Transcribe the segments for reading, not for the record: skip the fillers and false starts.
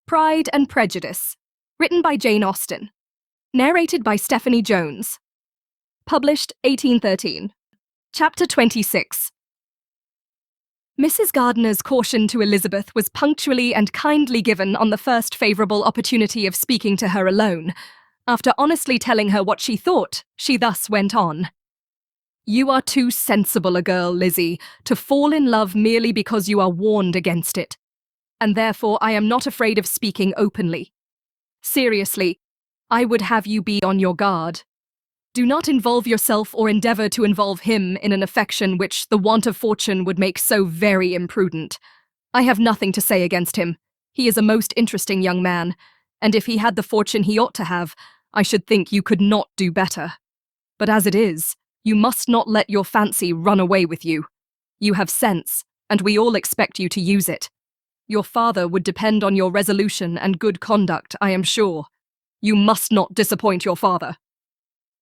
Pride and Prejudice, written by Jane Austen, narrated by Stephanie Jones, published 1813. Chapter 26. Mrs. Gardiner's caution to Elizabeth was punctually and kindly given on the first favourable opportunity of speaking to her alone. After honestly telling her what she thought, she thus went on. "You are too sensible a girl, Lizzie, to fall in love merely because you are warned against it, and therefore I am not afraid of speaking openly. Seriously, I would have you be on your guard. Do not involve yourself or endeavour to involve him in an affection which the want of fortune would make so very imprudent. I have nothing to say against him. He is a most interesting young man, and if he had the fortune he ought to have, I should think you could not do better. But as it is, you must not let your fancy run away with you. You have sense, and we all expect you to use it. Your father would depend on your resolution and good conduct, I am sure. You must not disappoint your father."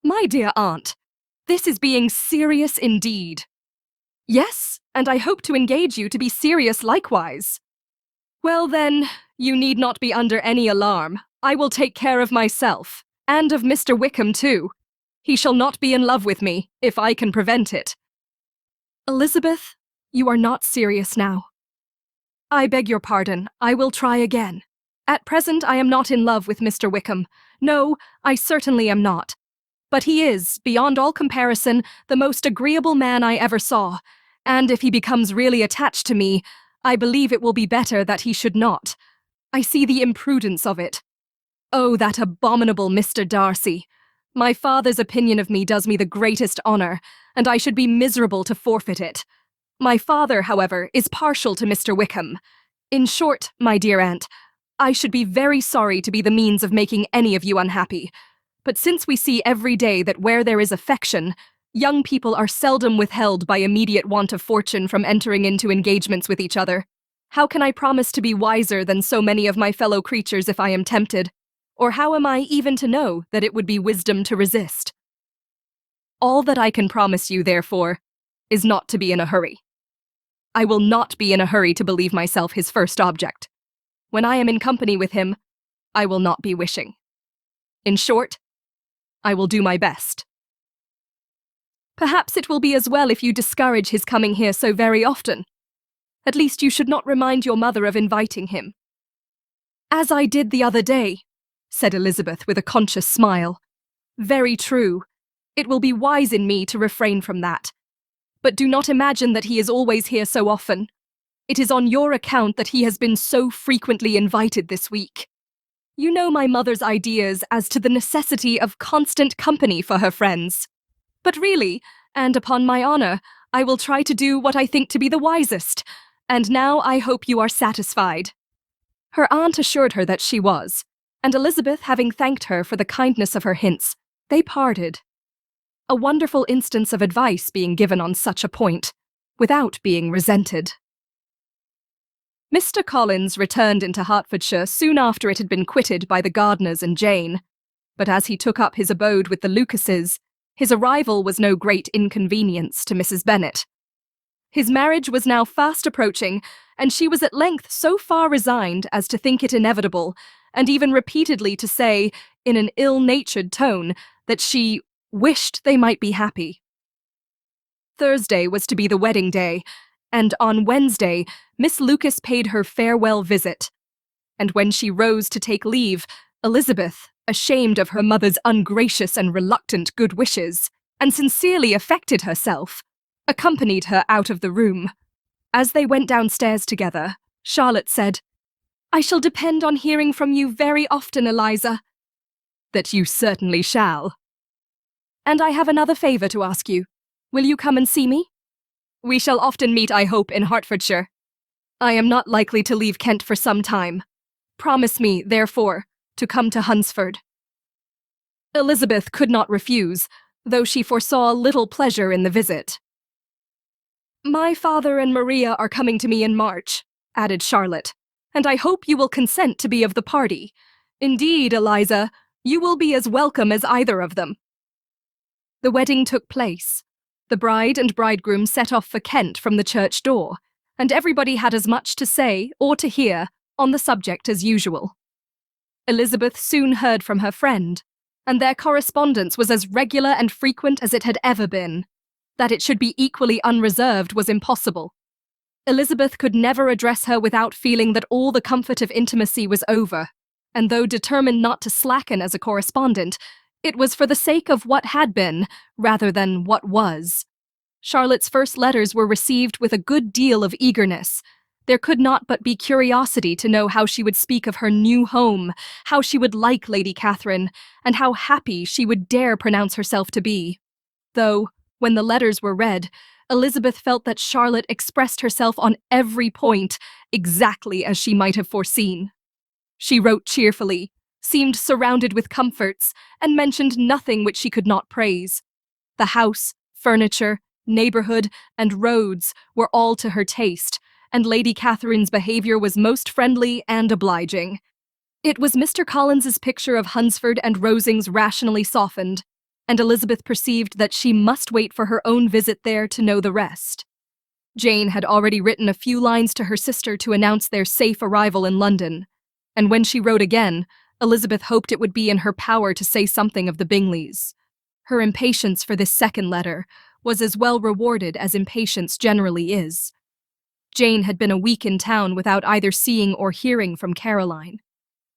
"My dear aunt, this is being serious indeed." "Yes, and I hope to engage you to be serious likewise." "Well then, you need not be under any alarm. I will take care of myself, and of Mr. Wickham too. He shall not be in love with me, if I can prevent it." "Elizabeth, you are not serious now." "I beg your pardon. I will try again. At present I am not in love with Mr. Wickham. No, I certainly am not. But he is, beyond all comparison, the most agreeable man I ever saw, and if he becomes really attached to me, I believe it will be better that he should not. I see the imprudence of it. Oh, that abominable Mr. Darcy! My father's opinion of me does me the greatest honour, and I should be miserable to forfeit it. My father, however, is partial to Mr. Wickham. In short, my dear aunt, I should be very sorry to be the means of making any of you unhappy. But since we see every day that where there is affection, young people are seldom withheld by immediate want of fortune from entering into engagements with each other, how can I promise to be wiser than so many of my fellow creatures if I am tempted? Or how am I even to know that it would be wisdom to resist? All that I can promise you, therefore, is not to be in a hurry. I will not be in a hurry to believe myself his first object. When I am in company with him, I will not be wishing. In short, I will do my best. Perhaps it will be as well if you discourage his coming here so very often. At least you should not remind your mother of inviting him." "As I did the other day," said Elizabeth with a conscious smile. "Very true. It will be wise in me to refrain from that. But do not imagine that he is always here so often. It is on your account that he has been so frequently invited this week. You know my mother's ideas as to the necessity of constant company for her friends. But really, and upon my honour, I will try to do what I think to be the wisest, and now I hope you are satisfied." Her aunt assured her that she was, and Elizabeth having thanked her for the kindness of her hints, they parted. A wonderful instance of advice being given on such a point, without being resented. Mr. Collins returned into Hertfordshire soon after it had been quitted by the Gardiners and Jane, but as he took up his abode with the Lucases, his arrival was no great inconvenience to Mrs. Bennet. His marriage was now fast approaching, and she was at length so far resigned as to think it inevitable, and even repeatedly to say, in an ill-natured tone, that she wished they might be happy. Thursday was to be the wedding day, and on Wednesday, Miss Lucas paid her farewell visit. And when she rose to take leave, Elizabeth, ashamed of her mother's ungracious and reluctant good wishes, and sincerely affected herself, accompanied her out of the room. As they went downstairs together, Charlotte said, "I shall depend on hearing from you very often, Eliza." "That you certainly shall." "And I have another favour to ask you. Will you come and see me? We shall often meet, I hope, in Hertfordshire. I am not likely to leave Kent for some time. Promise me, therefore, to come to Hunsford." Elizabeth could not refuse, though she foresaw little pleasure in the visit. "My father and Maria are coming to me in March," added Charlotte, "and I hope you will consent to be of the party. Indeed, Eliza, you will be as welcome as either of them." The wedding took place. The bride and bridegroom set off for Kent from the church door, and everybody had as much to say or to hear on the subject as usual. Elizabeth soon heard from her friend, and their correspondence was as regular and frequent as it had ever been. That it should be equally unreserved was impossible. Elizabeth could never address her without feeling that all the comfort of intimacy was over, and though determined not to slacken as a correspondent, it was for the sake of what had been, rather than what was. Charlotte's first letters were received with a good deal of eagerness. There could not but be curiosity to know how she would speak of her new home, how she would like Lady Catherine, and how happy she would dare pronounce herself to be. Though, when the letters were read, Elizabeth felt that Charlotte expressed herself on every point exactly as she might have foreseen. She wrote cheerfully, seemed surrounded with comforts, and mentioned nothing which she could not praise. The house, furniture, neighbourhood, and roads were all to her taste, and Lady Catherine's behaviour was most friendly and obliging. It was Mr. Collins's picture of Hunsford and Rosings rationally softened, and Elizabeth perceived that she must wait for her own visit there to know the rest. Jane had already written a few lines to her sister to announce their safe arrival in London, and when she wrote again, Elizabeth hoped it would be in her power to say something of the Bingleys. Her impatience for this second letter was as well rewarded as impatience generally is. Jane had been a week in town without either seeing or hearing from Caroline.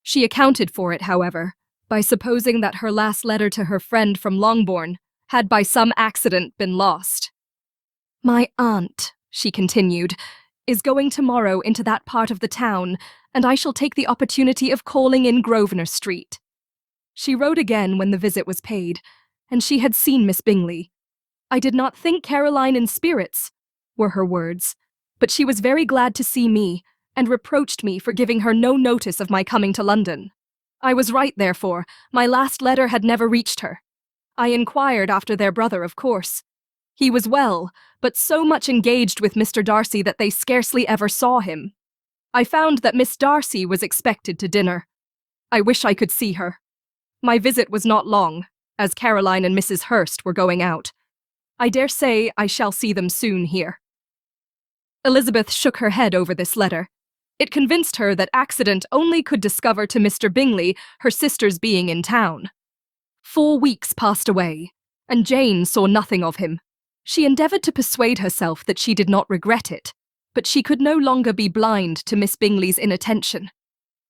She accounted for it, however, by supposing that her last letter to her friend from Longbourn had by some accident been lost. "My aunt," she continued, "is going tomorrow into that part of the town, and I shall take the opportunity of calling in Grosvenor Street." She wrote again when the visit was paid, and she had seen Miss Bingley. "I did not think Caroline in spirits," were her words, "but she was very glad to see me, and reproached me for giving her no notice of my coming to London. I was right, therefore. My last letter had never reached her. I inquired after their brother, of course. He was well, but so much engaged with Mr. Darcy that they scarcely ever saw him. I found that Miss Darcy was expected to dinner. I wish I could see her. My visit was not long, as Caroline and Mrs. Hurst were going out. I dare say I shall see them soon here." Elizabeth shook her head over this letter. It convinced her that accident only could discover to Mr. Bingley her sister's being in town. 4 weeks passed away, and Jane saw nothing of him. She endeavoured to persuade herself that she did not regret it, but she could no longer be blind to Miss Bingley's inattention.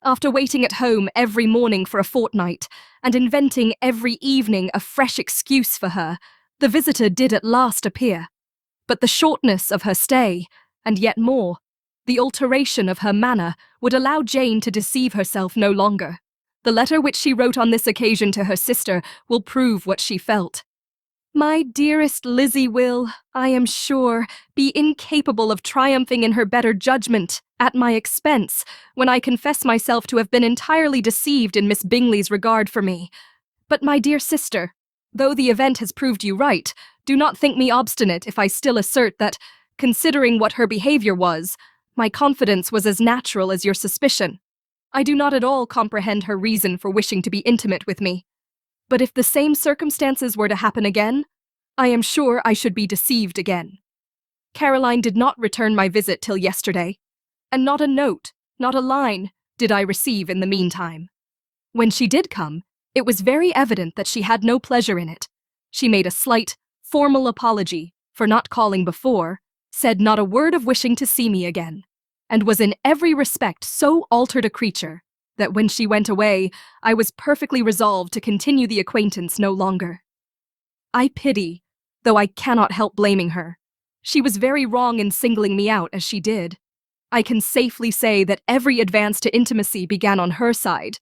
After waiting at home every morning for a fortnight, and inventing every evening a fresh excuse for her, the visitor did at last appear. But the shortness of her stay, and yet more, the alteration of her manner, would allow Jane to deceive herself no longer. The letter which she wrote on this occasion to her sister will prove what she felt. "My dearest Lizzie will, I am sure, be incapable of triumphing in her better judgment, at my expense, when I confess myself to have been entirely deceived in Miss Bingley's regard for me. But, my dear sister, though the event has proved you right, do not think me obstinate if I still assert that, considering what her behaviour was, my confidence was as natural as your suspicion. I do not at all comprehend her reason for wishing to be intimate with me. But if the same circumstances were to happen again, I am sure I should be deceived again. Caroline did not return my visit till yesterday, and not a note, not a line, did I receive in the meantime. When she did come, it was very evident that she had no pleasure in it. She made a slight, formal apology for not calling before, said not a word of wishing to see me again, and was in every respect so altered a creature that when she went away, I was perfectly resolved to continue the acquaintance no longer. I pity, though I cannot help blaming her. She was very wrong in singling me out as she did. I can safely say that every advance to intimacy began on her side.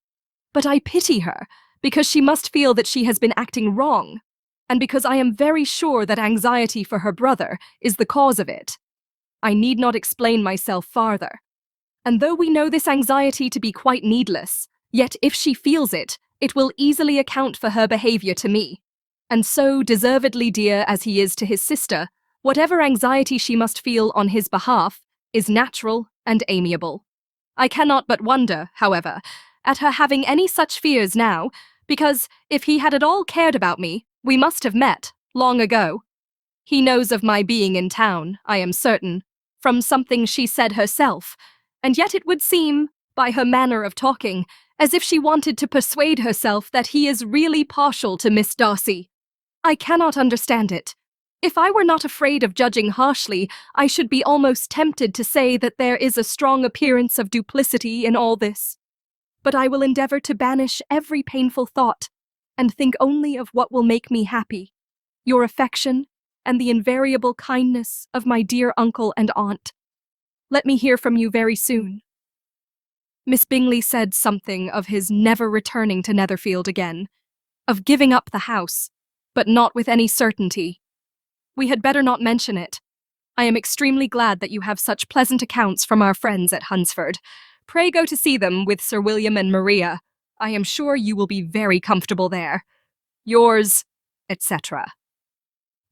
But I pity her, because she must feel that she has been acting wrong, and because I am very sure that anxiety for her brother is the cause of it. I need not explain myself farther. And though we know this anxiety to be quite needless, yet if she feels it, it will easily account for her behaviour to me. And so, deservedly dear as he is to his sister, whatever anxiety she must feel on his behalf is natural and amiable. I cannot but wonder, however, at her having any such fears now, because if he had at all cared about me, we must have met, long ago. He knows of my being in town, I am certain, from something she said herself, and yet it would seem, by her manner of talking, as if she wanted to persuade herself that he is really partial to Miss Darcy. I cannot understand it. If I were not afraid of judging harshly, I should be almost tempted to say that there is a strong appearance of duplicity in all this. But I will endeavor to banish every painful thought, and think only of what will make me happy. Your affection, and the invariable kindness of my dear uncle and aunt. Let me hear from you very soon. Miss Bingley said something of his never returning to Netherfield again, of giving up the house, but not with any certainty. We had better not mention it. I am extremely glad that you have such pleasant accounts from our friends at Hunsford. Pray go to see them with Sir William and Maria. I am sure you will be very comfortable there. Yours, etc.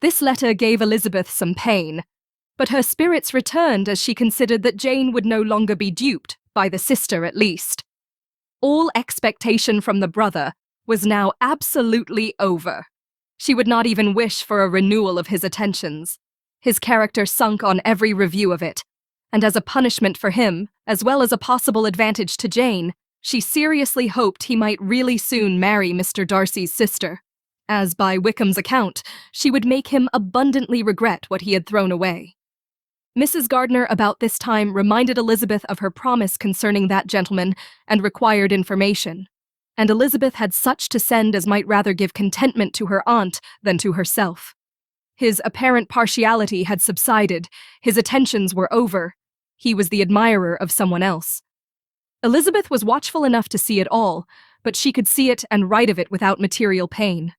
This letter gave Elizabeth some pain, but her spirits returned as she considered that Jane would no longer be duped, by the sister at least. All expectation from the brother was now absolutely over. She would not even wish for a renewal of his attentions. His character sunk on every review of it, and as a punishment for him, as well as a possible advantage to Jane, she seriously hoped he might really soon marry Mr. Darcy's sister, as by Wickham's account, she would make him abundantly regret what he had thrown away. Mrs. Gardiner about this time reminded Elizabeth of her promise concerning that gentleman and required information, and Elizabeth had such to send as might rather give contentment to her aunt than to herself. His apparent partiality had subsided, his attentions were over, he was the admirer of someone else. Elizabeth was watchful enough to see it all, but she could see it and write of it without material pain.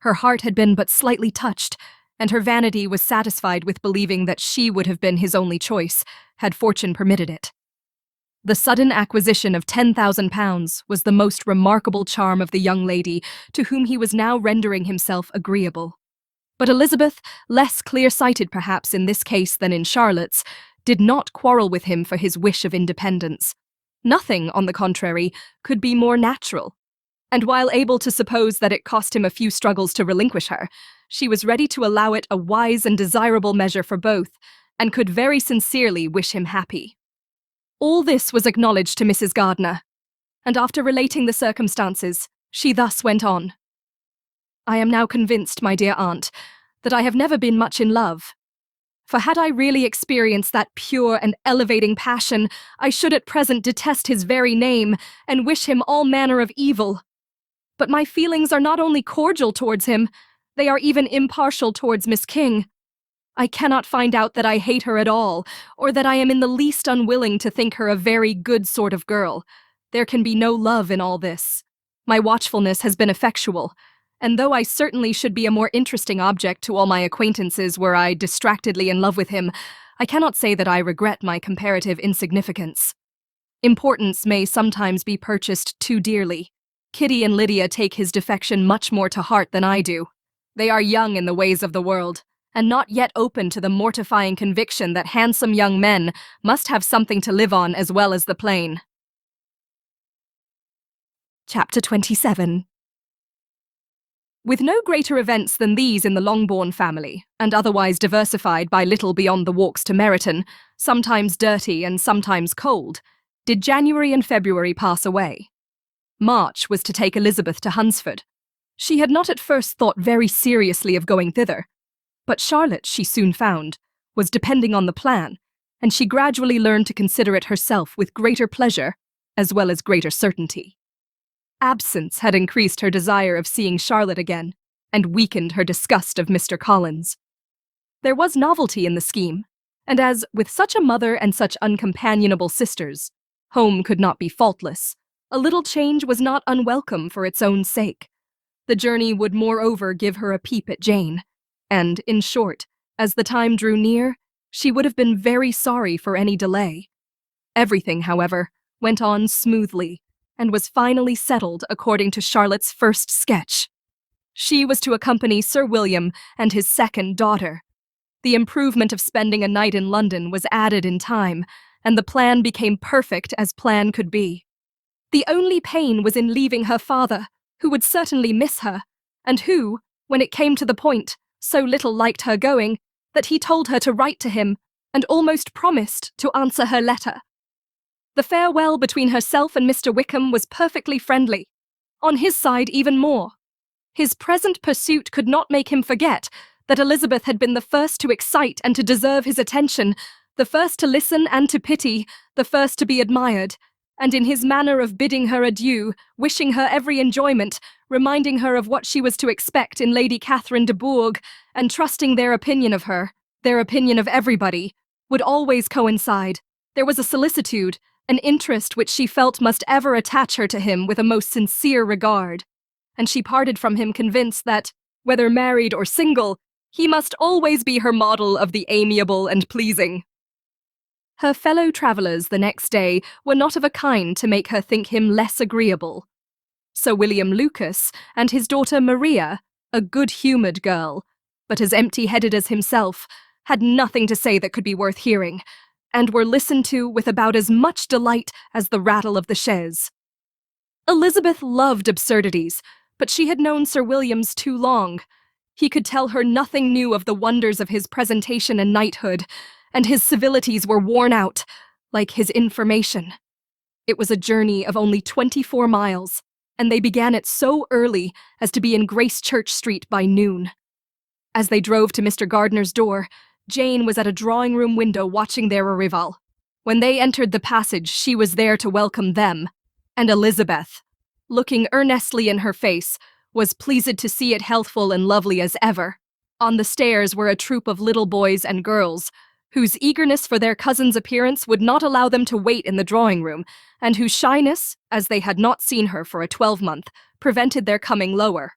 Her heart had been but slightly touched, and her vanity was satisfied with believing that she would have been his only choice, had fortune permitted it. The sudden acquisition of £10,000 was the most remarkable charm of the young lady, to whom he was now rendering himself agreeable. But Elizabeth, less clear-sighted perhaps in this case than in Charlotte's, did not quarrel with him for his wish of independence. Nothing, on the contrary, could be more natural. And while able to suppose that it cost him a few struggles to relinquish her, she was ready to allow it a wise and desirable measure for both, and could very sincerely wish him happy. All this was acknowledged to Mrs. Gardiner, and after relating the circumstances, she thus went on. I am now convinced, my dear aunt, that I have never been much in love. For had I really experienced that pure and elevating passion, I should at present detest his very name, and wish him all manner of evil. But my feelings are not only cordial towards him, they are even impartial towards Miss King. I cannot find out that I hate her at all, or that I am in the least unwilling to think her a very good sort of girl. There can be no love in all this. My watchfulness has been effectual, and though I certainly should be a more interesting object to all my acquaintances were I distractedly in love with him, I cannot say that I regret my comparative insignificance. Importance may sometimes be purchased too dearly. Kitty and Lydia take his defection much more to heart than I do. They are young in the ways of the world, and not yet open to the mortifying conviction that handsome young men must have something to live on as well as the plain. Chapter 27. With no greater events than these in the Longbourn family, and otherwise diversified by little beyond the walks to Meryton, sometimes dirty and sometimes cold, did January and February pass away. March was to take Elizabeth to Hunsford. She had not at first thought very seriously of going thither, but Charlotte, she soon found, was depending on the plan, and she gradually learned to consider it herself with greater pleasure, as well as greater certainty. Absence had increased her desire of seeing Charlotte again, and weakened her disgust of Mr. Collins. There was novelty in the scheme, and as, with such a mother and such uncompanionable sisters, home could not be faultless, a little change was not unwelcome for its own sake. The journey would moreover give her a peep at Jane, and, in short, as the time drew near, she would have been very sorry for any delay. Everything, however, went on smoothly, and was finally settled according to Charlotte's first sketch. She was to accompany Sir William and his second daughter. The improvement of spending a night in London was added in time, and the plan became perfect as plan could be. The only pain was in leaving her father, who would certainly miss her, and who, when it came to the point, so little liked her going, that he told her to write to him, and almost promised to answer her letter. The farewell between herself and Mr. Wickham was perfectly friendly. On his side, even more. His present pursuit could not make him forget that Elizabeth had been the first to excite and to deserve his attention, the first to listen and to pity, the first to be admired, and in his manner of bidding her adieu, wishing her every enjoyment, reminding her of what she was to expect in Lady Catherine de Bourgh, and trusting their opinion of her, their opinion of everybody, would always coincide. There was a solicitude, an interest which she felt must ever attach her to him with a most sincere regard, and she parted from him convinced that, whether married or single, he must always be her model of the amiable and pleasing. Her fellow travellers the next day were not of a kind to make her think him less agreeable. Sir William Lucas and his daughter Maria, a good-humoured girl, but as empty-headed as himself, had nothing to say that could be worth hearing, and were listened to with about as much delight as the rattle of the chaise. Elizabeth loved absurdities, but she had known Sir William's too long. He could tell her nothing new of the wonders of his presentation and knighthood, and his civilities were worn out, like his information. It was a journey of only 24 miles, and they began it so early as to be in Gracechurch Street by noon. As they drove to Mr. Gardiner's door, Jane was at a drawing-room window watching their arrival. When they entered the passage, she was there to welcome them, and Elizabeth, looking earnestly in her face, was pleased to see it healthful and lovely as ever. On the stairs were a troop of little boys and girls, whose eagerness for their cousin's appearance would not allow them to wait in the drawing-room, and whose shyness, as they had not seen her for a 12-month, prevented their coming lower.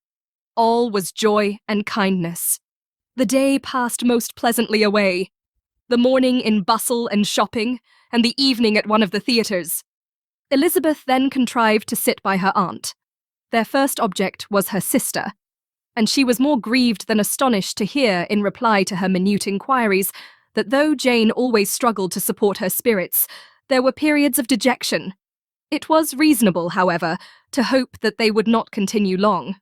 All was joy and kindness. The day passed most pleasantly away, the morning in bustle and shopping, and the evening at one of the theatres. Elizabeth then contrived to sit by her aunt. Their first object was her sister, and she was more grieved than astonished to hear, in reply to her minute inquiries, that though Jane always struggled to support her spirits, there were periods of dejection. It was reasonable, however, to hope that they would not continue long.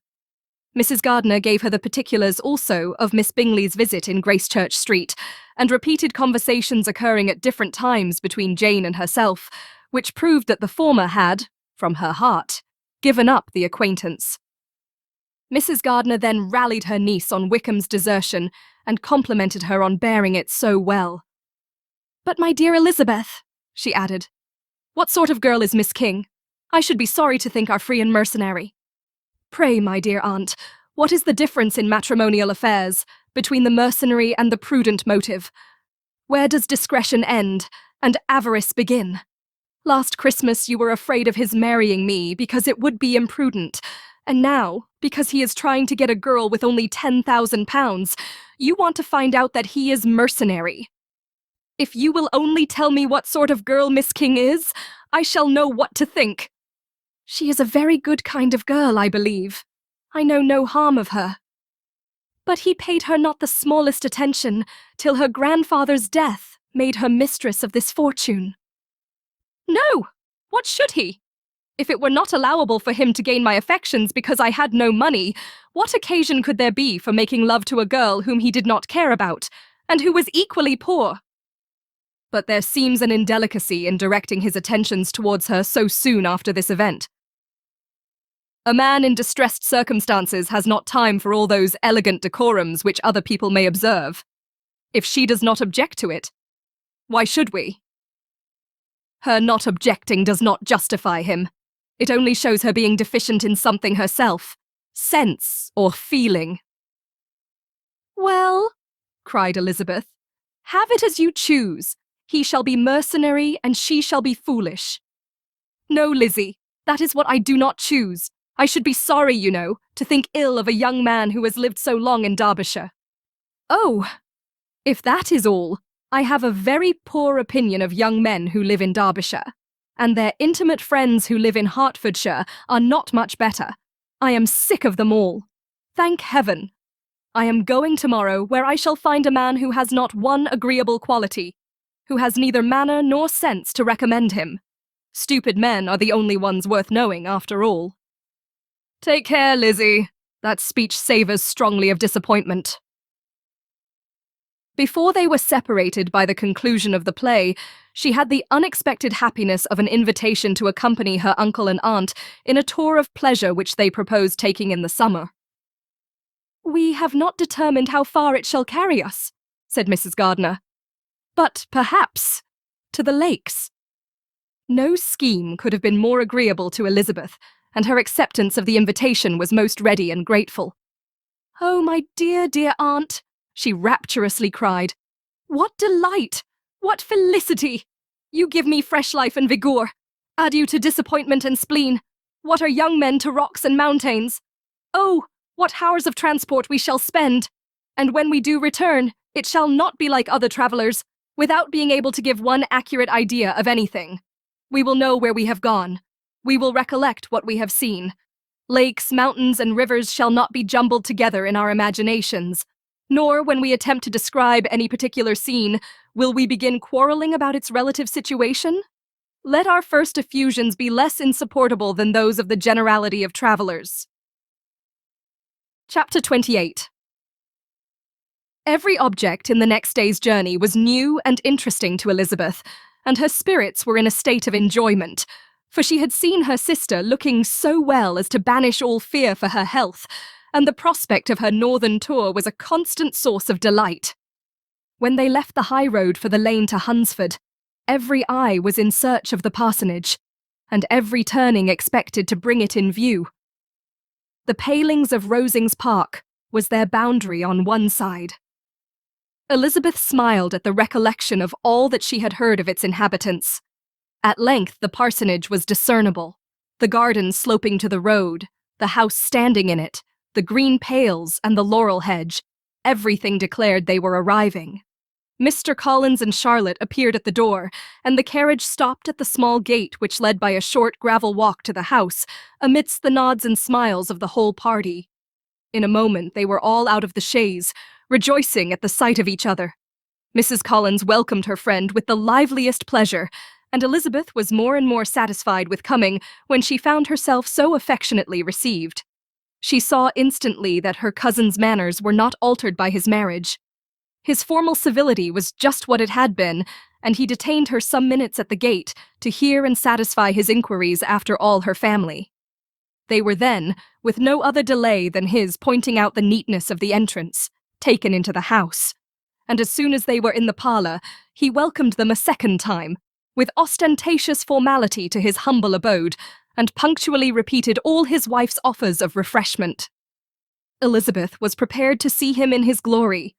Mrs. Gardiner gave her the particulars also of Miss Bingley's visit in Gracechurch Street, and repeated conversations occurring at different times between Jane and herself, which proved that the former had, from her heart, given up the acquaintance. Mrs. Gardiner then rallied her niece on Wickham's desertion, and complimented her on bearing it so well. "But my dear Elizabeth," she added, "what sort of girl is Miss King? I should be sorry to think our free and mercenary. Pray, my dear aunt, what is the difference in matrimonial affairs between the mercenary and the prudent motive? Where does discretion end and avarice begin? Last Christmas you were afraid of his marrying me because it would be imprudent, and now, because he is trying to get a girl with only £10,000, you want to find out that he is mercenary. If you will only tell me what sort of girl Miss King is, I shall know what to think. She is a very good kind of girl, I believe. I know no harm of her. But he paid her not the smallest attention till her grandfather's death made her mistress of this fortune." "No! What should he? If it were not allowable for him to gain my affections because I had no money, what occasion could there be for making love to a girl whom he did not care about, and who was equally poor? But there seems an indelicacy in directing his attentions towards her so soon after this event. A man in distressed circumstances has not time for all those elegant decorums which other people may observe. If she does not object to it, why should we? Her not objecting does not justify him. It only shows her being deficient in something herself, sense or feeling." "Well," cried Elizabeth, "have it as you choose. He shall be mercenary and she shall be foolish." "No, Lizzie, that is what I do not choose. I should be sorry, you know, to think ill of a young man who has lived so long in Derbyshire." "Oh, if that is all, I have a very poor opinion of young men who live in Derbyshire, and their intimate friends who live in Hertfordshire are not much better. I am sick of them all. Thank heaven. I am going tomorrow where I shall find a man who has not one agreeable quality, who has neither manner nor sense to recommend him. Stupid men are the only ones worth knowing, after all." "Take care, Lizzie. That speech savours strongly of disappointment." Before they were separated by the conclusion of the play, she had the unexpected happiness of an invitation to accompany her uncle and aunt in a tour of pleasure which they proposed taking in the summer. "We have not determined how far it shall carry us," said Mrs. Gardiner. "But perhaps to the lakes." No scheme could have been more agreeable to Elizabeth, and her acceptance of the invitation was most ready and grateful. "Oh, my dear, dear aunt," she rapturously cried. "What delight! What felicity! You give me fresh life and vigour. Adieu to disappointment and spleen. What are young men to rocks and mountains? Oh, what hours of transport we shall spend! And when we do return, it shall not be like other travellers, without being able to give one accurate idea of anything. We will know where we have gone. We will recollect what we have seen. Lakes, mountains, and rivers shall not be jumbled together in our imaginations. Nor, when we attempt to describe any particular scene, will we begin quarrelling about its relative situation. Let our first effusions be less insupportable than those of the generality of travellers." Chapter 28. Every object in the next day's journey was new and interesting to Elizabeth, and her spirits were in a state of enjoyment, for she had seen her sister looking so well as to banish all fear for her health, and the prospect of her northern tour was a constant source of delight. When they left the high road for the lane to Hunsford, every eye was in search of the parsonage, and every turning expected to bring it in view. The palings of Rosings Park was their boundary on one side. Elizabeth smiled at the recollection of all that she had heard of its inhabitants. At length the parsonage was discernible, the garden sloping to the road, the house standing in it, the green pales and the laurel hedge. Everything declared they were arriving. Mr. Collins and Charlotte appeared at the door, and the carriage stopped at the small gate which led by a short gravel walk to the house, amidst the nods and smiles of the whole party. In a moment they were all out of the chaise, rejoicing at the sight of each other. Mrs. Collins welcomed her friend with the liveliest pleasure, and Elizabeth was more and more satisfied with coming when she found herself so affectionately received. She saw instantly that her cousin's manners were not altered by his marriage. His formal civility was just what it had been, and he detained her some minutes at the gate to hear and satisfy his inquiries after all her family. They were then, with no other delay than his pointing out the neatness of the entrance, taken into the house, and as soon as they were in the parlour, he welcomed them a second time, with ostentatious formality to his humble abode, and punctually repeated all his wife's offers of refreshment. Elizabeth was prepared to see him in his glory,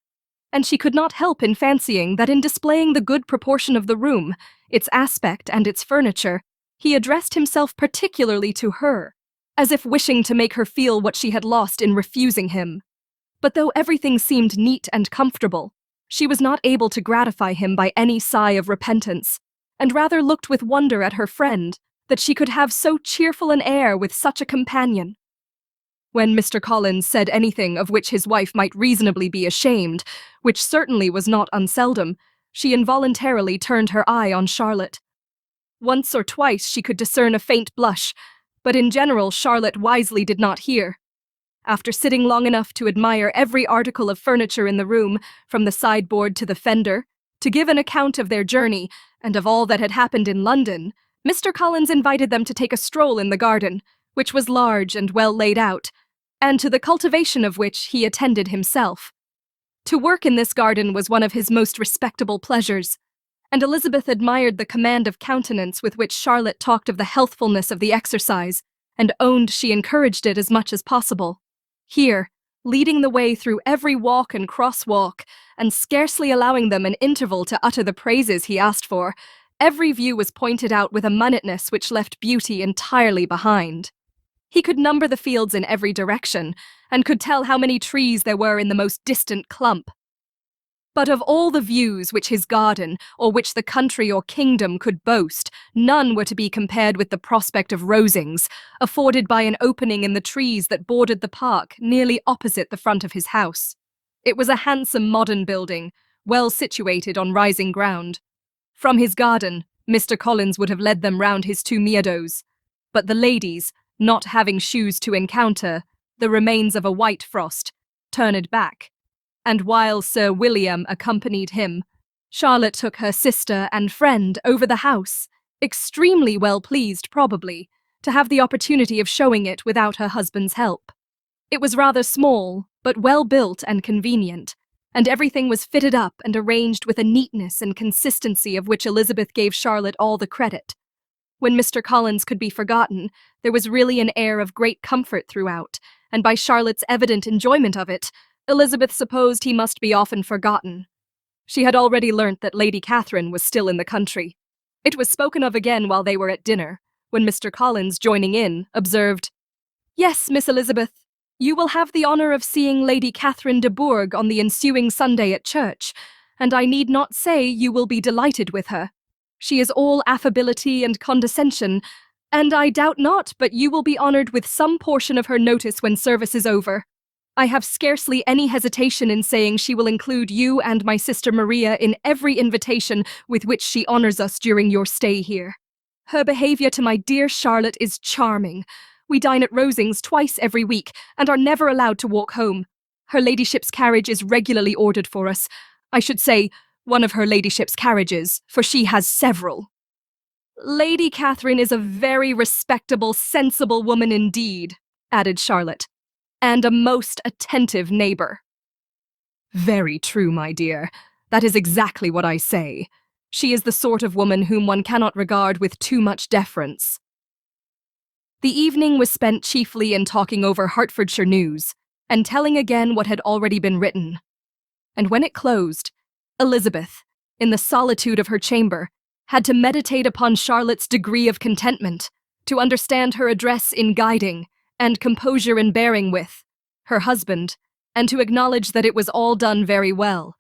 and she could not help in fancying that in displaying the good proportion of the room, its aspect and its furniture, he addressed himself particularly to her, as if wishing to make her feel what she had lost in refusing him. But though everything seemed neat and comfortable, she was not able to gratify him by any sigh of repentance, and rather looked with wonder at her friend that she could have so cheerful an air with such a companion. When Mr. Collins said anything of which his wife might reasonably be ashamed, which certainly was not unseldom, she involuntarily turned her eye on Charlotte. Once or twice she could discern a faint blush, but in general Charlotte wisely did not hear. After sitting long enough to admire every article of furniture in the room, from the sideboard to the fender, to give an account of their journey and of all that had happened in London, Mr. Collins invited them to take a stroll in the garden, which was large and well laid out, and to the cultivation of which he attended himself. To work in this garden was one of his most respectable pleasures, and Elizabeth admired the command of countenance with which Charlotte talked of the healthfulness of the exercise, and owned she encouraged it as much as possible. Here, leading the way through every walk and cross-walk, and scarcely allowing them an interval to utter the praises he asked for, every view was pointed out with a minuteness which left beauty entirely behind. He could number the fields in every direction, and could tell how many trees there were in the most distant clump. But of all the views which his garden, or which the country or kingdom could boast, none were to be compared with the prospect of Rosings, afforded by an opening in the trees that bordered the park nearly opposite the front of his house. It was a handsome modern building, well situated on rising ground. From his garden, Mr. Collins would have led them round his two meadows, but the ladies, not having shoes to encounter, the remains of a white frost, turned back, and while Sir William accompanied him, Charlotte took her sister and friend over the house, extremely well pleased, probably, to have the opportunity of showing it without her husband's help. It was rather small, but well built and convenient, and everything was fitted up and arranged with a neatness and consistency of which Elizabeth gave Charlotte all the credit. When Mr. Collins could be forgotten, there was really an air of great comfort throughout, and by Charlotte's evident enjoyment of it, Elizabeth supposed he must be often forgotten. She had already learnt that Lady Catherine was still in the country. It was spoken of again while they were at dinner, when Mr. Collins, joining in, observed, "Yes, Miss Elizabeth, you will have the honour of seeing Lady Catherine de Bourgh on the ensuing Sunday at church, and I need not say you will be delighted with her. She is all affability and condescension, and I doubt not but you will be honoured with some portion of her notice when service is over. I have scarcely any hesitation in saying she will include you and my sister Maria in every invitation with which she honours us during your stay here. Her behaviour to my dear Charlotte is charming. We dine at Rosings twice every week, and are never allowed to walk home. Her ladyship's carriage is regularly ordered for us. I should say, one of her ladyship's carriages, for she has several. Lady Catherine is a very respectable, sensible woman indeed," added Charlotte, "and a most attentive neighbour." "Very true, my dear. That is exactly what I say. She is the sort of woman whom one cannot regard with too much deference." The evening was spent chiefly in talking over Hertfordshire news, and telling again what had already been written. And when it closed, Elizabeth, in the solitude of her chamber, had to meditate upon Charlotte's degree of contentment, to understand her address in guiding, and composure in bearing with, her husband, and to acknowledge that it was all done very well.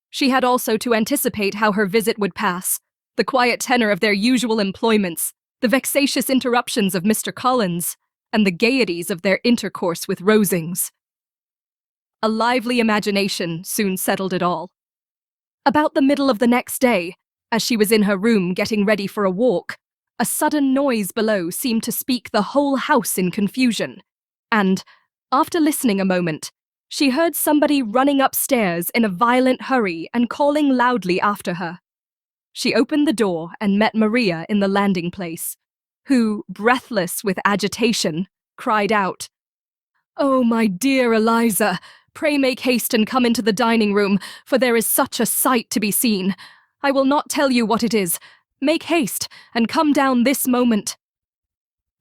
She had also to anticipate how her visit would pass, the quiet tenor of their usual employments, the vexatious interruptions of Mr. Collins, and the gaieties of their intercourse with Rosings. A lively imagination soon settled it all. About the middle of the next day, as she was in her room getting ready for a walk, a sudden noise below seemed to speak the whole house in confusion, and, after listening a moment, she heard somebody running upstairs in a violent hurry and calling loudly after her. She opened the door and met Maria in the landing place, who, breathless with agitation, cried out, "Oh, my dear Eliza, pray make haste and come into the dining room, for there is such a sight to be seen. I will not tell you what it is. Make haste and come down this moment."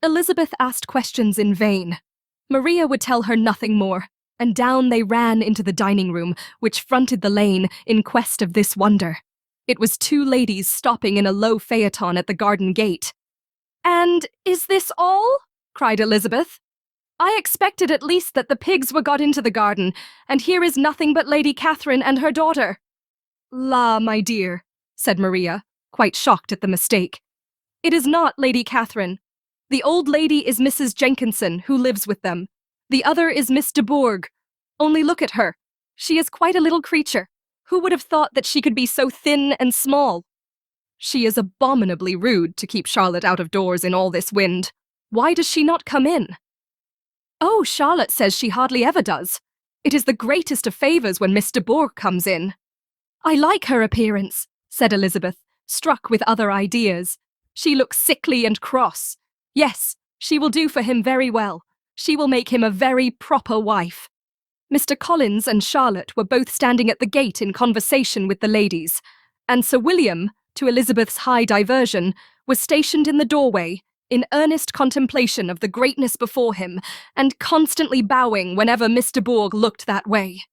Elizabeth asked questions in vain. Maria would tell her nothing more, and down they ran into the dining room, which fronted the lane, in quest of this wonder. It was two ladies stopping in a low phaeton at the garden gate. "And is this all?" cried Elizabeth. "I expected at least that the pigs were got into the garden, and here is nothing but Lady Catherine and her daughter." "La, my dear," said Maria, quite shocked at the mistake. "It is not Lady Catherine. The old lady is Mrs. Jenkinson, who lives with them. The other is Miss de Bourgh. Only look at her. She is quite a little creature. Who would have thought that she could be so thin and small? She is abominably rude to keep Charlotte out of doors in all this wind. Why does she not come in?" "Oh, Charlotte says she hardly ever does. It is the greatest of favours when Miss de Bourgh comes in." "I like her appearance," said Elizabeth, struck with other ideas. "She looks sickly and cross. Yes, she will do for him very well. She will make him a very proper wife." Mr. Collins and Charlotte were both standing at the gate in conversation with the ladies, and Sir William, to Elizabeth's high diversion, was stationed in the doorway, in earnest contemplation of the greatness before him, and constantly bowing whenever Miss de Bourgh looked that way.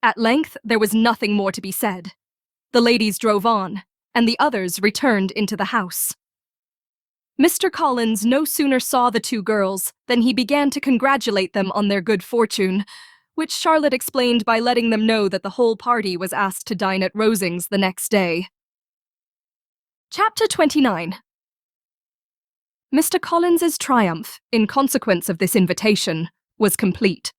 At length there was nothing more to be said. The ladies drove on, and the others returned into the house. Mr. Collins no sooner saw the two girls than he began to congratulate them on their good fortune, which Charlotte explained by letting them know that the whole party was asked to dine at Rosings the next day. Chapter 29. Mr. Collins's triumph, in consequence of this invitation, was complete.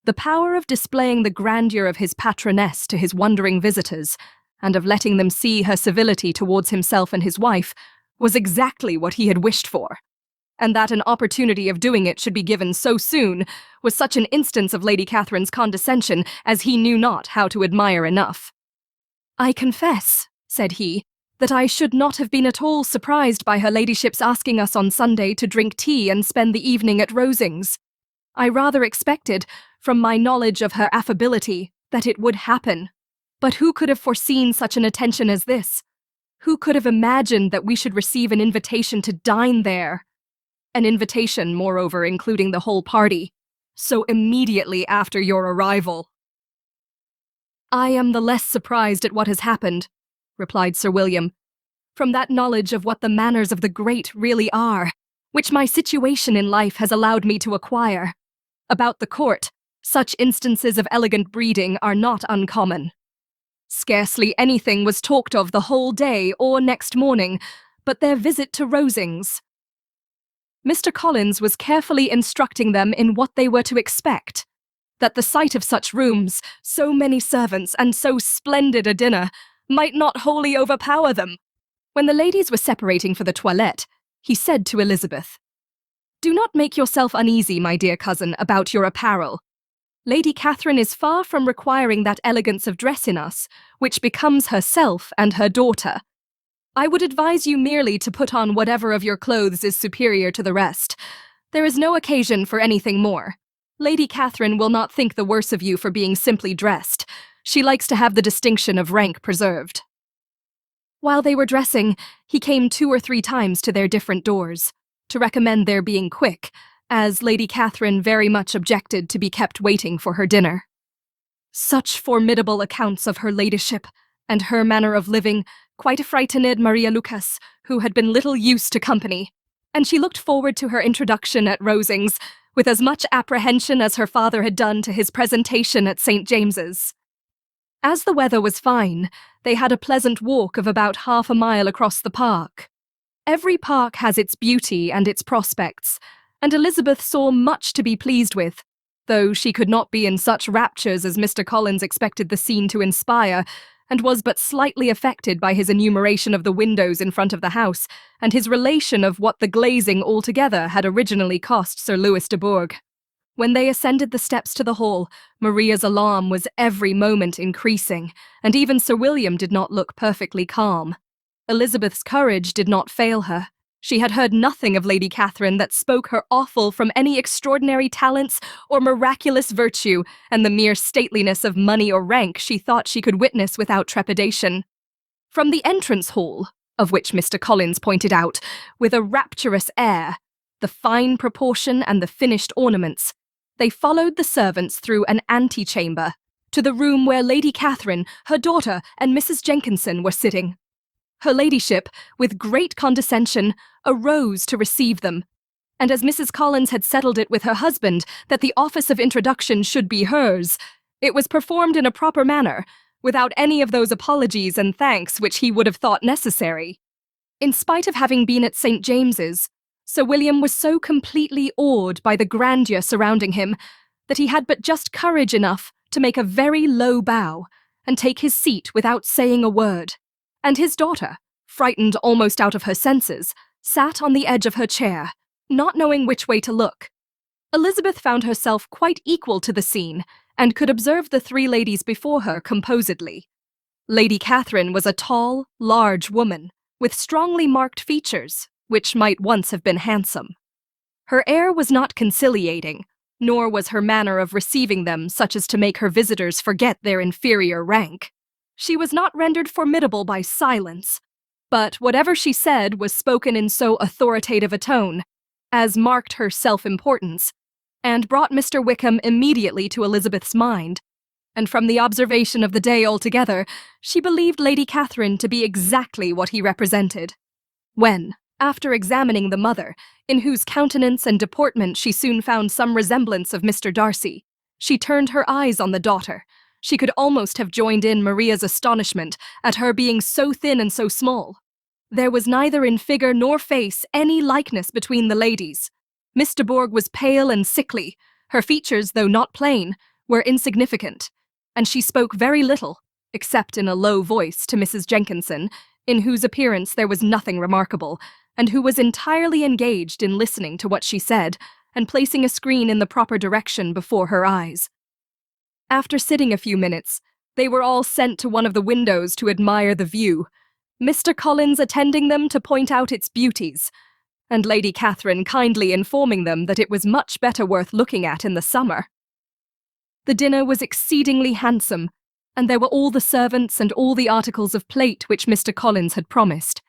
The power of displaying the grandeur of his patroness to his wondering visitors, and of letting them see her civility towards himself and his wife, was exactly what he had wished for. and that an opportunity of doing it should be given so soon was such an instance of Lady Catherine's condescension as he knew not how to admire enough. "I confess," said he, "that I should not have been at all surprised by her ladyship's asking us on Sunday to drink tea and spend the evening at Rosings. I rather expected, from my knowledge of her affability, that it would happen. But who could have foreseen such an attention as this? Who could have imagined that we should receive an invitation to dine there? An invitation, moreover, including the whole party, so immediately after your arrival." "I am the less surprised at what has happened," replied Sir William, "from that knowledge of what the manners of the great really are, which my situation in life has allowed me to acquire. About the court, such instances of elegant breeding are not uncommon. Scarcely anything was talked of the whole day or next morning but their visit to Rosings. Mr. Collins was carefully instructing them in what they were to expect, that the sight of such rooms, so many servants, and so splendid a dinner, might not wholly overpower them. When the ladies were separating for the toilette, he said to Elizabeth, "Do not make yourself uneasy, my dear cousin, about your apparel. Lady Catherine is far from requiring that elegance of dress in us, which becomes herself and her daughter. I would advise you merely to put on whatever of your clothes is superior to the rest. There is no occasion for anything more. Lady Catherine will not think the worse of you for being simply dressed. She likes to have the distinction of rank preserved." While they were dressing, he came 2 or 3 times to their different doors, to recommend their being quick, as Lady Catherine very much objected to be kept waiting for her dinner. Such formidable accounts of her ladyship, and her manner of living, quite frightened Maria Lucas, who had been little used to company, and she looked forward to her introduction at Rosings with as much apprehension as her father had done to his presentation at St. James's. As the weather was fine, they had a pleasant walk of about half a mile across the park. Every park has its beauty and its prospects, and Elizabeth saw much to be pleased with, though she could not be in such raptures as Mr. Collins expected the scene to inspire, and was but slightly affected by his enumeration of the windows in front of the house, and his relation of what the glazing altogether had originally cost Sir Louis de Bourgh. When they ascended the steps to the hall, Maria's alarm was every moment increasing, and even Sir William did not look perfectly calm. Elizabeth's courage did not fail her. She had heard nothing of Lady Catherine that spoke her awful from any extraordinary talents or miraculous virtue, and the mere stateliness of money or rank she thought she could witness without trepidation. From the entrance hall, of which Mr. Collins pointed out, with a rapturous air, the fine proportion and the finished ornaments, they followed the servants through an antechamber to the room where Lady Catherine, her daughter, and Mrs. Jenkinson were sitting. Her ladyship, with great condescension, arose to receive them, and as Mrs. Collins had settled it with her husband that the office of introduction should be hers, it was performed in a proper manner, without any of those apologies and thanks which he would have thought necessary. In spite of having been at St. James's, Sir William was so completely awed by the grandeur surrounding him that he had but just courage enough to make a very low bow and take his seat without saying a word, and his daughter, frightened almost out of her senses, sat on the edge of her chair, not knowing which way to look. Elizabeth found herself quite equal to the scene, and could observe the 3 ladies before her composedly. Lady Catherine was a tall, large woman, with strongly marked features, which might once have been handsome. Her air was not conciliating, nor was her manner of receiving them such as to make her visitors forget their inferior rank. She was not rendered formidable by silence, but whatever she said was spoken in so authoritative a tone as marked her self-importance, and brought Mr. Wickham immediately to Elizabeth's mind, and from the observation of the day altogether, she believed Lady Catherine to be exactly what he represented. When, after examining the mother, in whose countenance and deportment she soon found some resemblance of Mr. Darcy, she turned her eyes on the daughter, she could almost have joined in Maria's astonishment at her being so thin and so small. There was neither in figure nor face any likeness between the ladies. Miss de Bourgh was pale and sickly, her features, though not plain, were insignificant, and she spoke very little, except in a low voice to Mrs. Jenkinson, in whose appearance there was nothing remarkable, and who was entirely engaged in listening to what she said and placing a screen in the proper direction before her eyes. After sitting a few minutes, they were all sent to one of the windows to admire the view, Mr. Collins attending them to point out its beauties, and Lady Catherine kindly informing them that it was much better worth looking at in the summer. The dinner was exceedingly handsome, and there were all the servants and all the articles of plate which Mr. Collins had promised.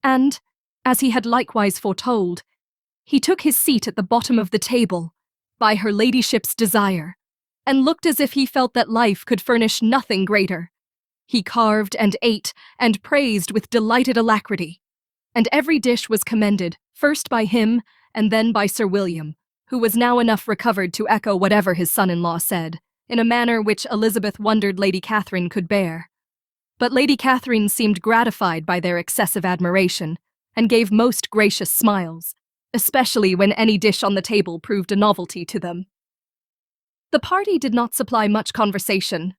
And, as he had likewise foretold, he took his seat at the bottom of the table, by her ladyship's desire, and looked as if he felt that life could furnish nothing greater. He carved and ate and praised with delighted alacrity, and every dish was commended, first by him and then by Sir William, who was now enough recovered to echo whatever his son-in-law said, in a manner which Elizabeth wondered Lady Catherine could bear. But Lady Catherine seemed gratified by their excessive admiration, and gave most gracious smiles, especially when any dish on the table proved a novelty to them. The party did not supply much conversation.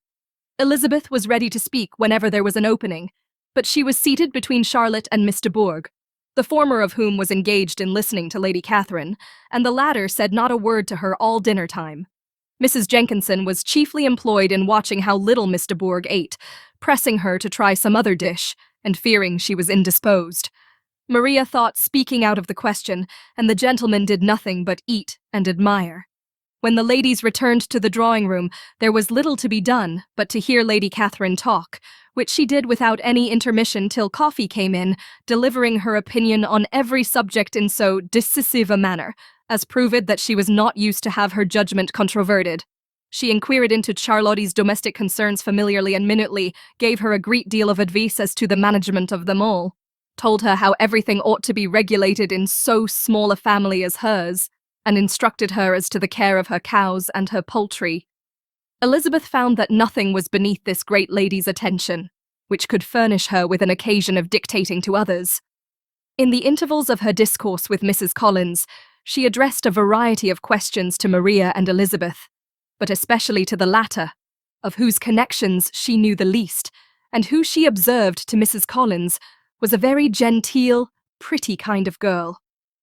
Elizabeth was ready to speak whenever there was an opening, but she was seated between Charlotte and Miss de Bourgh, the former of whom was engaged in listening to Lady Catherine, and the latter said not a word to her all dinner time. Mrs. Jenkinson was chiefly employed in watching how little Miss de Bourgh ate, pressing her to try some other dish, and fearing she was indisposed. Maria thought speaking out of the question, and the gentlemen did nothing but eat and admire. When the ladies returned to the drawing-room, there was little to be done but to hear Lady Catherine talk, which she did without any intermission till coffee came in, delivering her opinion on every subject in so decisive a manner, as proved that she was not used to have her judgment controverted. She inquired into Charlotte's domestic concerns familiarly and minutely, gave her a great deal of advice as to the management of them all, told her how everything ought to be regulated in so small a family as hers, and instructed her as to the care of her cows and her poultry. Elizabeth found that nothing was beneath this great lady's attention, which could furnish her with an occasion of dictating to others. In the intervals of her discourse with Mrs. Collins, she addressed a variety of questions to Maria and Elizabeth, but especially to the latter, of whose connections she knew the least, and who she observed to Mrs. Collins was a very genteel, pretty kind of girl.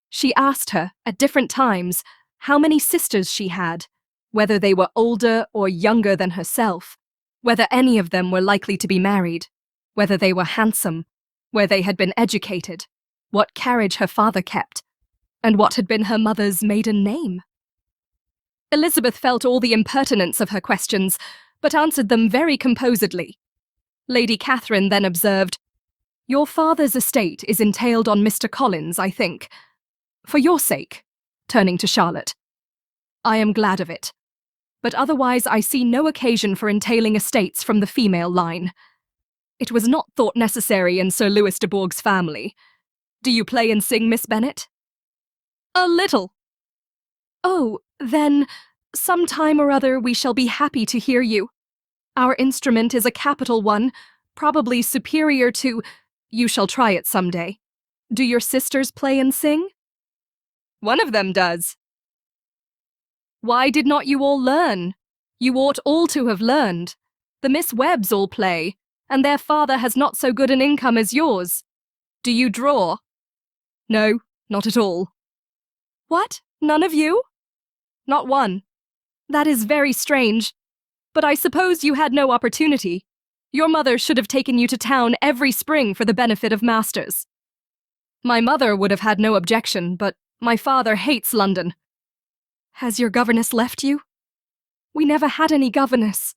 She asked her, at different times, how many sisters she had, whether they were older or younger than herself, whether any of them were likely to be married, whether they were handsome, where they had been educated, what carriage her father kept, and what had been her mother's maiden name. Elizabeth felt all the impertinence of her questions, but answered them very composedly. Lady Catherine then observed, "Your father's estate is entailed on Mr. Collins, I think. For your sake," turning to Charlotte, "I am glad of it. But otherwise I see no occasion for entailing estates from the female line. It was not thought necessary in Sir Louis de Bourgh's family. Do you play and sing, Miss Bennet?" "A little." "Oh, then, some time or other we shall be happy to hear you. Our instrument is a capital one, probably superior to— You shall try it some day. Do your sisters play and sing?" "One of them does." "Why did not you all learn? You ought all to have learned. The Miss Webbs all play, and their father has not so good an income as yours. Do you draw?" "No, not at all." "What? None of you?" "Not one." "That is very strange. But I suppose you had no opportunity. Your mother should have taken you to town every spring for the benefit of masters." "My mother would have had no objection, but my father hates London." "Has your governess left you?" "We never had any governess."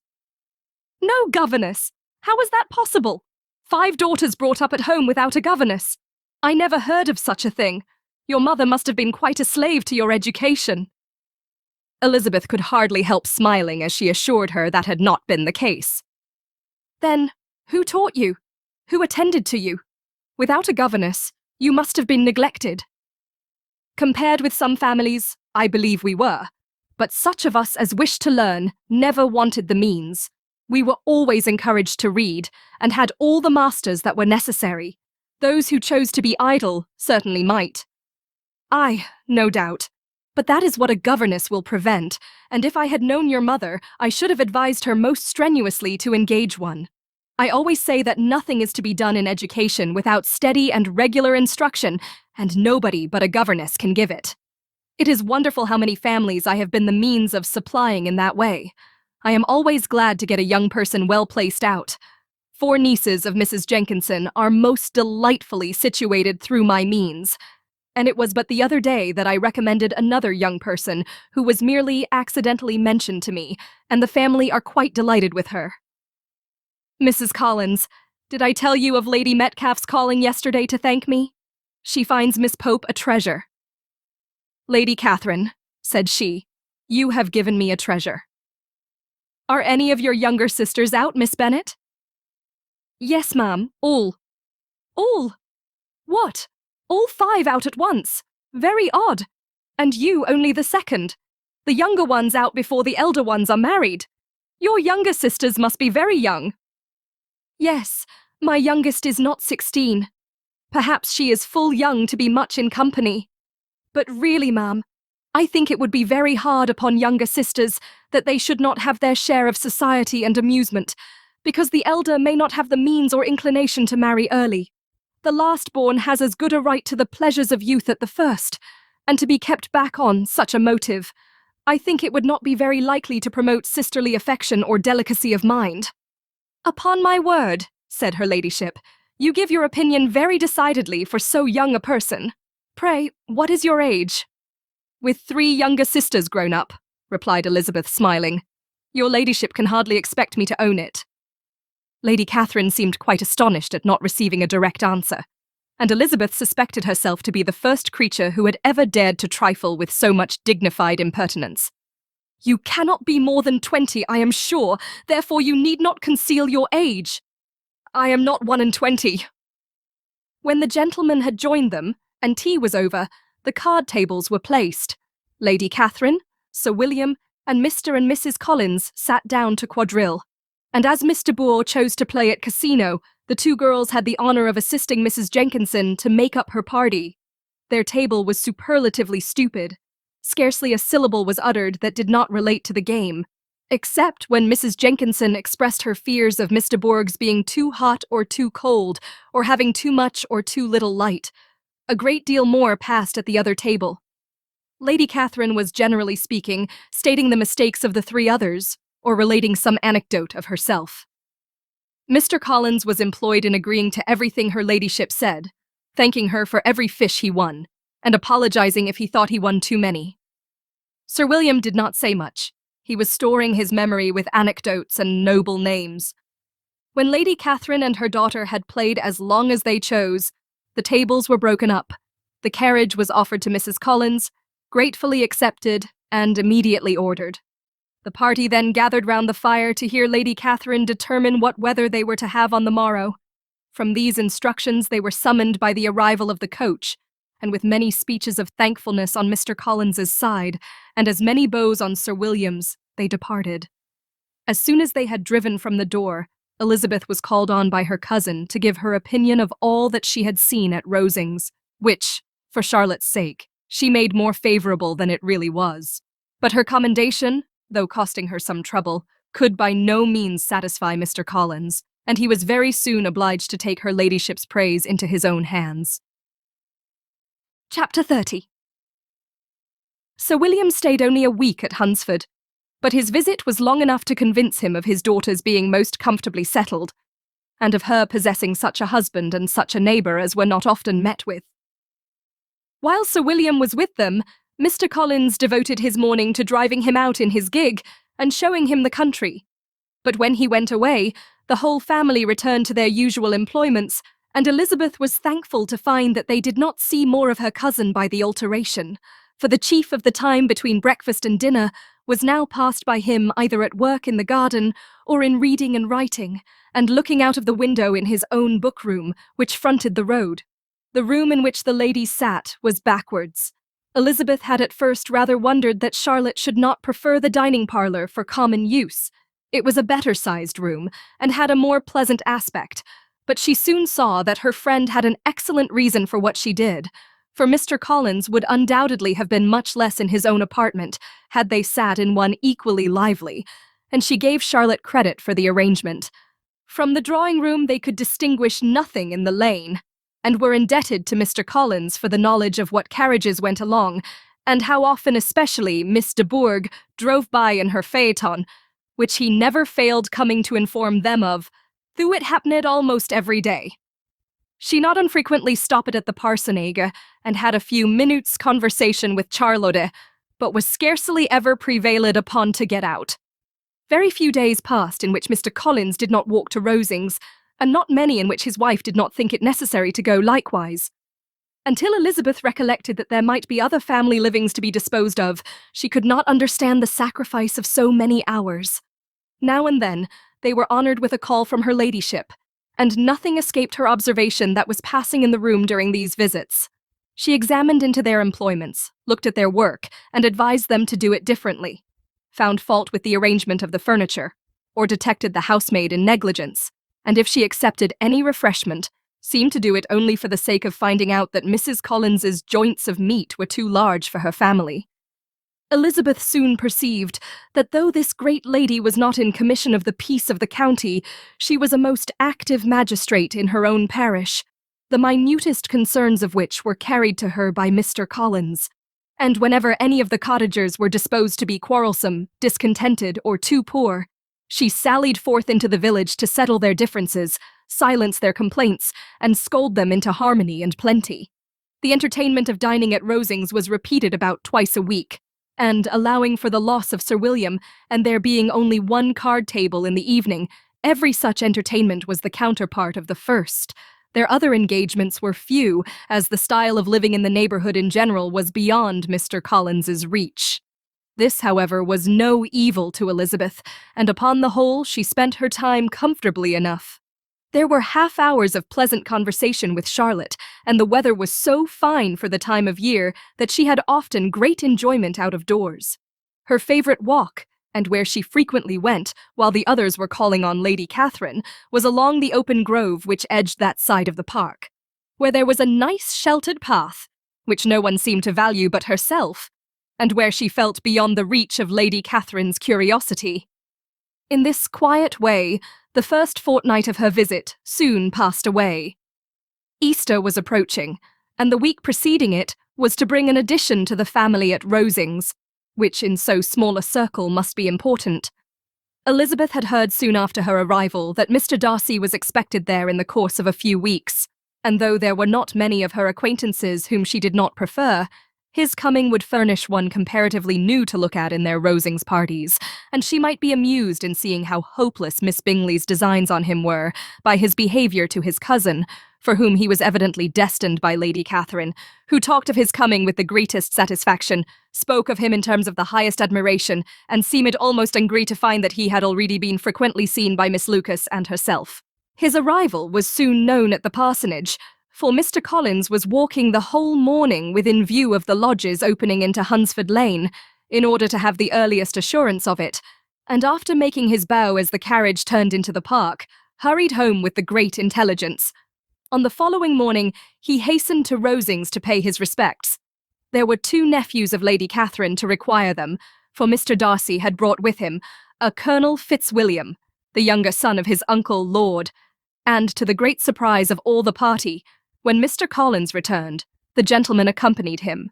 "No governess? How is that possible? 5 daughters brought up at home without a governess. I never heard of such a thing. Your mother must have been quite a slave to your education." Elizabeth could hardly help smiling as she assured her that had not been the case. "Then, who taught you? Who attended to you? Without a governess, you must have been neglected." "Compared with some families, I believe we were. But such of us as wished to learn never wanted the means. We were always encouraged to read, and had all the masters that were necessary. Those who chose to be idle certainly might." "Aye, no doubt. But that is what a governess will prevent, and if I had known your mother, I should have advised her most strenuously to engage one. I always say that nothing is to be done in education without steady and regular instruction, and nobody but a governess can give it. It is wonderful how many families I have been the means of supplying in that way. I am always glad to get a young person well placed out. 4 nieces of Mrs. Jenkinson are most delightfully situated through my means, and it was but the other day that I recommended another young person who was merely accidentally mentioned to me, and the family are quite delighted with her. Mrs. Collins, did I tell you of Lady Metcalfe's calling yesterday to thank me? She finds Miss Pope a treasure. Lady Catherine, said she, you have given me a treasure. Are any of your younger sisters out, Miss Bennet? Yes, ma'am, all. All? What? All 5 out at once? Very odd. And you only the second. The younger ones out before the elder ones are married. Your younger sisters must be very young. Yes, my youngest is not 16. Perhaps she is full young to be much in company. But really, ma'am, I think it would be very hard upon younger sisters that they should not have their share of society and amusement, because the elder may not have the means or inclination to marry early. The last-born has as good a right to the pleasures of youth at the first, and to be kept back on such a motive, I think it would not be very likely to promote sisterly affection or delicacy of mind. Upon my word, said her ladyship, you give your opinion very decidedly for so young a person. Pray, what is your age? With 3 younger sisters grown up, replied Elizabeth, smiling. Your ladyship can hardly expect me to own it. Lady Catherine seemed quite astonished at not receiving a direct answer, and Elizabeth suspected herself to be the first creature who had ever dared to trifle with so much dignified impertinence. You cannot be more than 20, I am sure, therefore you need not conceal your age. I am not 21. When the gentlemen had joined them, and tea was over, the card tables were placed. Lady Catherine, Sir William, and Mr. and Mrs. Collins sat down to quadrille, and as Miss de Bourgh chose to play at casino, the 2 girls had the honour of assisting Mrs. Jenkinson to make up her party. Their table was superlatively stupid. Scarcely a syllable was uttered that did not relate to the game, except when Mrs. Jenkinson expressed her fears of Miss de Bourgh's being too hot or too cold, or having too much or too little light. A great deal more passed at the other table. Lady Catherine was, generally speaking, stating the mistakes of the 3 others, or relating some anecdote of herself. Mr. Collins was employed in agreeing to everything her ladyship said, thanking her for every fish he won, and apologizing if he thought he won too many. Sir William did not say much. He was storing his memory with anecdotes and noble names. When Lady Catherine and her daughter had played as long as they chose, the tables were broken up. The carriage was offered to Mrs. Collins, gratefully accepted, and immediately ordered. The party then gathered round the fire to hear Lady Catherine determine what weather they were to have on the morrow. From these instructions they were summoned by the arrival of the coach, and with many speeches of thankfulness on Mr. Collins's side, and as many bows on Sir William's, they departed. As soon as they had driven from the door, Elizabeth was called on by her cousin to give her opinion of all that she had seen at Rosings, which, for Charlotte's sake, she made more favourable than it really was. But her commendation, though costing her some trouble, could by no means satisfy Mr. Collins, and he was very soon obliged to take her ladyship's praise into his own hands. Chapter 30. Sir William stayed only a week at Hunsford, but his visit was long enough to convince him of his daughter's being most comfortably settled, and of her possessing such a husband and such a neighbour as were not often met with. While Sir William was with them, Mr. Collins devoted his morning to driving him out in his gig and showing him the country. But when he went away, the whole family returned to their usual employments, and Elizabeth was thankful to find that they did not see more of her cousin by the alteration, for the chief of the time between breakfast and dinner was now passed by him either at work in the garden or in reading and writing, and looking out of the window in his own book-room, which fronted the road. The room in which the ladies sat was backwards. Elizabeth had at first rather wondered that Charlotte should not prefer the dining parlour for common use. It was a better-sized room, and had a more pleasant aspect, but she soon saw that her friend had an excellent reason for what she did, for Mr. Collins would undoubtedly have been much less in his own apartment had they sat in one equally lively, and she gave Charlotte credit for the arrangement. From the drawing-room they could distinguish nothing in the lane. and were indebted to Mr. Collins for the knowledge of what carriages went along, and how often especially Miss de Bourgh drove by in her phaeton, which he never failed coming to inform them of, though it happened almost every day. She not unfrequently stopped at the parsonage and had a few minutes' conversation with Charlotte, but was scarcely ever prevailed upon to get out. Very few days passed in which Mr. Collins did not walk to Rosings, and not many in which his wife did not think it necessary to go likewise. Until Elizabeth recollected that there might be other family livings to be disposed of, she could not understand the sacrifice of so many hours. Now and then, they were honoured with a call from her ladyship, and nothing escaped her observation that was passing in the room during these visits. She examined into their employments, looked at their work, and advised them to do it differently, found fault with the arrangement of the furniture, or detected the housemaid in negligence, and if she accepted any refreshment, seemed to do it only for the sake of finding out that Mrs. Collins's joints of meat were too large for her family. Elizabeth soon perceived that though this great lady was not in commission of the peace of the county, she was a most active magistrate in her own parish, the minutest concerns of which were carried to her by Mr. Collins, and whenever any of the cottagers were disposed to be quarrelsome, discontented, or too poor, she sallied forth into the village to settle their differences, silence their complaints, and scold them into harmony and plenty. The entertainment of dining at Rosings was repeated about twice a week, and allowing for the loss of Sir William, and there being only one card table in the evening, every such entertainment was the counterpart of the first. Their other engagements were few, as the style of living in the neighbourhood in general was beyond Mr. Collins's reach. This, however, was no evil to Elizabeth, and upon the whole she spent her time comfortably enough. There were half-hours of pleasant conversation with Charlotte, and the weather was so fine for the time of year that she had often great enjoyment out of doors. Her favourite walk, and where she frequently went while the others were calling on Lady Catherine, was along the open grove which edged that side of the park, where there was a nice sheltered path, which no one seemed to value but herself, and where she felt beyond the reach of Lady Catherine's curiosity. In this quiet way, the first fortnight of her visit soon passed away. Easter was approaching, and the week preceding it was to bring an addition to the family at Rosings, which in so small a circle must be important. Elizabeth had heard soon after her arrival that Mr. Darcy was expected there in the course of a few weeks, and though there were not many of her acquaintances whom she did not prefer, his coming would furnish one comparatively new to look at in their Rosings parties, and she might be amused in seeing how hopeless Miss Bingley's designs on him were by his behaviour to his cousin, for whom he was evidently destined by Lady Catherine, who talked of his coming with the greatest satisfaction, spoke of him in terms of the highest admiration, and seemed almost angry to find that he had already been frequently seen by Miss Lucas and herself. His arrival was soon known at the parsonage, for Mr. Collins was walking the whole morning within view of the lodges opening into Hunsford Lane, in order to have the earliest assurance of it, and after making his bow as the carriage turned into the park, hurried home with the great intelligence. On the following morning, he hastened to Rosings to pay his respects. There were 2 nephews of Lady Catherine to require them, for Mr. Darcy had brought with him a Colonel Fitzwilliam, the younger son of his uncle Lord, and to the great surprise of all the party, when Mr. Collins returned, the gentleman accompanied him.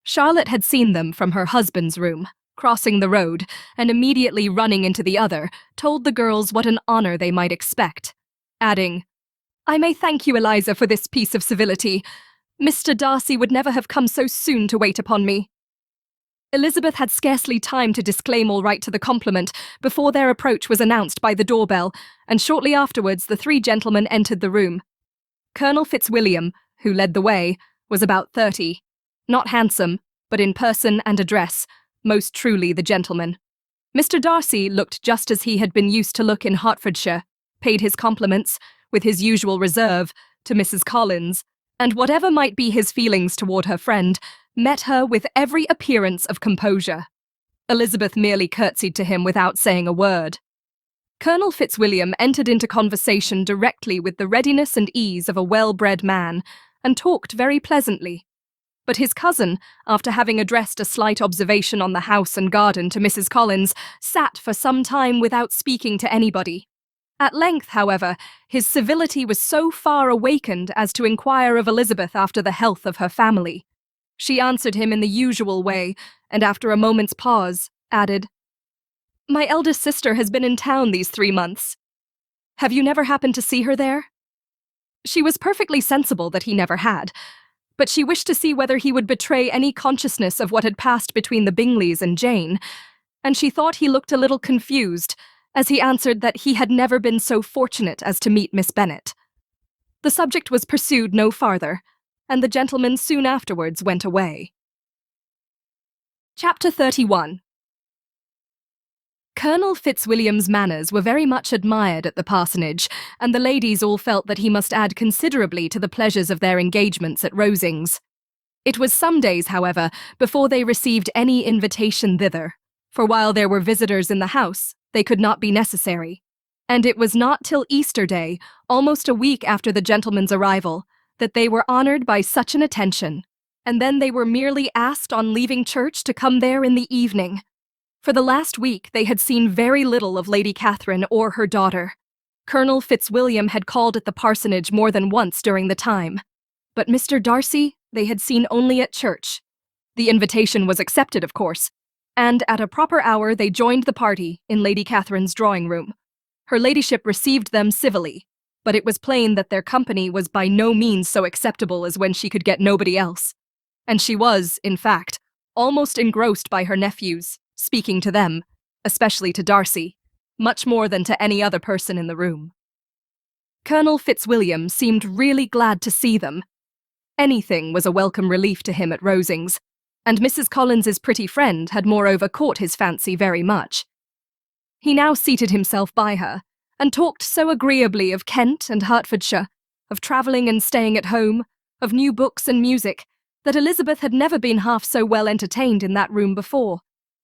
Charlotte had seen them from her husband's room, crossing the road, and immediately running into the other, told the girls what an honour they might expect, adding, "I may thank you, Eliza, for this piece of civility. Mr. Darcy would never have come so soon to wait upon me." Elizabeth had scarcely time to disclaim all right to the compliment before their approach was announced by the doorbell, and shortly afterwards the 3 gentlemen entered the room. Colonel Fitzwilliam, who led the way, was about 30, not handsome, but in person and address, most truly the gentleman. Mr. Darcy looked just as he had been used to look in Hertfordshire, paid his compliments, with his usual reserve, to Mrs. Collins, and whatever might be his feelings toward her friend, met her with every appearance of composure. Elizabeth merely curtsied to him without saying a word. Colonel Fitzwilliam entered into conversation directly with the readiness and ease of a well-bred man, and talked very pleasantly. But his cousin, after having addressed a slight observation on the house and garden to Mrs. Collins, sat for some time without speaking to anybody. At length, however, his civility was so far awakened as to inquire of Elizabeth after the health of her family. She answered him in the usual way, and after a moment's pause, added, "My eldest sister has been in town these 3 months. Have you never happened to see her there?" She was perfectly sensible that he never had, but she wished to see whether he would betray any consciousness of what had passed between the Bingleys and Jane, and she thought he looked a little confused as he answered that he had never been so fortunate as to meet Miss Bennet. The subject was pursued no farther, and the gentleman soon afterwards went away. Chapter 31. Colonel Fitzwilliam's manners were very much admired at the parsonage, and the ladies all felt that he must add considerably to the pleasures of their engagements at Rosings. It was some days, however, before they received any invitation thither, for while there were visitors in the house, they could not be necessary, and it was not till Easter Day, almost a week after the gentleman's arrival, that they were honoured by such an attention, and then they were merely asked on leaving church to come there in the evening. For the last week they had seen very little of Lady Catherine or her daughter. Colonel Fitzwilliam had called at the parsonage more than once during the time, but Mr. Darcy they had seen only at church. The invitation was accepted, of course, and at a proper hour they joined the party in Lady Catherine's drawing-room. Her ladyship received them civilly, but it was plain that their company was by no means so acceptable as when she could get nobody else, and she was, in fact, almost engrossed by her nephews, speaking to them, especially to Darcy, much more than to any other person in the room. Colonel Fitzwilliam seemed really glad to see them. Anything was a welcome relief to him at Rosings, and Mrs. Collins's pretty friend had moreover caught his fancy very much. He now seated himself by her, and talked so agreeably of Kent and Hertfordshire, of travelling and staying at home, of new books and music, that Elizabeth had never been half so well entertained in that room before,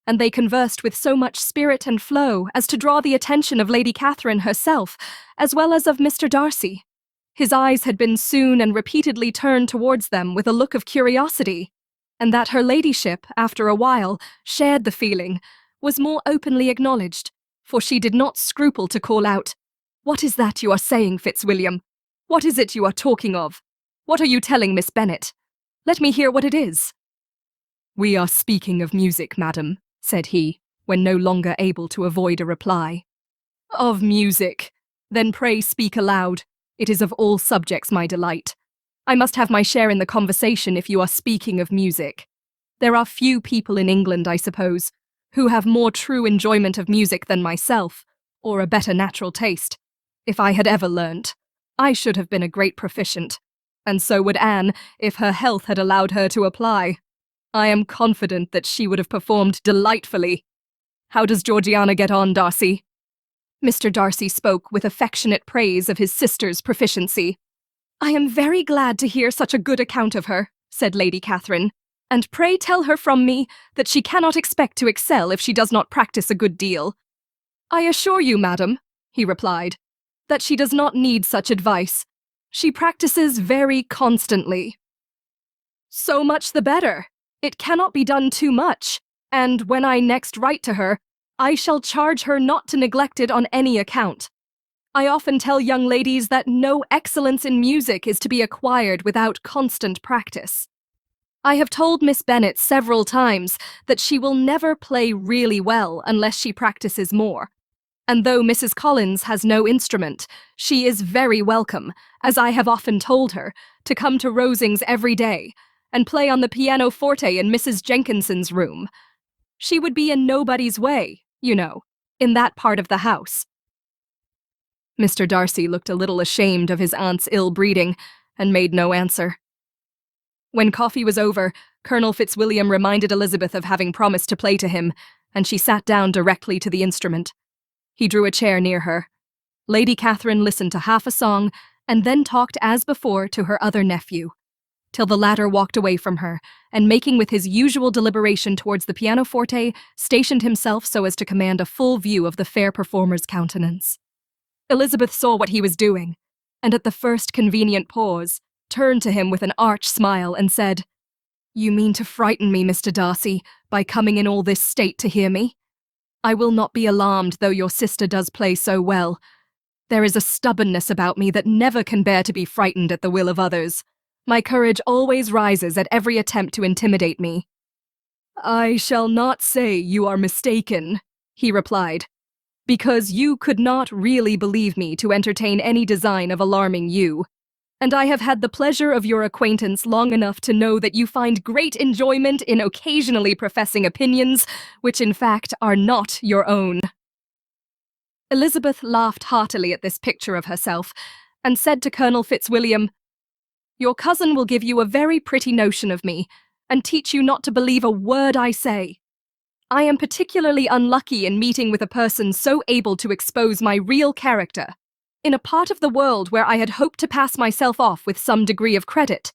and they conversed with so much spirit and flow as to draw the attention of Lady Catherine herself, as well as of Mr. Darcy. His eyes had been soon and repeatedly turned towards them with a look of curiosity, and that her ladyship, after a while, shared the feeling, was more openly acknowledged, for she did not scruple to call out, "What is that you are saying, Fitzwilliam? What is it you are talking of? What are you telling Miss Bennet? Let me hear what it is." "We are speaking of music, madam," said he, when no longer able to avoid a reply. "Of music? Then pray speak aloud. It is of all subjects my delight. I must have my share in the conversation if you are speaking of music. There are few people in England, I suppose, who have more true enjoyment of music than myself, or a better natural taste. If I had ever learnt, I should have been a great proficient, and so would Anne, if her health had allowed her to apply. I am confident that she would have performed delightfully. How does Georgiana get on, Darcy?" Mr. Darcy spoke with affectionate praise of his sister's proficiency. "I am very glad to hear such a good account of her," said Lady Catherine, "and pray tell her from me that she cannot expect to excel if she does not practice a good deal." "I assure you, madam," he replied, "that she does not need such advice. She practices very constantly." "So much the better. It cannot be done too much, and when I next write to her, I shall charge her not to neglect it on any account. I often tell young ladies that no excellence in music is to be acquired without constant practice. I have told Miss Bennet several times that she will never play really well unless she practices more, and though Mrs. Collins has no instrument, she is very welcome, as I have often told her, to come to Rosings every day, and play on the pianoforte in Mrs. Jenkinson's room. She would be in nobody's way, you know, in that part of the house." Mr. Darcy looked a little ashamed of his aunt's ill-breeding, and made no answer. When coffee was over, Colonel Fitzwilliam reminded Elizabeth of having promised to play to him, and she sat down directly to the instrument. He drew a chair near her. Lady Catherine listened to half a song, and then talked as before to her other nephew, till the latter walked away from her, and making with his usual deliberation towards the pianoforte, stationed himself so as to command a full view of the fair performer's countenance. Elizabeth saw what he was doing, and at the first convenient pause, turned to him with an arch smile and said, "You mean to frighten me, Mr. Darcy, by coming in all this state to hear me? I will not be alarmed though your sister does play so well. There is a stubbornness about me that never can bear to be frightened at the will of others. My courage always rises at every attempt to intimidate me. I shall not say you are mistaken, he replied, because you could not really believe me to entertain any design of alarming you, and I have had the pleasure of your acquaintance long enough to know that you find great enjoyment in occasionally professing opinions which in fact are not your own. Elizabeth laughed heartily at this picture of herself, and said to Colonel Fitzwilliam, "Your cousin will give you a very pretty notion of me, and teach you not to believe a word I say. I am particularly unlucky in meeting with a person so able to expose my real character, in a part of the world where I had hoped to pass myself off with some degree of credit.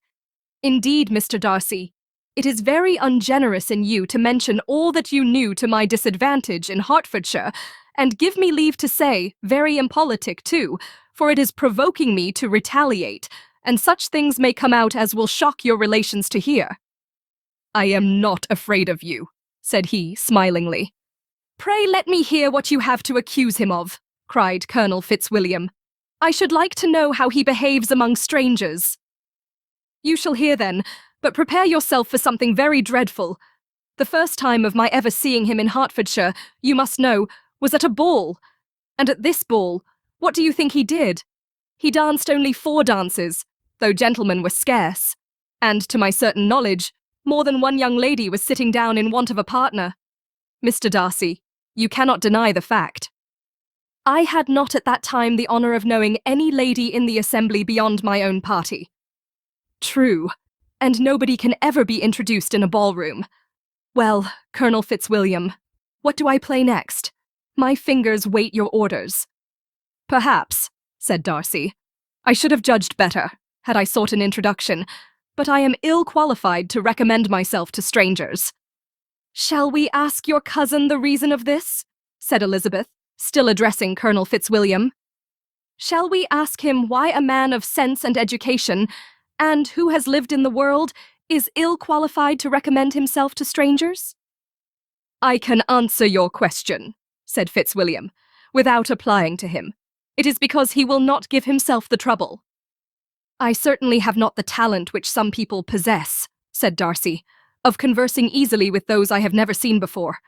Indeed, Mr. Darcy, it is very ungenerous in you to mention all that you knew to my disadvantage in Hertfordshire, and give me leave to say, very impolitic too, for it is provoking me to retaliate, and such things may come out as will shock your relations to hear." "I am not afraid of you," said he, smilingly. "Pray let me hear what you have to accuse him of," cried Colonel Fitzwilliam. "I should like to know how he behaves among strangers." "You shall hear then, but prepare yourself for something very dreadful. The first time of my ever seeing him in Hertfordshire, you must know, was at a ball. And at this ball, what do you think he did? He danced only 4 dances, though gentlemen were scarce, and, to my certain knowledge, more than one young lady was sitting down in want of a partner. Mr. Darcy, you cannot deny the fact. I had not at that time the honour of knowing any lady in the assembly beyond my own party. True, and nobody can ever be introduced in a ballroom. Well, Colonel Fitzwilliam, what do I play next? My fingers wait your orders." "Perhaps," said Darcy, "I should have judged better, had I sought an introduction, but I am ill qualified to recommend myself to strangers." "Shall we ask your cousin the reason of this?" said Elizabeth, still addressing Colonel Fitzwilliam. "Shall we ask him why a man of sense and education, and who has lived in the world, is ill qualified to recommend himself to strangers?" "I can answer your question," said Fitzwilliam, without applying to him. "It is because he will not give himself the trouble." "I certainly have not the talent which some people possess," said Darcy, "of conversing easily with those I have never seen before.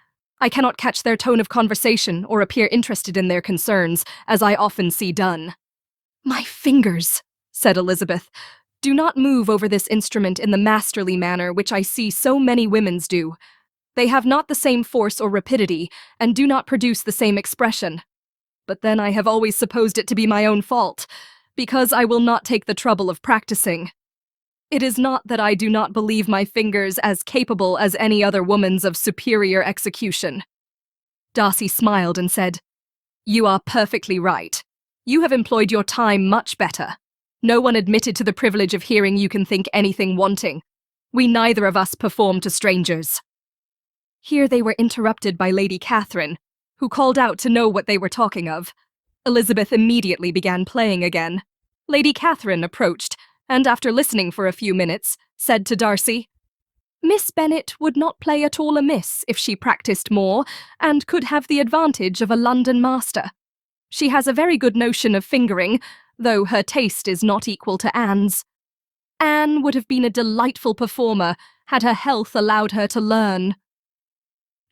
I cannot catch their tone of conversation or appear interested in their concerns, as I often see done." "My fingers," said Elizabeth, "do not move over this instrument in the masterly manner which I see so many women's do. They have not the same force or rapidity, and do not produce the same expression. But then I have always supposed it to be my own fault, because I will not take the trouble of practicing. It is not that I do not believe my fingers as capable as any other woman's of superior execution." Darcy smiled and said, "You are perfectly right. You have employed your time much better. No one admitted to the privilege of hearing you can think anything wanting. We neither of us perform to strangers." Here they were interrupted by Lady Catherine, who called out to know what they were talking of. Elizabeth immediately began playing again. Lady Catherine approached, and after listening for a few minutes, said to Darcy, "Miss Bennet would not play at all amiss if she practised more, and could have the advantage of a London master. She has a very good notion of fingering, though her taste is not equal to Anne's. Anne would have been a delightful performer had her health allowed her to learn."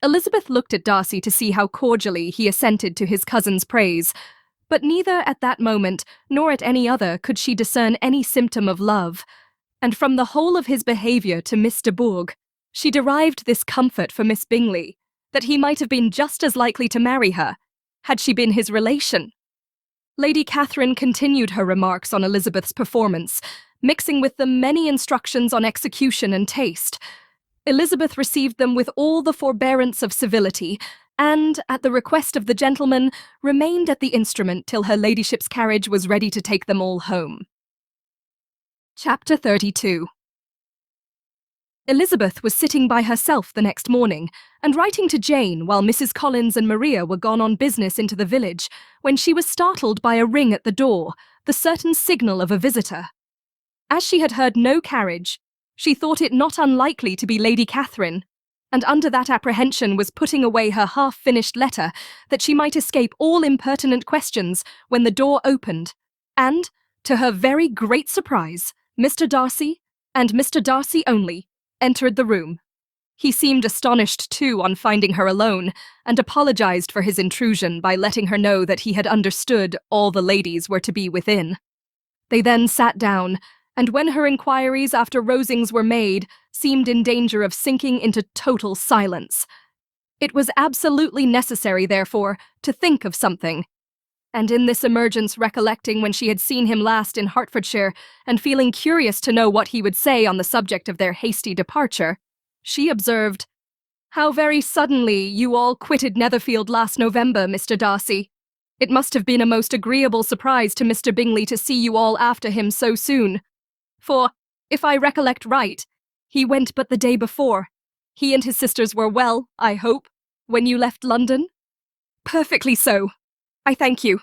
Elizabeth looked at Darcy to see how cordially he assented to his cousin's praise, but neither at that moment nor at any other could she discern any symptom of love, and from the whole of his behaviour to Miss de Bourgh, she derived this comfort for Miss Bingley, that he might have been just as likely to marry her, had she been his relation. Lady Catherine continued her remarks on Elizabeth's performance, mixing with them many instructions on execution and taste. Elizabeth received them with all the forbearance of civility, and, at the request of the gentleman, remained at the instrument till her ladyship's carriage was ready to take them all home. Chapter 32. Elizabeth was sitting by herself the next morning, and writing to Jane while Mrs. Collins and Maria were gone on business into the village, when she was startled by a ring at the door, the certain signal of a visitor. As she had heard no carriage, she thought it not unlikely to be Lady Catherine, and under that apprehension was putting away her half-finished letter that she might escape all impertinent questions when the door opened, and, to her very great surprise, Mr. Darcy, and Mr. Darcy only, entered the room. He seemed astonished, too, on finding her alone, and apologized for his intrusion by letting her know that he had understood all the ladies were to be within. They then sat down, and when her inquiries after Rosings were made, seemed in danger of sinking into total silence. It was absolutely necessary, therefore, to think of something, and in this emergence recollecting when she had seen him last in Hertfordshire, and feeling curious to know what he would say on the subject of their hasty departure, she observed, "How very suddenly you all quitted Netherfield last November, Mr. Darcy. It must have been a most agreeable surprise to Mr. Bingley to see you all after him so soon. For, if I recollect right, he went but the day before. He and his sisters were well, I hope, when you left London?" "Perfectly so. I thank you."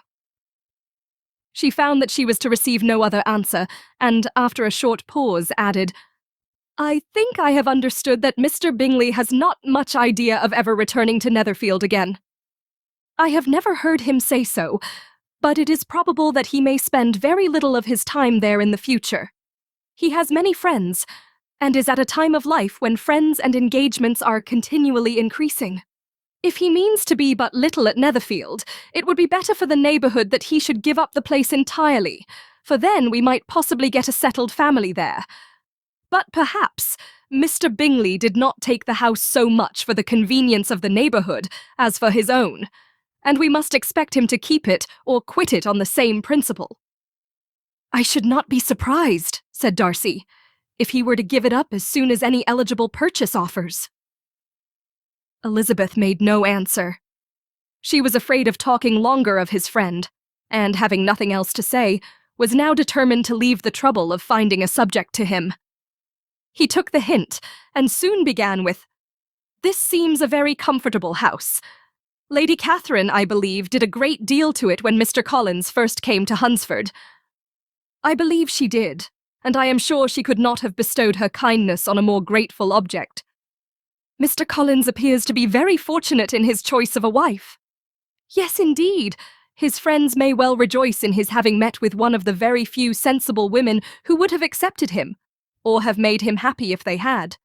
She found that she was to receive no other answer, and, after a short pause, added, "I think I have understood that Mr. Bingley has not much idea of ever returning to Netherfield again. I have never heard him say so, but it is probable that he may spend very little of his time there in the future. He has many friends, and is at a time of life when friends and engagements are continually increasing. If he means to be but little at Netherfield, it would be better for the neighbourhood that he should give up the place entirely, for then we might possibly get a settled family there. But perhaps Mr. Bingley did not take the house so much for the convenience of the neighbourhood as for his own, and we must expect him to keep it or quit it on the same principle." "I should not be surprised," said Darcy, "if he were to give it up as soon as any eligible purchase offers." Elizabeth made no answer. She was afraid of talking longer of his friend, and, having nothing else to say, was now determined to leave the trouble of finding a subject to him. He took the hint, and soon began with, "This seems a very comfortable house. Lady Catherine, I believe, did a great deal to it when Mr. Collins first came to Hunsford." "I believe she did, and I am sure she could not have bestowed her kindness on a more grateful object. Mr. Collins appears to be very fortunate in his choice of a wife." "Yes, indeed. His friends may well rejoice in his having met with one of the very few sensible women who would have accepted him, or have made him happy if they had.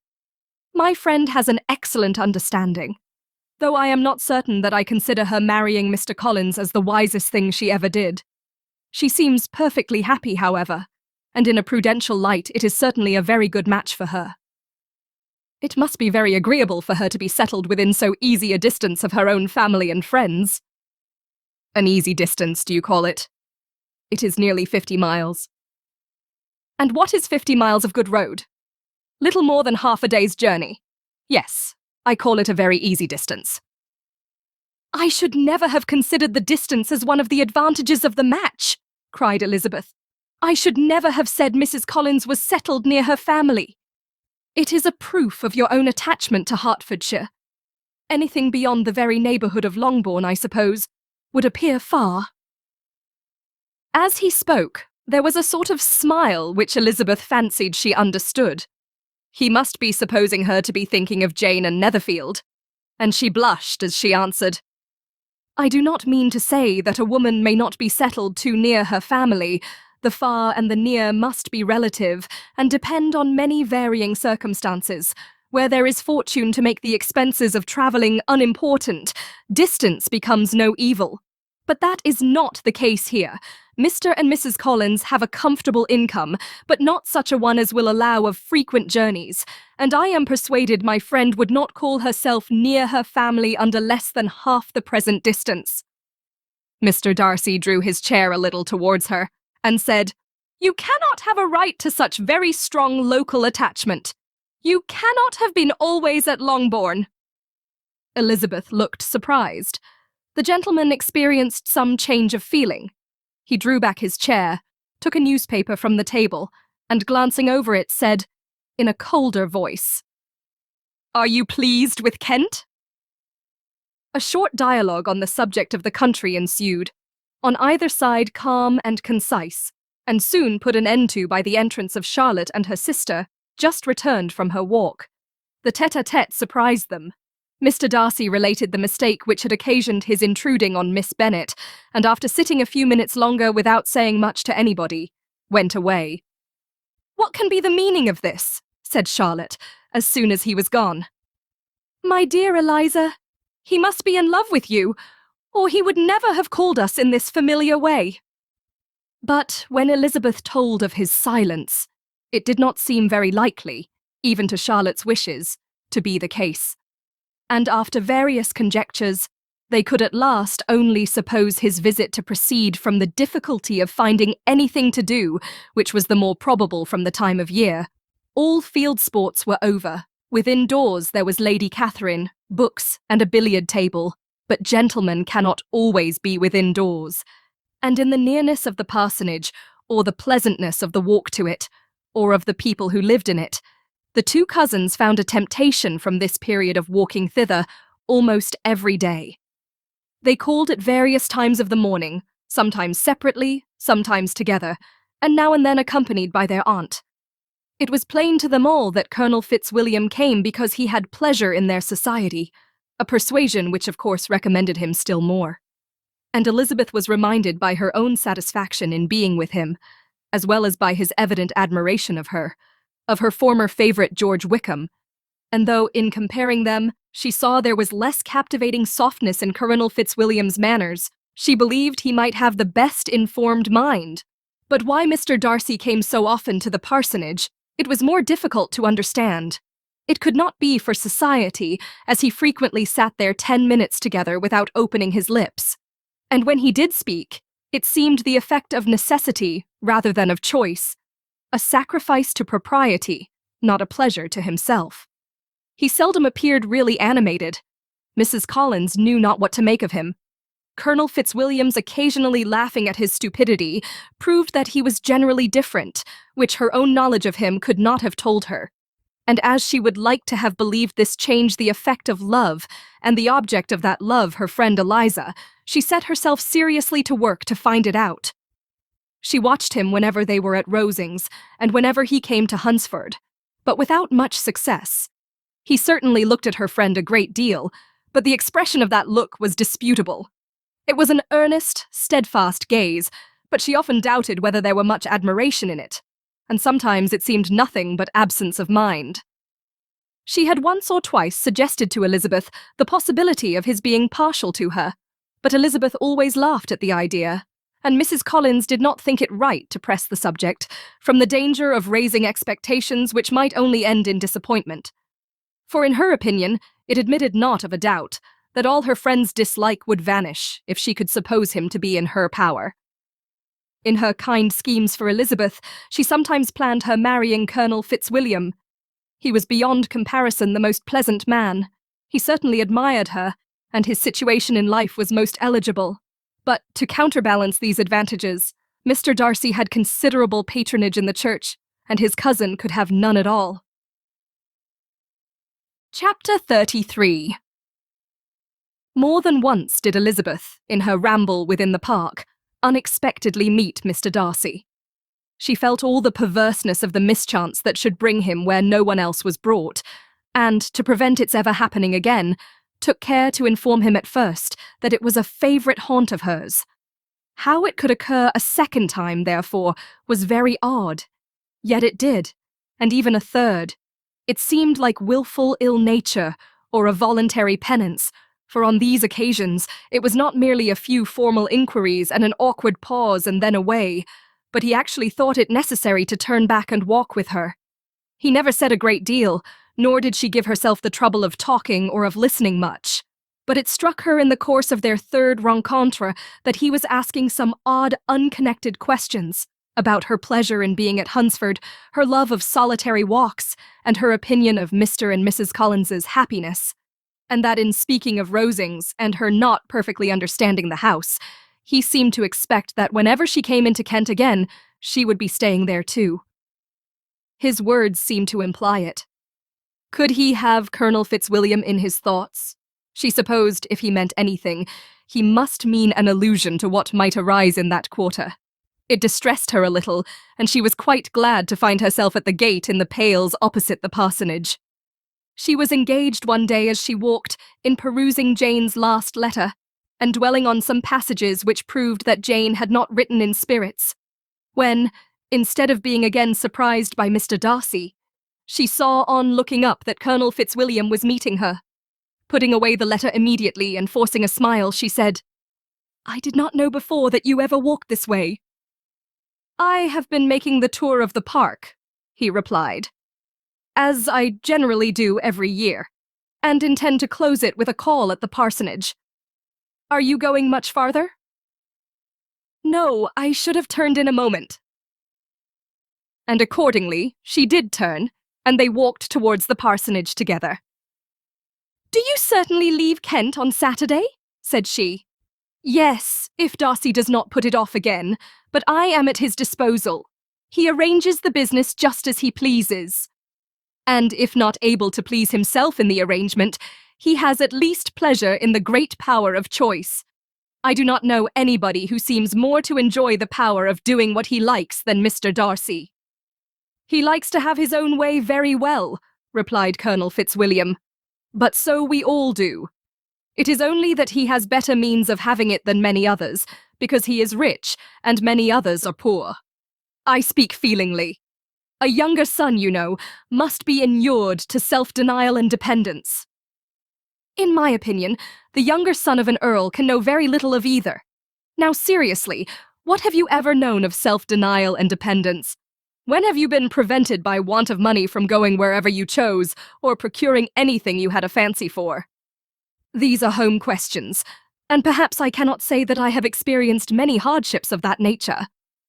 My friend has an excellent understanding, though I am not certain that I consider her marrying Mr. Collins as the wisest thing she ever did. She seems perfectly happy, however, and in a prudential light it is certainly a very good match for her. It must be very agreeable for her to be settled within so easy a distance of her own family and friends." "An easy distance, do you call it? It is nearly 50 miles. "And what is 50 miles of good road? Little more than half a day's journey. Yes, I call it a very easy distance." "I should never have considered the distance as one of the advantages of the match," cried Elizabeth. "I should never have said Mrs. Collins was settled near her family. It is a proof of your own attachment to Hertfordshire. Anything beyond the very neighbourhood of Longbourn, I suppose, would appear far." As he spoke, there was a sort of smile which Elizabeth fancied she understood. He must be supposing her to be thinking of Jane and Netherfield, and she blushed as she answered, "I do not mean to say that a woman may not be settled too near her family. The far and the near must be relative, and depend on many varying circumstances. Where there is fortune to make the expenses of travelling unimportant, distance becomes no evil. But that is not the case here. Mr. and Mrs. Collins have a comfortable income, but not such a one as will allow of frequent journeys, and I am persuaded my friend would not call herself near her family under less than half the present distance." Mr. Darcy drew his chair a little towards her, and said, "You cannot have a right to such very strong local attachment. You cannot have been always at Longbourn." Elizabeth looked surprised. The gentleman experienced some change of feeling. He drew back his chair, took a newspaper from the table, and glancing over it said, in a colder voice, "Are you pleased with Kent?" A short dialogue on the subject of the country ensued, on either side calm and concise, and soon put an end to by the entrance of Charlotte and her sister, just returned from her walk. The tête-à-tête surprised them. Mr. Darcy related the mistake which had occasioned his intruding on Miss Bennet, and after sitting a few minutes longer without saying much to anybody, went away. "What can be the meaning of this?" said Charlotte, as soon as he was gone. "My dear Eliza, he must be in love with you, or he would never have called us in this familiar way." But when Elizabeth told of his silence, it did not seem very likely, even to Charlotte's wishes, to be the case. And after various conjectures, they could at last only suppose his visit to proceed from the difficulty of finding anything to do, which was the more probable from the time of year. All field sports were over. Within doors there was Lady Catherine, books, and a billiard table, but gentlemen cannot always be within doors. And in the nearness of the parsonage, or the pleasantness of the walk to it, or of the people who lived in it, the two cousins found a temptation from this period of walking thither almost every day. They called at various times of the morning, sometimes separately, sometimes together, and now and then accompanied by their aunt. It was plain to them all that Colonel Fitzwilliam came because he had pleasure in their society, a persuasion which of course recommended him still more. And Elizabeth was reminded by her own satisfaction in being with him, as well as by his evident admiration of her former favourite George Wickham, and though, in comparing them, she saw there was less captivating softness in Colonel Fitzwilliam's manners, she believed he might have the best informed mind. But why Mr. Darcy came so often to the parsonage, it was more difficult to understand. It could not be for society, as he frequently sat there 10 minutes together without opening his lips. And when he did speak, it seemed the effect of necessity rather than of choice, a sacrifice to propriety, not a pleasure to himself. He seldom appeared really animated. Mrs. Collins knew not what to make of him. Colonel Fitzwilliam's occasionally laughing at his stupidity proved that he was generally different, which her own knowledge of him could not have told her. And as she would like to have believed this change the effect of love, and the object of that love her friend Eliza, she set herself seriously to work to find it out. She watched him whenever they were at Rosings, and whenever he came to Hunsford, but without much success. He certainly looked at her friend a great deal, but the expression of that look was disputable. It was an earnest, steadfast gaze, but she often doubted whether there were much admiration in it, and sometimes it seemed nothing but absence of mind. She had once or twice suggested to Elizabeth the possibility of his being partial to her, but Elizabeth always laughed at the idea, and Mrs. Collins did not think it right to press the subject, from the danger of raising expectations which might only end in disappointment. For in her opinion, it admitted not of a doubt that all her friend's dislike would vanish if she could suppose him to be in her power. In her kind schemes for Elizabeth, she sometimes planned her marrying Colonel Fitzwilliam. He was beyond comparison the most pleasant man. He certainly admired her, and his situation in life was most eligible. But to counterbalance these advantages, Mr. Darcy had considerable patronage in the church, and his cousin could have none at all. Chapter 33. More than once did Elizabeth, in her ramble within the park, unexpectedly meet Mr. Darcy. She felt all the perverseness of the mischance that should bring him where no one else was brought, and, to prevent its ever happening again, took care to inform him at first that it was a favourite haunt of hers. How it could occur a second time, therefore, was very odd. Yet it did, and even a third. It seemed like wilful ill nature, or a voluntary penance, for on these occasions it was not merely a few formal inquiries and an awkward pause and then away, but he actually thought it necessary to turn back and walk with her. He never said a great deal, nor did she give herself the trouble of talking or of listening much. But it struck her in the course of their third rencontre that he was asking some odd, unconnected questions about her pleasure in being at Hunsford, her love of solitary walks, and her opinion of Mr. and Mrs. Collins's happiness, and that in speaking of Rosings and her not perfectly understanding the house, he seemed to expect that whenever she came into Kent again, she would be staying there too. His words seemed to imply it. Could he have Colonel Fitzwilliam in his thoughts? She supposed, if he meant anything, he must mean an allusion to what might arise in that quarter. It distressed her a little, and she was quite glad to find herself at the gate in the pales opposite the parsonage. She was engaged one day as she walked in perusing Jane's last letter and dwelling on some passages which proved that Jane had not written in spirits, when, instead of being again surprised by Mr. Darcy, she saw on looking up that Colonel Fitzwilliam was meeting her. Putting away the letter immediately and forcing a smile, she said, "I did not know before that you ever walked this way." "I have been making the tour of the park," he replied, "as I generally do every year, and intend to close it with a call at the parsonage. Are you going much farther?" "No, I should have turned in a moment." And accordingly, she did turn, and they walked towards the parsonage together. "Do you certainly leave Kent on Saturday?" said she. "Yes, if Darcy does not put it off again, but I am at his disposal. He arranges the business just as he pleases. And if not able to please himself in the arrangement, he has at least pleasure in the great power of choice. I do not know anybody who seems more to enjoy the power of doing what he likes than Mr. Darcy." "He likes to have his own way very well," replied Colonel Fitzwilliam, "but so we all do. It is only that he has better means of having it than many others, because he is rich, and many others are poor. I speak feelingly. A younger son, you know, must be inured to self-denial and dependence. In my opinion, the younger son of an earl can know very little of either. Now seriously, what have you ever known of self-denial and dependence? When have you been prevented by want of money from going wherever you chose, or procuring anything you had a fancy for? These are home questions, and perhaps I cannot say that I have experienced many hardships of that nature,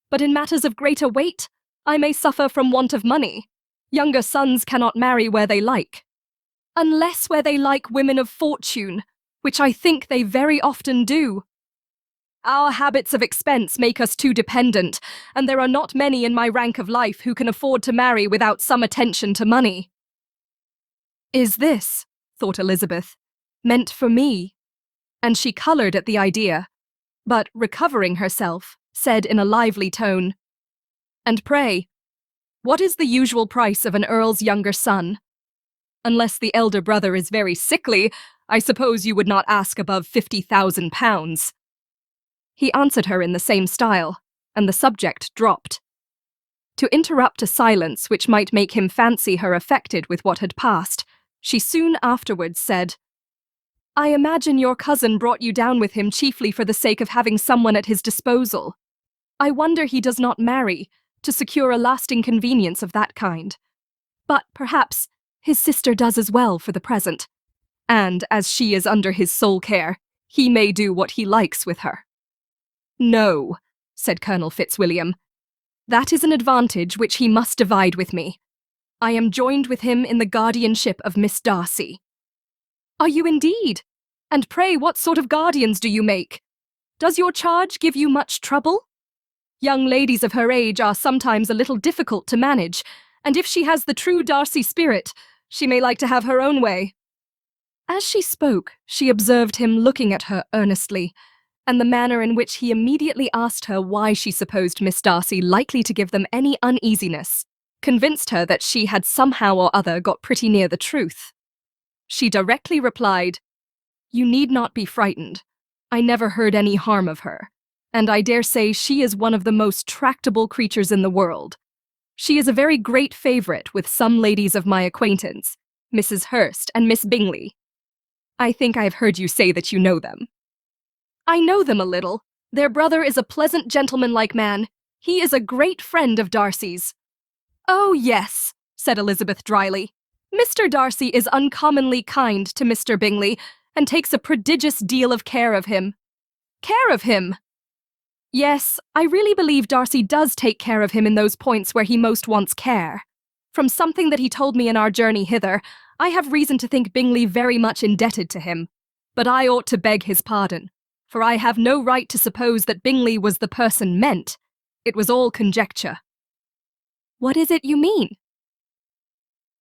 but in matters of greater weight, I may suffer from want of money. Younger sons cannot marry where they like, unless where they like women of fortune, which I think they very often do. Our habits of expense make us too dependent, and there are not many in my rank of life who can afford to marry without some attention to money." "Is this," thought Elizabeth, "meant for me?" And she coloured at the idea, but recovering herself, said in a lively tone, "And pray, what is the usual price of an earl's younger son? Unless the elder brother is very sickly, I suppose you would not ask above £50,000. He answered her in the same style, and the subject dropped. To interrupt a silence which might make him fancy her affected with what had passed, she soon afterwards said, "I imagine your cousin brought you down with him chiefly for the sake of having someone at his disposal. I wonder he does not marry, to secure a lasting convenience of that kind. But perhaps his sister does as well for the present, and as she is under his sole care, he may do what he likes with her." "No," said Colonel Fitzwilliam. "That is an advantage which he must divide with me. I am joined with him in the guardianship of Miss Darcy." "Are you indeed? And pray what sort of guardians do you make? Does your charge give you much trouble? Young ladies of her age are sometimes a little difficult to manage, and if she has the true Darcy spirit, she may like to have her own way." As she spoke, she observed him looking at her earnestly, and the manner in which he immediately asked her why she supposed Miss Darcy likely to give them any uneasiness, convinced her that she had somehow or other got pretty near the truth. She directly replied, "You need not be frightened. I never heard any harm of her, and I dare say she is one of the most tractable creatures in the world. She is a very great favourite with some ladies of my acquaintance, Mrs. Hurst and Miss Bingley. I think I have heard you say that you know them." "I know them a little. Their brother is a pleasant gentlemanlike man. He is a great friend of Darcy's." "Oh, yes," said Elizabeth dryly. "Mr. Darcy is uncommonly kind to Mr. Bingley, and takes a prodigious deal of care of him." "Care of him?" "Yes, I really believe Darcy does take care of him in those points where he most wants care. From something that he told me in our journey hither, I have reason to think Bingley very much indebted to him. But I ought to beg his pardon, for I have no right to suppose that Bingley was the person meant. It was all conjecture." "What is it you mean?"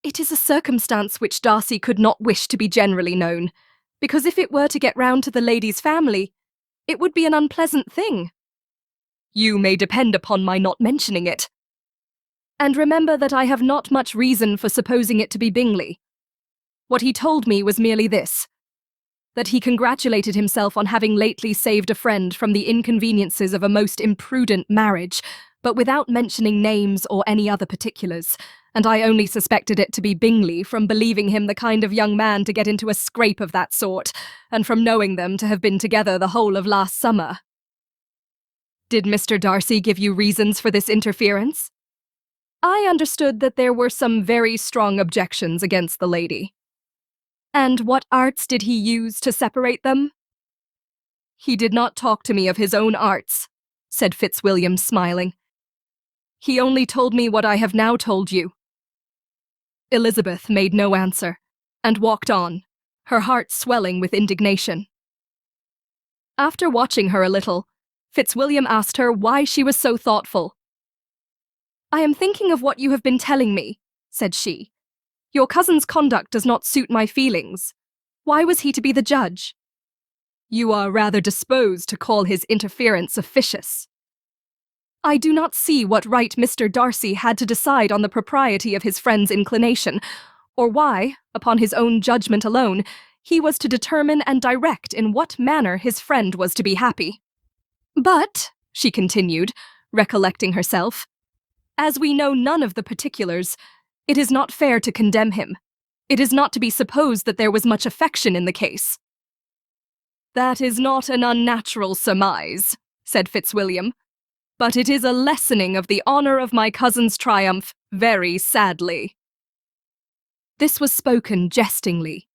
"It is a circumstance which Darcy could not wish to be generally known, because if it were to get round to the lady's family, it would be an unpleasant thing." "You may depend upon my not mentioning it." "And remember that I have not much reason for supposing it to be Bingley." What he told me was merely this: that he congratulated himself on having lately saved a friend from the inconveniences of a most imprudent marriage, but without mentioning names or any other particulars, and I only suspected it to be Bingley from believing him the kind of young man to get into a scrape of that sort, and from knowing them to have been together the whole of last summer. Did Mr. Darcy give you reasons for this interference? I understood that there were some very strong objections against the lady. And what arts did he use to separate them? He did not talk to me of his own arts, said Fitzwilliam, smiling. He only told me what I have now told you. Elizabeth made no answer, and walked on, her heart swelling with indignation. After watching her a little, Fitzwilliam asked her why she was so thoughtful. I am thinking of what you have been telling me, said she. Your cousin's conduct does not suit my feelings. Why was he to be the judge? You are rather disposed to call his interference officious. I do not see what right Mr. Darcy had to decide on the propriety of his friend's inclination, or why, upon his own judgment alone, he was to determine and direct in what manner his friend was to be happy. But, she continued, recollecting herself, as we know none of the particulars, it is not fair to condemn him. It is not to be supposed that there was much affection in the case. That is not an unnatural surmise, said Fitzwilliam, but it is a lessening of the honour of my cousin's triumph very sadly. This was spoken jestingly,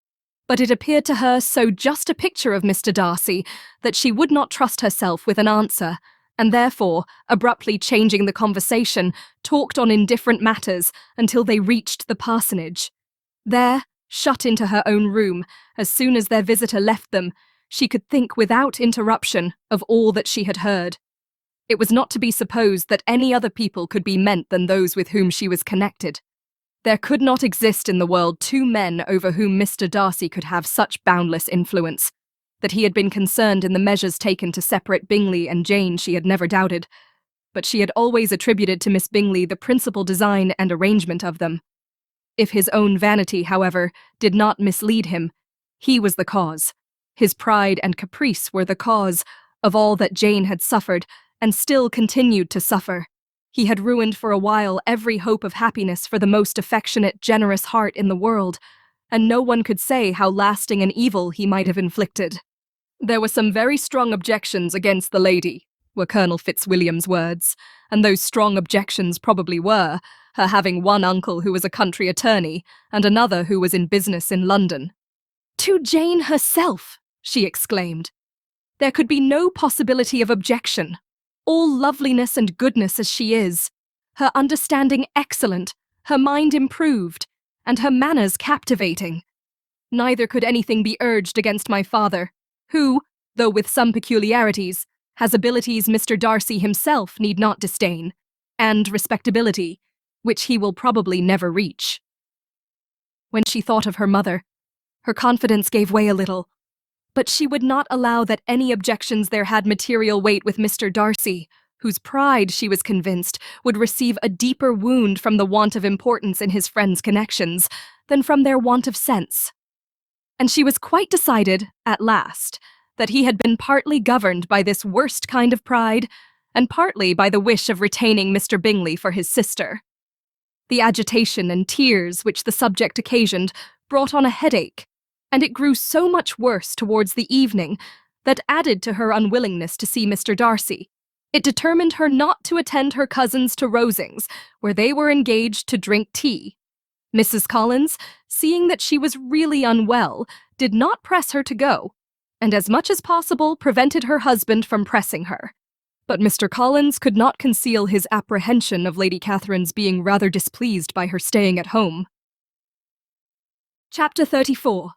but it appeared to her so just a picture of Mr. Darcy that she would not trust herself with an answer, and therefore, abruptly changing the conversation, talked on indifferent matters until they reached the parsonage. There, shut into her own room, as soon as their visitor left them, she could think without interruption of all that she had heard. It was not to be supposed that any other people could be meant than those with whom she was connected. There could not exist in the world two men over whom Mr. Darcy could have such boundless influence. That he had been concerned in the measures taken to separate Bingley and Jane she had never doubted, but she had always attributed to Miss Bingley the principal design and arrangement of them. If his own vanity, however, did not mislead him, he was the cause. His pride and caprice were the cause of all that Jane had suffered and still continued to suffer. He had ruined for a while every hope of happiness for the most affectionate, generous heart in the world, and no one could say how lasting an evil he might have inflicted. There were some very strong objections against the lady, were Colonel Fitzwilliam's words, and those strong objections probably were her having one uncle who was a country attorney and another who was in business in London. To Jane herself, she exclaimed. There could be no possibility of objection. All loveliness and goodness as she is, her understanding excellent, her mind improved, and her manners captivating. Neither could anything be urged against my father, who, though with some peculiarities, has abilities Mr. Darcy himself need not disdain, and respectability, which he will probably never reach. When she thought of her mother, her confidence gave way a little, but she would not allow that any objections there had material weight with Mr. Darcy, whose pride, she was convinced, would receive a deeper wound from the want of importance in his friends' connections than from their want of sense. And she was quite decided, at last, that he had been partly governed by this worst kind of pride, and partly by the wish of retaining Mr. Bingley for his sister. The agitation and tears which the subject occasioned brought on a headache, and it grew so much worse towards the evening that, added to her unwillingness to see Mr. Darcy, it determined her not to attend her cousins to Rosings, where they were engaged to drink tea. Mrs. Collins, seeing that she was really unwell, did not press her to go, and as much as possible prevented her husband from pressing her. But Mr. Collins could not conceal his apprehension of Lady Catherine's being rather displeased by her staying at home. Chapter 34.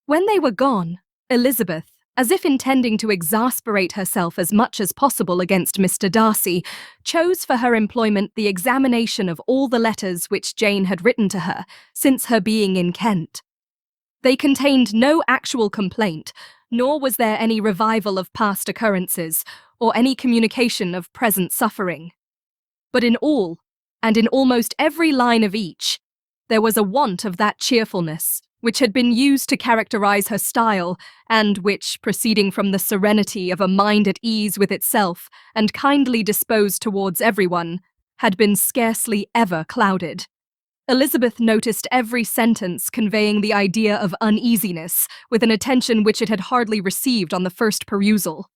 When they were gone, Elizabeth, as if intending to exasperate herself as much as possible against Mr. Darcy, chose for her employment the examination of all the letters which Jane had written to her since her being in Kent. They contained no actual complaint, nor was there any revival of past occurrences, or any communication of present suffering. But in all, and in almost every line of each, There was a want of that cheerfulness which had been used to characterize her style, and which, proceeding from the serenity of a mind at ease with itself and kindly disposed towards everyone, had been scarcely ever clouded. Elizabeth noticed every sentence conveying the idea of uneasiness with an attention which it had hardly received on the first perusal.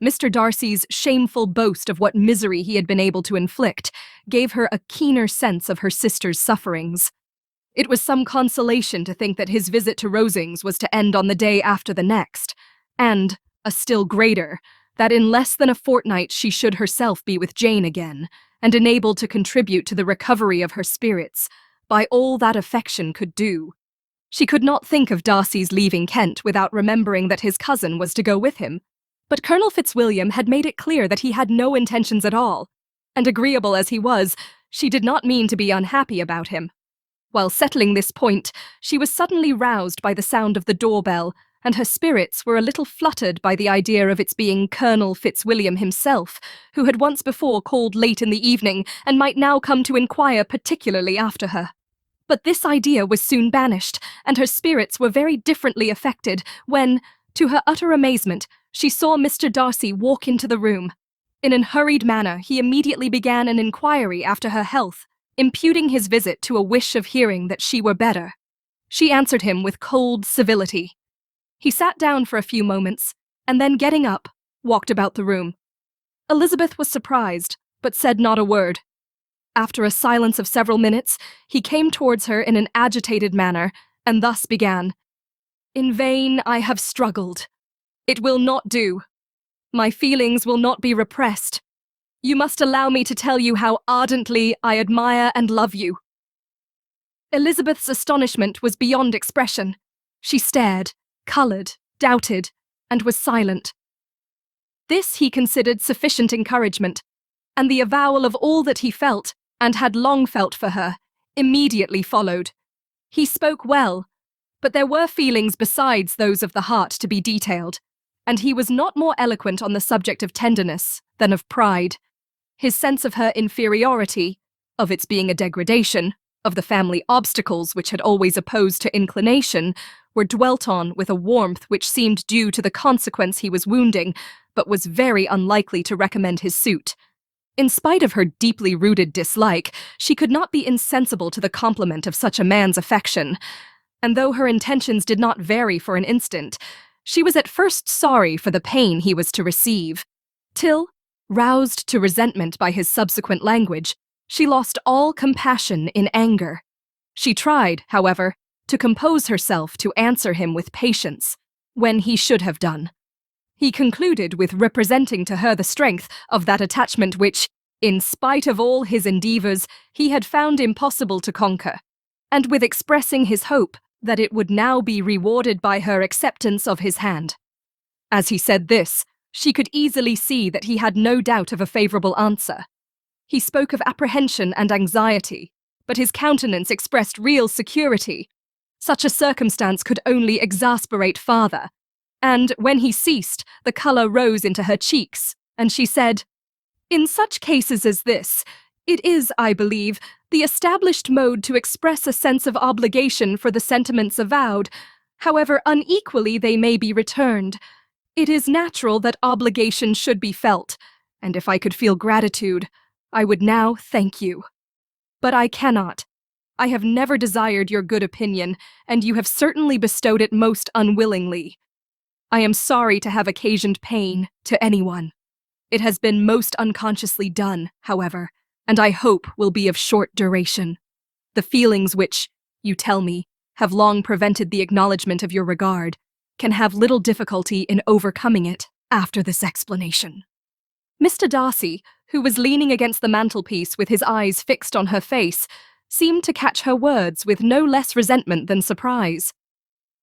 Mr. Darcy's shameful boast of what misery he had been able to inflict gave her a keener sense of her sister's sufferings. It was some consolation to think that his visit to Rosings was to end on the day after the next, and, a still greater, that in less than a fortnight she should herself be with Jane again, and enabled to contribute to the recovery of her spirits by all that affection could do. She could not think of Darcy's leaving Kent without remembering that his cousin was to go with him, but Colonel Fitzwilliam had made it clear that he had no intentions at all, and agreeable as he was, she did not mean to be unhappy about him. While settling this point, she was suddenly roused by the sound of the doorbell, and her spirits were a little fluttered by the idea of its being Colonel Fitzwilliam himself, who had once before called late in the evening and might now come to inquire particularly after her. But this idea was soon banished, and her spirits were very differently affected when, to her utter amazement, she saw Mr. Darcy walk into the room. In an hurried manner, he immediately began an inquiry after her health, imputing his visit to a wish of hearing that she were better. She answered him with cold civility. He sat down for a few moments, and then getting up, walked about the room. Elizabeth was surprised, but said not a word. After a silence of several minutes, he came towards her in an agitated manner, and thus began, "In vain I have struggled. It will not do. My feelings will not be repressed. You must allow me to tell you how ardently I admire and love you." Elizabeth's astonishment was beyond expression. She stared, coloured, doubted, and was silent. This he considered sufficient encouragement, and the avowal of all that he felt, and had long felt for her, immediately followed. He spoke well, but there were feelings besides those of the heart to be detailed, and he was not more eloquent on the subject of tenderness than of pride. His sense of her inferiority, of its being a degradation, of the family obstacles which had always opposed to inclination, were dwelt on with a warmth which seemed due to the consequence he was wounding, but was very unlikely to recommend his suit. In spite of her deeply rooted dislike, she could not be insensible to the compliment of such a man's affection, and though her intentions did not vary for an instant, she was at first sorry for the pain he was to receive, till, roused to resentment by his subsequent language, she lost all compassion in anger. She tried, however, to compose herself to answer him with patience, when he should have done. He concluded with representing to her the strength of that attachment which, in spite of all his endeavours, he had found impossible to conquer, and with expressing his hope that it would now be rewarded by her acceptance of his hand. As he said this, she could easily see that he had no doubt of a favourable answer. He spoke of apprehension and anxiety, but his countenance expressed real security. Such a circumstance could only exasperate farther, and when he ceased, the colour rose into her cheeks, and she said, "In such cases as this, it is, I believe, the established mode to express a sense of obligation for the sentiments avowed, however unequally they may be returned. It is natural that obligation should be felt, and if I could feel gratitude, I would now thank you. But I cannot. I have never desired your good opinion, and you have certainly bestowed it most unwillingly. I am sorry to have occasioned pain to anyone. It has been most unconsciously done, however, and I hope will be of short duration. The feelings which, you tell me, have long prevented the acknowledgement of your regard, can have little difficulty in overcoming it after this explanation." Mr. Darcy, who was leaning against the mantelpiece with his eyes fixed on her face, seemed to catch her words with no less resentment than surprise.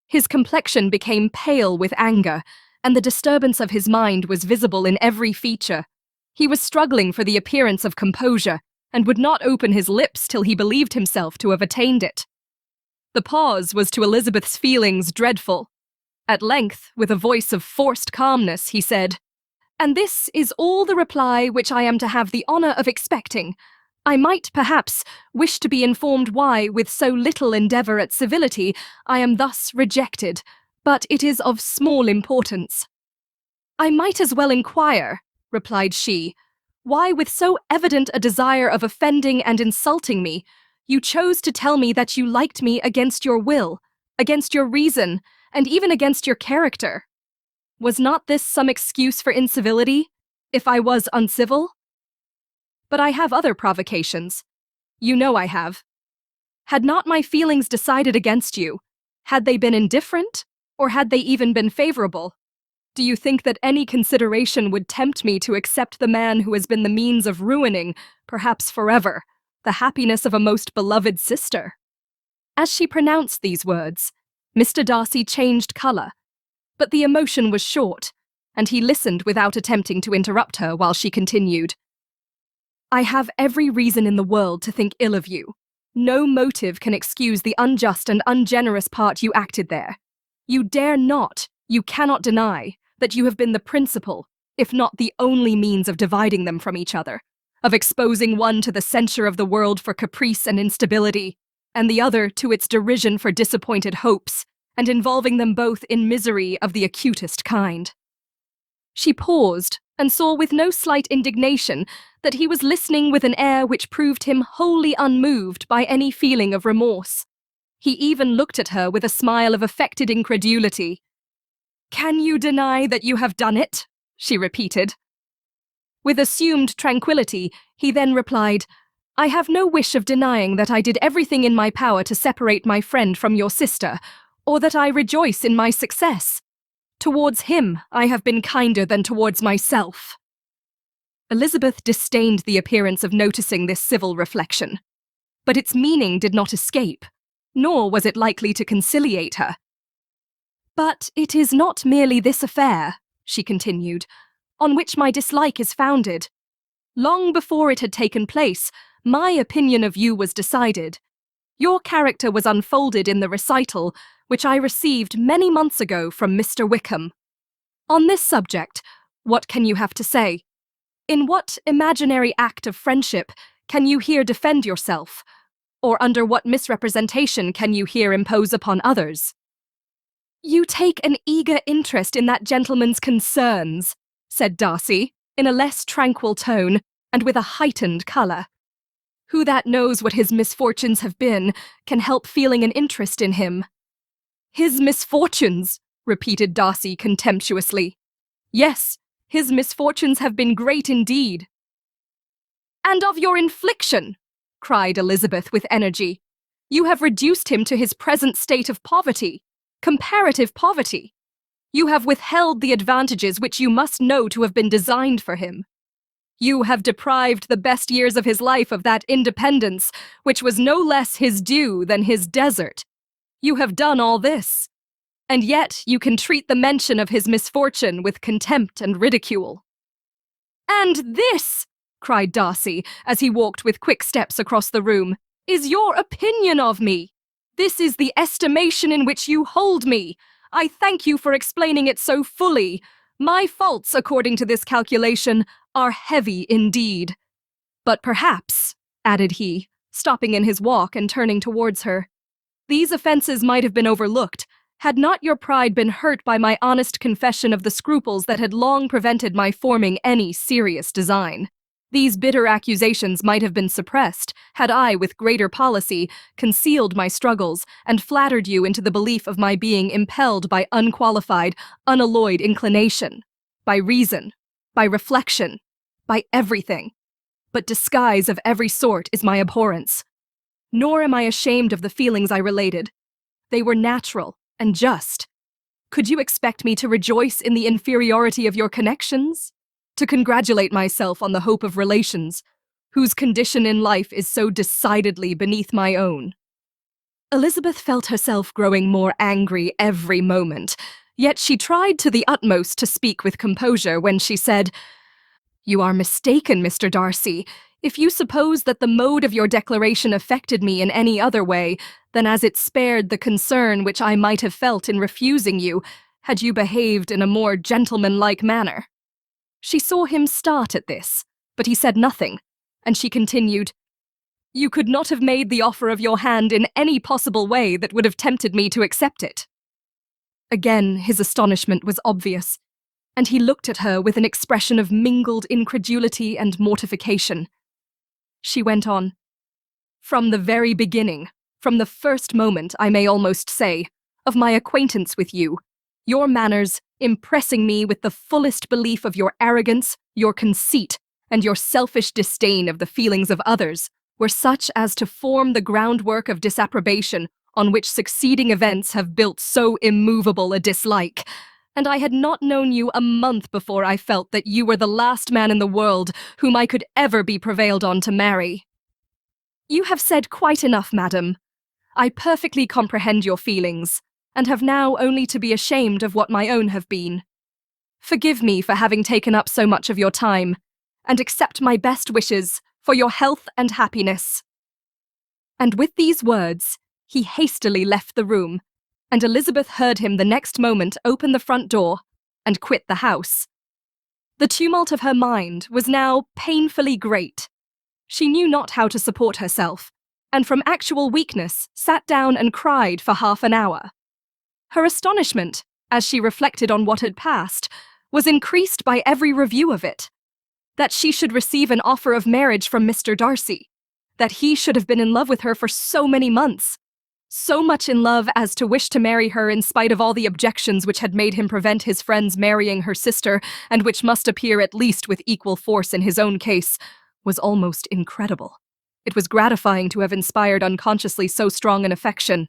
His complexion became pale with anger, and the disturbance of his mind was visible in every feature. He was struggling for the appearance of composure, and would not open his lips till he believed himself to have attained it. The pause was to Elizabeth's feelings dreadful. At length, with a voice of forced calmness, he said, "And this is all the reply which I am to have the honour of expecting. I might, perhaps, wish to be informed why, with so little endeavour at civility, I am thus rejected, but it is of small importance. I might as well inquire, replied she, why, with so evident a desire of offending and insulting me, you chose to tell me that you liked me against your will, against your reason, and even against your character. Was not this some excuse for incivility, if I was uncivil? But I have other provocations. You know I have. Had not my feelings decided against you? Had they been indifferent? Or had they even been favourable? Do you think that any consideration would tempt me to accept the man who has been the means of ruining, perhaps forever, the happiness of a most beloved sister? As she pronounced these words, Mr. Darcy changed colour, but the emotion was short, and he listened without attempting to interrupt her while she continued. I have every reason in the world to think ill of you. No motive can excuse the unjust and ungenerous part you acted there. You dare not, you cannot deny, that you have been the principal, if not the only means of dividing them from each other, of exposing one to the censure of the world for caprice and instability, and the other to its derision for disappointed hopes, and involving them both in misery of the acutest kind. She paused, and saw with no slight indignation that he was listening with an air which proved him wholly unmoved by any feeling of remorse. He even looked at her with a smile of affected incredulity. "Can you deny that you have done it?" she repeated. With assumed tranquillity, he then replied, "I have no wish of denying that I did everything in my power to separate my friend from your sister, or that I rejoice in my success. Towards him, I have been kinder than towards myself." Elizabeth disdained the appearance of noticing this civil reflection, but its meaning did not escape, nor was it likely to conciliate her. "But it is not merely this affair," she continued, "on which my dislike is founded. Long before it had taken place, my opinion of you was decided. Your character was unfolded in the recital, which I received many months ago from Mr. Wickham. On this subject, what can you have to say? In what imaginary act of friendship can you here defend yourself? Or under what misrepresentation can you here impose upon others?" "You take an eager interest in that gentleman's concerns," said Darcy, in a less tranquil tone, and with a heightened colour. "Who that knows what his misfortunes have been can help feeling an interest in him?" "His misfortunes," repeated Darcy contemptuously. "Yes, his misfortunes have been great indeed." "And of your infliction," cried Elizabeth with energy. "You have reduced him to his present state of poverty, comparative poverty. You have withheld the advantages which you must know to have been designed for him. You have deprived the best years of his life of that independence which was no less his due than his desert. You have done all this, and yet you can treat the mention of his misfortune with contempt and ridicule." "And this," cried Darcy, as he walked with quick steps across the room, "is your opinion of me? This is the estimation in which you hold me. I thank you for explaining it so fully. My faults, according to this calculation, are heavy indeed. But perhaps," added he, stopping in his walk and turning towards her, "these offences might have been overlooked, had not your pride been hurt by my honest confession of the scruples that had long prevented my forming any serious design. These bitter accusations might have been suppressed, had I, with greater policy, concealed my struggles and flattered you into the belief of my being impelled by unqualified, unalloyed inclination, by reason, by reflection, by everything. But disguise of every sort is my abhorrence. Nor am I ashamed of the feelings I related. They were natural and just. Could you expect me to rejoice in the inferiority of your connections? To congratulate myself on the hope of relations, whose condition in life is so decidedly beneath my own?" Elizabeth felt herself growing more angry every moment, yet she tried to the utmost to speak with composure when she said, "You are mistaken, Mr. Darcy, if you suppose that the mode of your declaration affected me in any other way than as it spared the concern which I might have felt in refusing you, had you behaved in a more gentlemanlike manner." She saw him start at this, but he said nothing, and she continued, You could not have made the offer of your hand in any possible way that would have tempted me to accept it." Again, his astonishment was obvious, and he looked at her with an expression of mingled incredulity and mortification. She went on, "From the very beginning, from the first moment, I may almost say, of my acquaintance with you, your manners, impressing me with the fullest belief of your arrogance, your conceit, and your selfish disdain of the feelings of others, were such as to form the groundwork of disapprobation on which succeeding events have built so immovable a dislike. And I had not known you a month before I felt that you were the last man in the world whom I could ever be prevailed on to marry." "You have said quite enough, madam. I perfectly comprehend your feelings, and have now only to be ashamed of what my own have been. Forgive me for having taken up so much of your time, and accept my best wishes for your health and happiness." And with these words, he hastily left the room, and Elizabeth heard him the next moment open the front door and quit the house. The tumult of her mind was now painfully great. She knew not how to support herself, and from actual weakness sat down and cried for half an hour. Her astonishment, as she reflected on what had passed, was increased by every review of it. That she should receive an offer of marriage from Mr. Darcy, that he should have been in love with her for so many months, so much in love as to wish to marry her in spite of all the objections which had made him prevent his friends marrying her sister, and which must appear at least with equal force in his own case, was almost incredible. It was gratifying to have inspired unconsciously so strong an affection,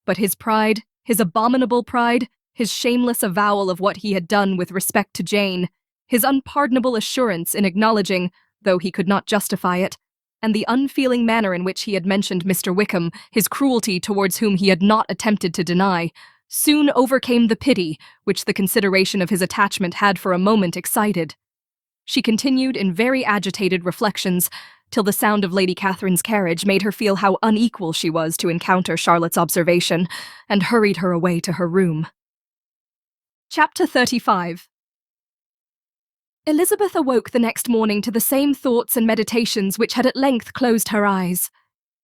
but his pride, his abominable pride, his shameless avowal of what he had done with respect to Jane, his unpardonable assurance in acknowledging, though he could not justify it, and the unfeeling manner in which he had mentioned Mr. Wickham, his cruelty towards whom he had not attempted to deny, soon overcame the pity which the consideration of his attachment had for a moment excited. She continued in very agitated reflections, till the sound of Lady Catherine's carriage made her feel how unequal she was to encounter Charlotte's observation, and hurried her away to her room. Chapter 35. Elizabeth awoke the next morning to the same thoughts and meditations which had at length closed her eyes.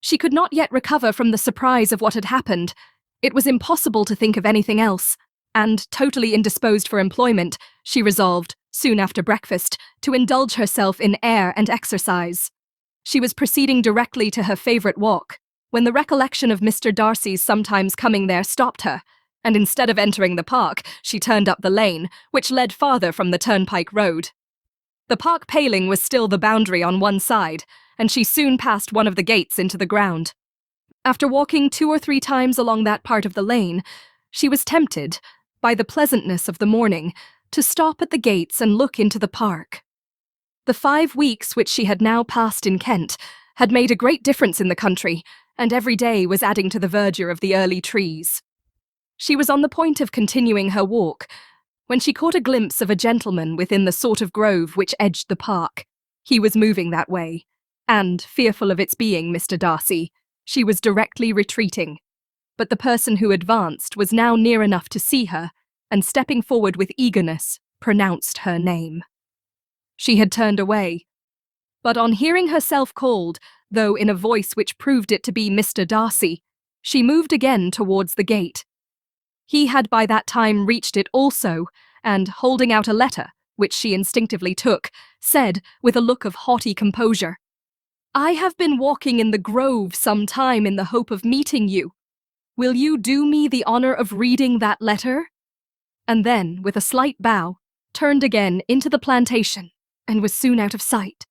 She could not yet recover from the surprise of what had happened. It was impossible to think of anything else, and, totally indisposed for employment, she resolved, soon after breakfast, to indulge herself in air and exercise. She was proceeding directly to her favourite walk, when the recollection of Mr. Darcy's sometimes coming there stopped her, and instead of entering the park, she turned up the lane, which led farther from the turnpike road. The park paling was still the boundary on one side, and she soon passed one of the gates into the ground. After walking 2 or 3 times along that part of the lane, she was tempted, by the pleasantness of the morning, to stop at the gates and look into the park. The 5 weeks which she had now passed in Kent had made a great difference in the country, and every day was adding to the verdure of the early trees. She was on the point of continuing her walk, when she caught a glimpse of a gentleman within the sort of grove which edged the park. He was moving that way, and, fearful of its being Mr. Darcy, she was directly retreating. But the person who advanced was now near enough to see her, and stepping forward with eagerness, pronounced her name. She had turned away, but on hearing herself called, though in a voice which proved it to be Mr. Darcy, she moved again towards the gate. He had by that time reached it also, and, holding out a letter, which she instinctively took, said, with a look of haughty composure, "I have been walking in the grove some time in the hope of meeting you. Will you do me the honour of reading that letter?" And then, with a slight bow, turned again into the plantation, and was soon out of sight.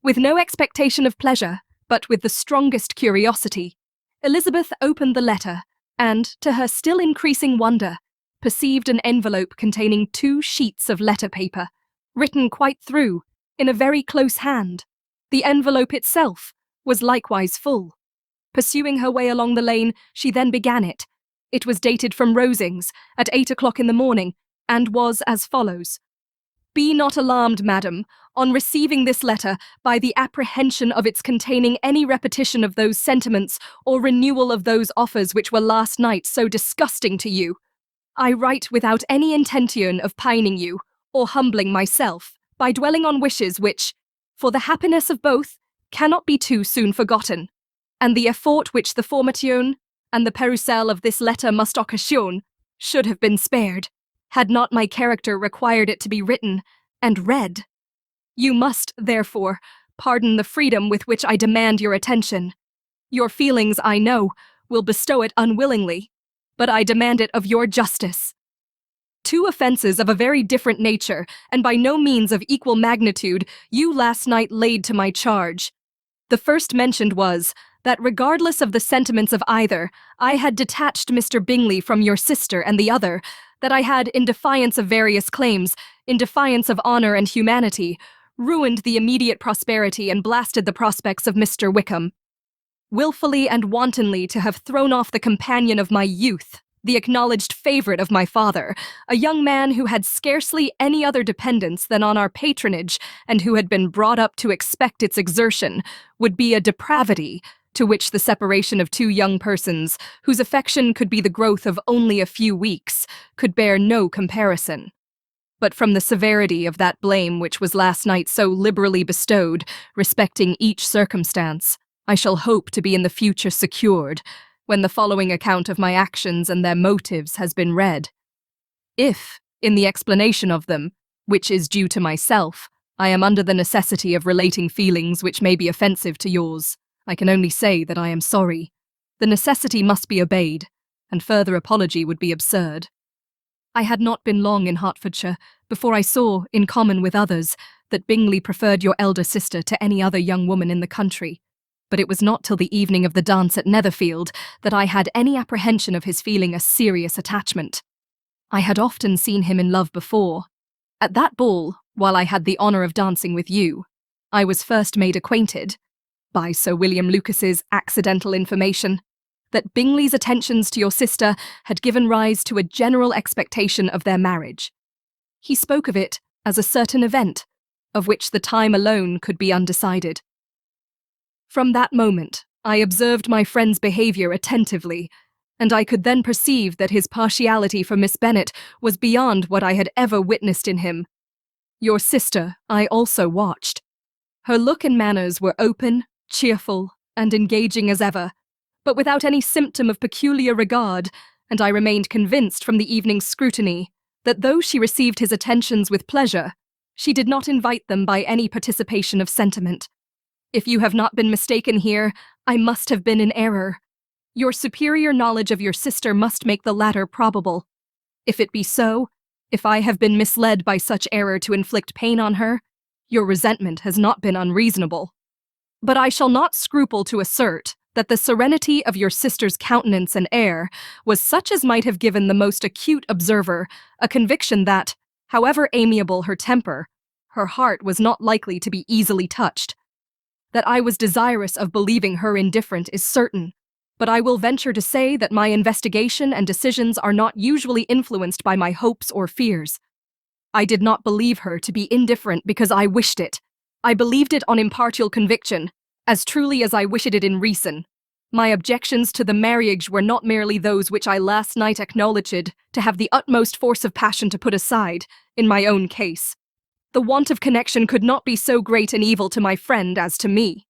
With no expectation of pleasure, but with the strongest curiosity, Elizabeth opened the letter, and, to her still increasing wonder, perceived an envelope containing 2 sheets of letter paper, written quite through, in a very close hand. The envelope itself was likewise full. Pursuing her way along the lane, she then began it. It was dated from Rosings, at 8 o'clock in the morning, and was as follows. "Be not alarmed, madam, on receiving this letter by the apprehension of its containing any repetition of those sentiments or renewal of those offers which were last night so disgusting to you. I write without any intention of pining you, or humbling myself, by dwelling on wishes which, for the happiness of both, cannot be too soon forgotten. and the effort which the formation and the perusal of this letter must occasion should have been spared, had not my character required it to be written and read. You must, therefore, pardon the freedom with which I demand your attention. Your feelings, I know, will bestow it unwillingly, but I demand it of your justice. Two offences of a very different nature, and by no means of equal magnitude, you last night laid to my charge. The first mentioned was, that regardless of the sentiments of either, I had detached Mr. Bingley from your sister, and the other, that I had, in defiance of various claims, in defiance of honour and humanity, ruined the immediate prosperity and blasted the prospects of Mr. Wickham. Wilfully and wantonly to have thrown off the companion of my youth, the acknowledged favourite of my father, a young man who had scarcely any other dependence than on our patronage, and who had been brought up to expect its exertion, would be a depravity to which the separation of two young persons, whose affection could be the growth of only a few weeks, could bear no comparison. But from the severity of that blame which was last night so liberally bestowed, respecting each circumstance, I shall hope to be in the future secured, when the following account of my actions and their motives has been read. If, in the explanation of them, which is due to myself, I am under the necessity of relating feelings which may be offensive to yours, I can only say that I am sorry. The necessity must be obeyed, and further apology would be absurd. I had not been long in Hertfordshire before I saw, in common with others, that Bingley preferred your elder sister to any other young woman in the country. But it was not till the evening of the dance at Netherfield that I had any apprehension of his feeling a serious attachment. I had often seen him in love before. At that ball, while I had the honour of dancing with you, I was first made acquainted, by Sir William Lucas's accidental information, that Bingley's attentions to your sister had given rise to a general expectation of their marriage. He spoke of it as a certain event, of which the time alone could be undecided. From that moment, I observed my friend's behaviour attentively, and I could then perceive that his partiality for Miss Bennet was beyond what I had ever witnessed in him. Your sister I also watched. Her look and manners were open, cheerful, and engaging as ever, but without any symptom of peculiar regard, and I remained convinced from the evening's scrutiny that though she received his attentions with pleasure, she did not invite them by any participation of sentiment. If you have not been mistaken here, I must have been in error. Your superior knowledge of your sister must make the latter probable. If it be so, if I have been misled by such error to inflict pain on her, your resentment has not been unreasonable. But I shall not scruple to assert that the serenity of your sister's countenance and air was such as might have given the most acute observer a conviction that, however amiable her temper, her heart was not likely to be easily touched. That I was desirous of believing her indifferent is certain, but I will venture to say that my investigation and decisions are not usually influenced by my hopes or fears. I did not believe her to be indifferent because I wished it. I believed it on impartial conviction, as truly as I wished it in reason. My objections to the marriage were not merely those which I last night acknowledged to have the utmost force of passion to put aside, in my own case. The want of connection could not be so great an evil to my friend as to me.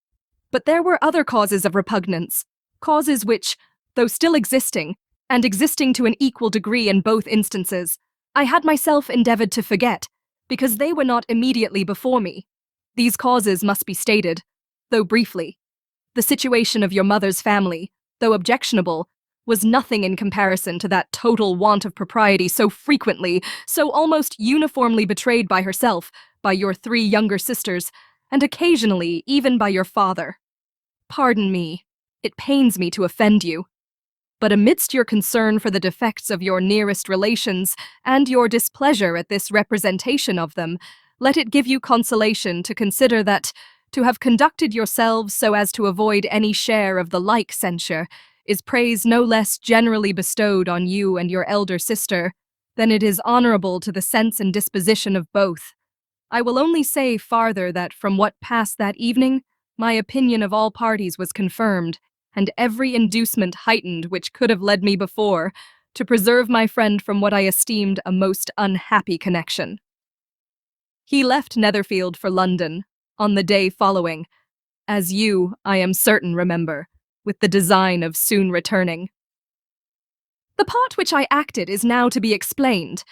But there were other causes of repugnance, causes which, though still existing, and existing to an equal degree in both instances, I had myself endeavoured to forget, because they were not immediately before me. These causes must be stated, though briefly. The situation of your mother's family, though objectionable, was nothing in comparison to that total want of propriety so frequently, so almost uniformly betrayed by herself, by your 3 younger sisters, and occasionally even by your father. Pardon me, it pains me to offend you, but amidst your concern for the defects of your nearest relations, and your displeasure at this representation of them, let it give you consolation to consider that, to have conducted yourselves so as to avoid any share of the like censure, is praise no less generally bestowed on you and your elder sister than it is honourable to the sense and disposition of both. I will only say farther that from what passed that evening, my opinion of all parties was confirmed, and every inducement heightened which could have led me before to preserve my friend from what I esteemed a most unhappy connection. He left Netherfield for London on the day following, as you, I am certain, remember, with the design of soon returning. The part which I acted is now to be explained.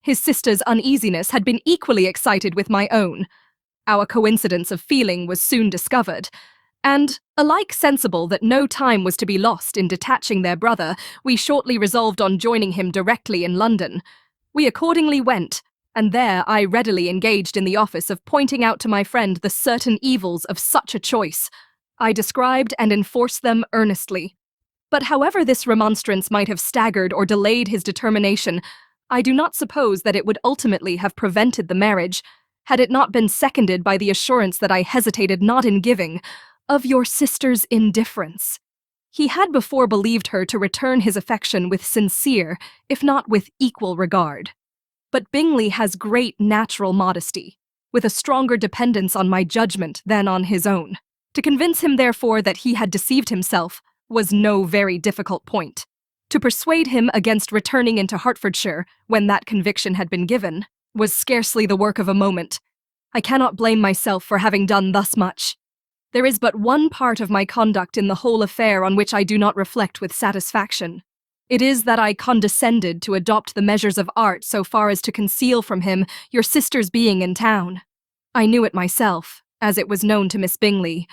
His sister's uneasiness had been equally excited with my own. Our coincidence of feeling was soon discovered, and, alike sensible that no time was to be lost in detaching their brother, we shortly resolved on joining him directly in London. We accordingly went, and there I readily engaged in the office of pointing out to my friend the certain evils of such a choice. I described and enforced them earnestly. But however this remonstrance might have staggered or delayed his determination, I do not suppose that it would ultimately have prevented the marriage, had it not been seconded by the assurance that I hesitated not in giving, of your sister's indifference. He had before believed her to return his affection with sincere, if not with equal regard. But Bingley has great natural modesty, with a stronger dependence on my judgment than on his own. To convince him, therefore, that he had deceived himself was no very difficult point. To persuade him against returning into Hertfordshire, when that conviction had been given, was scarcely the work of a moment. I cannot blame myself for having done thus much. There is but one part of my conduct in the whole affair on which I do not reflect with satisfaction. It is that I condescended to adopt the measures of art so far as to conceal from him your sister's being in town. I knew it myself, as it was known to Miss Bingley,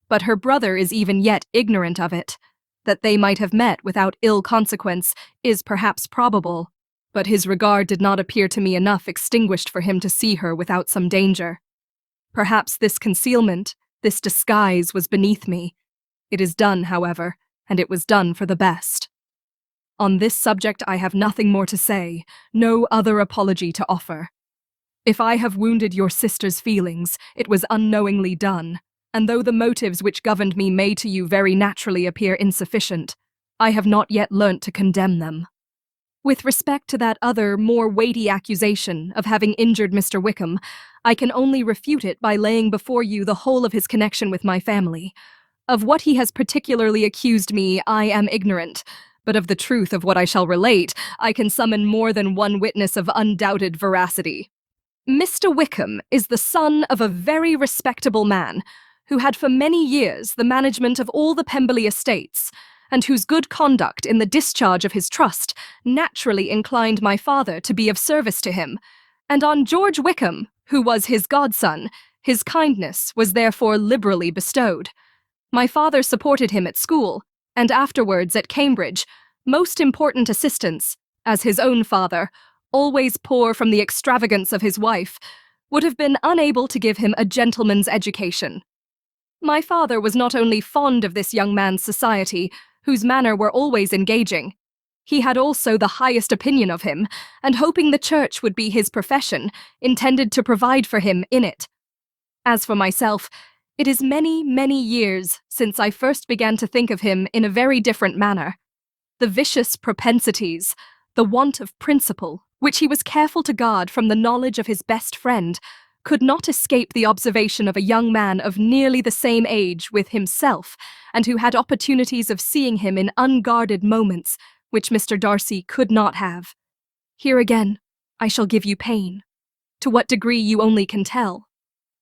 but her brother is even yet ignorant of it. That they might have met without ill consequence is perhaps probable, but his regard did not appear to me enough extinguished for him to see her without some danger. Perhaps this concealment, this disguise was beneath me. It is done, however, and it was done for the best. On this subject I have nothing more to say, no other apology to offer. If I have wounded your sister's feelings, it was unknowingly done, and though the motives which governed me may to you very naturally appear insufficient, I have not yet learnt to condemn them. With respect to that other, more weighty accusation of having injured Mr. Wickham, I can only refute it by laying before you the whole of his connection with my family. Of what he has particularly accused me, I am ignorant, but of the truth of what I shall relate, I can summon more than one witness of undoubted veracity. Mr. Wickham is the son of a very respectable man, who had for many years the management of all the Pemberley estates, and whose good conduct in the discharge of his trust naturally inclined my father to be of service to him, and on George Wickham, who was his godson, his kindness was therefore liberally bestowed. My father supported him at school, and afterwards at Cambridge, most important assistance, as his own father, always poor from the extravagance of his wife, would have been unable to give him a gentleman's education. My father was not only fond of this young man's society, whose manner were always engaging. He had also the highest opinion of him, and hoping the church would be his profession, intended to provide for him in it. As for myself, it is many, many years since I first began to think of him in a very different manner. The vicious propensities, the want of principle, which he was careful to guard from the knowledge of his best friend, could not escape the observation of a young man of nearly the same age with himself, and who had opportunities of seeing him in unguarded moments, which Mr. Darcy could not have. Here again, I shall give you pain. To what degree you only can tell.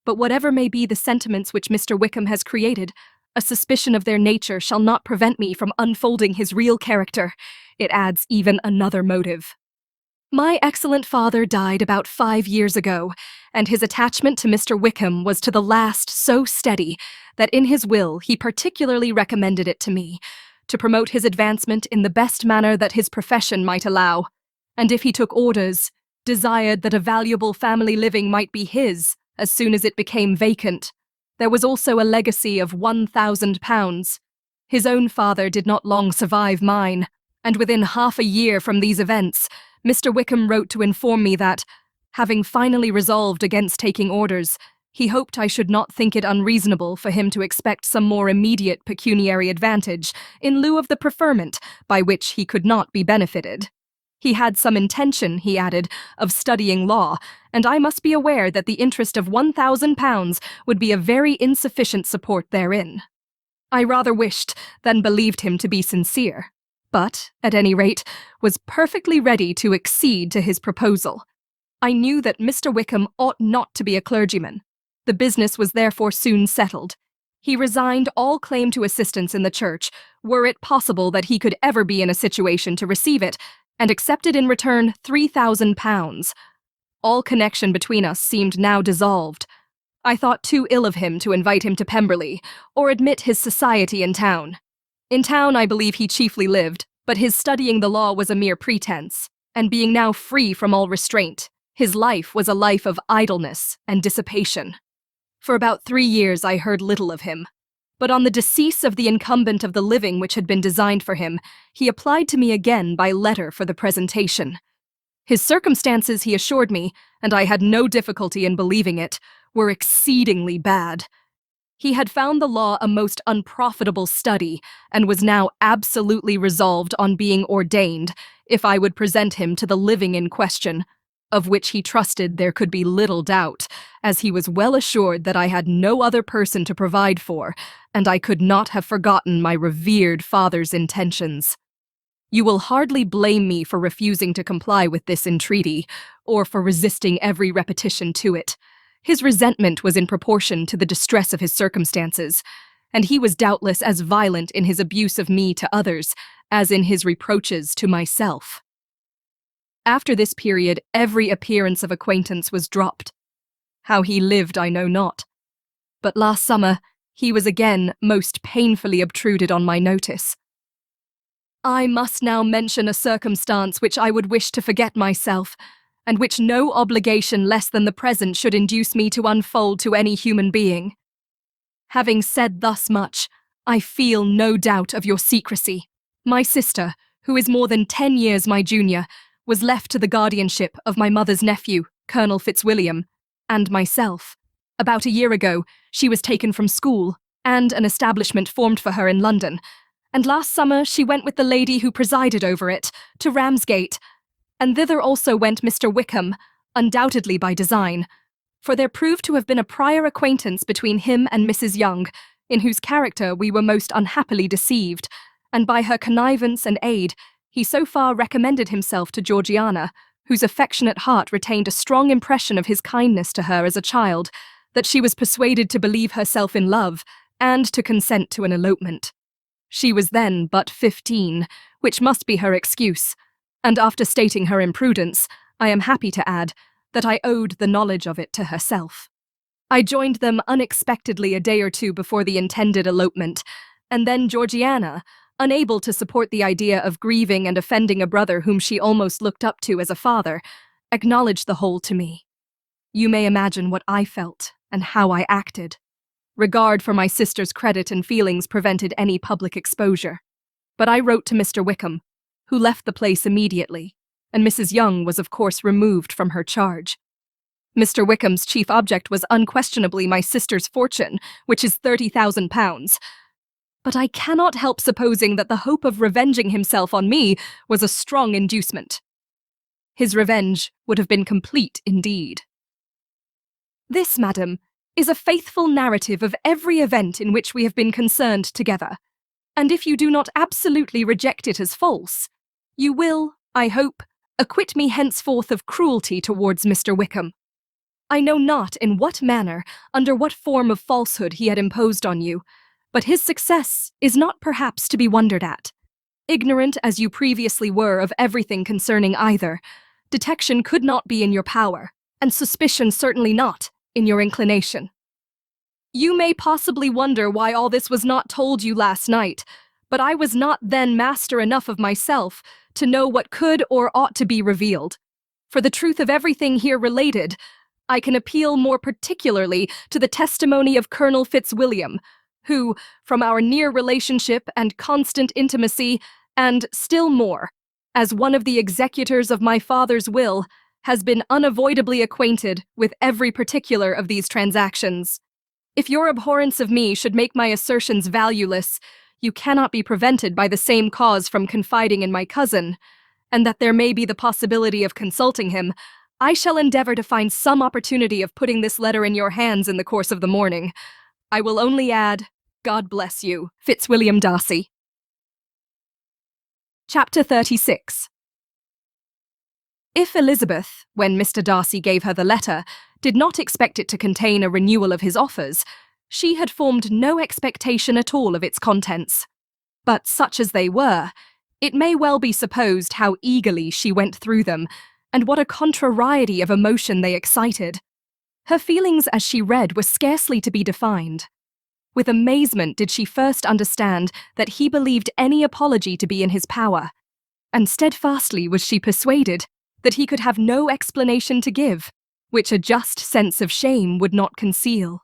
But whatever may be the sentiments which Mr. Wickham has created, a suspicion of their nature shall not prevent me from unfolding his real character. It adds even another motive. My excellent father died about 5 years ago, and his attachment to Mr. Wickham was to the last so steady that in his will he particularly recommended it to me, to promote his advancement in the best manner that his profession might allow, and if he took orders, desired that a valuable family living might be his as soon as it became vacant. There was also a legacy of £1,000. His own father did not long survive mine, and within half a year from these events, Mr. Wickham wrote to inform me that, having finally resolved against taking orders, he hoped I should not think it unreasonable for him to expect some more immediate pecuniary advantage in lieu of the preferment by which he could not be benefited. He had some intention, he added, of studying law, and I must be aware that the interest of £1,000 would be a very insufficient support therein. I rather wished than believed him to be sincere, but, at any rate, was perfectly ready to accede to his proposal. I knew that Mr. Wickham ought not to be a clergyman. The business was therefore soon settled. He resigned all claim to assistance in the church, were it possible that he could ever be in a situation to receive it, and accepted in return £3,000. All connection between us seemed now dissolved. I thought too ill of him to invite him to Pemberley, or admit his society in town. In town I believe he chiefly lived, but his studying the law was a mere pretense, and being now free from all restraint, his life was a life of idleness and dissipation. For about 3 years I heard little of him, but on the decease of the incumbent of the living which had been designed for him, he applied to me again by letter for the presentation. His circumstances, he assured me, and I had no difficulty in believing it, were exceedingly bad. He had found the law a most unprofitable study, and was now absolutely resolved on being ordained, if I would present him to the living in question, of which he trusted there could be little doubt, as he was well assured that I had no other person to provide for, and I could not have forgotten my revered father's intentions. You will hardly blame me for refusing to comply with this entreaty, or for resisting every repetition to it. His resentment was in proportion to the distress of his circumstances, and he was doubtless as violent in his abuse of me to others as in his reproaches to myself. After this period, every appearance of acquaintance was dropped. How he lived I know not, but last summer he was again most painfully obtruded on my notice. I must now mention a circumstance which I would wish to forget myself, and which no obligation less than the present should induce me to unfold to any human being. Having said thus much, I feel no doubt of your secrecy. My sister, who is more than 10 years my junior, was left to the guardianship of my mother's nephew, Colonel Fitzwilliam, and myself. About a year ago, she was taken from school, and an establishment formed for her in London, and last summer she went with the lady who presided over it to Ramsgate, and thither also went Mr. Wickham, undoubtedly by design, for there proved to have been a prior acquaintance between him and Mrs. Young, in whose character we were most unhappily deceived, and by her connivance and aid he so far recommended himself to Georgiana, whose affectionate heart retained a strong impression of his kindness to her as a child, that she was persuaded to believe herself in love, and to consent to an elopement. She was then but 15, which must be her excuse, and after stating her imprudence, I am happy to add that I owed the knowledge of it to herself. I joined them unexpectedly a day or two before the intended elopement, and then Georgiana, unable to support the idea of grieving and offending a brother whom she almost looked up to as a father, acknowledged the whole to me. You may imagine what I felt and how I acted. Regard for my sister's credit and feelings prevented any public exposure, but I wrote to Mr. Wickham, who left the place immediately, and Mrs. Young was of course removed from her charge. Mr. Wickham's chief object was unquestionably my sister's fortune, which is £30,000, but I cannot help supposing that the hope of revenging himself on me was a strong inducement. His revenge would have been complete indeed. This, madam, is a faithful narrative of every event in which we have been concerned together, and if you do not absolutely reject it as false, you will, I hope, acquit me henceforth of cruelty towards Mr. Wickham. I know not in what manner, under what form of falsehood he had imposed on you, but his success is not perhaps to be wondered at. Ignorant as you previously were of everything concerning either, detection could not be in your power, and suspicion certainly not in your inclination. You may possibly wonder why all this was not told you last night, but I was not then master enough of myself to know what could or ought to be revealed. For the truth of everything here related, I can appeal more particularly to the testimony of Colonel Fitzwilliam, who, from our near relationship and constant intimacy, and still more, as one of the executors of my father's will, has been unavoidably acquainted with every particular of these transactions. If your abhorrence of me should make my assertions valueless, you cannot be prevented by the same cause from confiding in my cousin, and that there may be the possibility of consulting him, I shall endeavour to find some opportunity of putting this letter in your hands in the course of the morning. I will only add, God bless you, Fitzwilliam Darcy. Chapter 36. If Elizabeth, when Mr. Darcy gave her the letter, did not expect it to contain a renewal of his offers, She had formed no expectation at all of its contents. But such as they were, it may well be supposed how eagerly she went through them, and what a contrariety of emotion they excited. Her feelings as she read were scarcely to be defined. With amazement did she first understand that he believed any apology to be in his power, and steadfastly was she persuaded that he could have no explanation to give, which a just sense of shame would not conceal.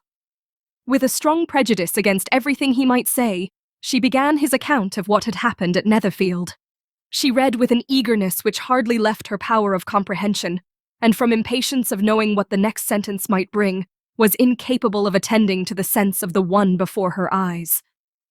With a strong prejudice against everything he might say, she began his account of what had happened at Netherfield. She read with an eagerness which hardly left her power of comprehension, and from impatience of knowing what the next sentence might bring, was incapable of attending to the sense of the one before her eyes.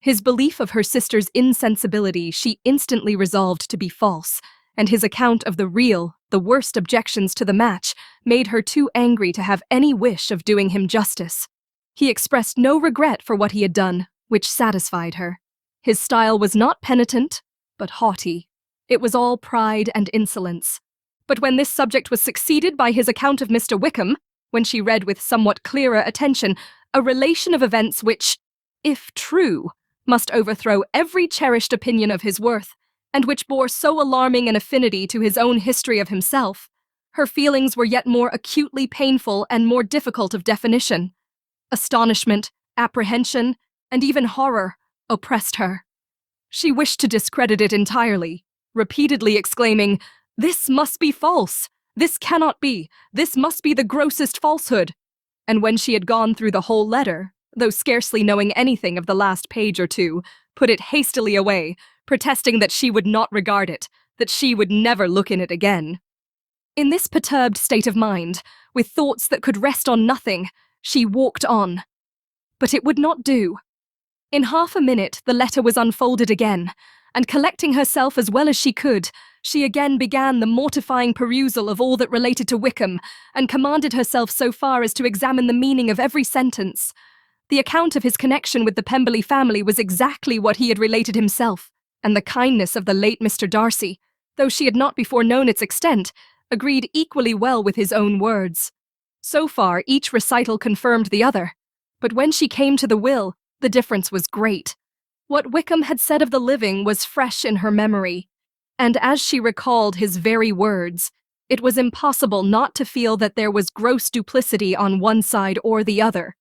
His belief of her sister's insensibility she instantly resolved to be false, and his account of the real, the worst objections to the match, made her too angry to have any wish of doing him justice. He expressed no regret for what he had done, which satisfied her. His style was not penitent, but haughty. It was all pride and insolence. But when this subject was succeeded by his account of Mr. Wickham, when she read with somewhat clearer attention a relation of events which, if true, must overthrow every cherished opinion of his worth, and which bore so alarming an affinity to his own history of himself, her feelings were yet more acutely painful and more difficult of definition. Astonishment, apprehension, and even horror oppressed her. She wished to discredit it entirely, repeatedly exclaiming, "This must be false! This cannot be! This must be the grossest falsehood!" And when she had gone through the whole letter, though scarcely knowing anything of the last page or two, put it hastily away, protesting that she would not regard it, that she would never look in it again. In this perturbed state of mind, with thoughts that could rest on nothing, she walked on. But it would not do. In half a minute the letter was unfolded again, and collecting herself as well as she could, she again began the mortifying perusal of all that related to Wickham, and commanded herself so far as to examine the meaning of every sentence. The account of his connection with the Pemberley family was exactly what he had related himself, and the kindness of the late Mr. Darcy, though she had not before known its extent, agreed equally well with his own words. So far each recital confirmed the other, but when she came to the will, the difference was great. What Wickham had said of the living was fresh in her memory, and as she recalled his very words, it was impossible not to feel that there was gross duplicity on one side or the other,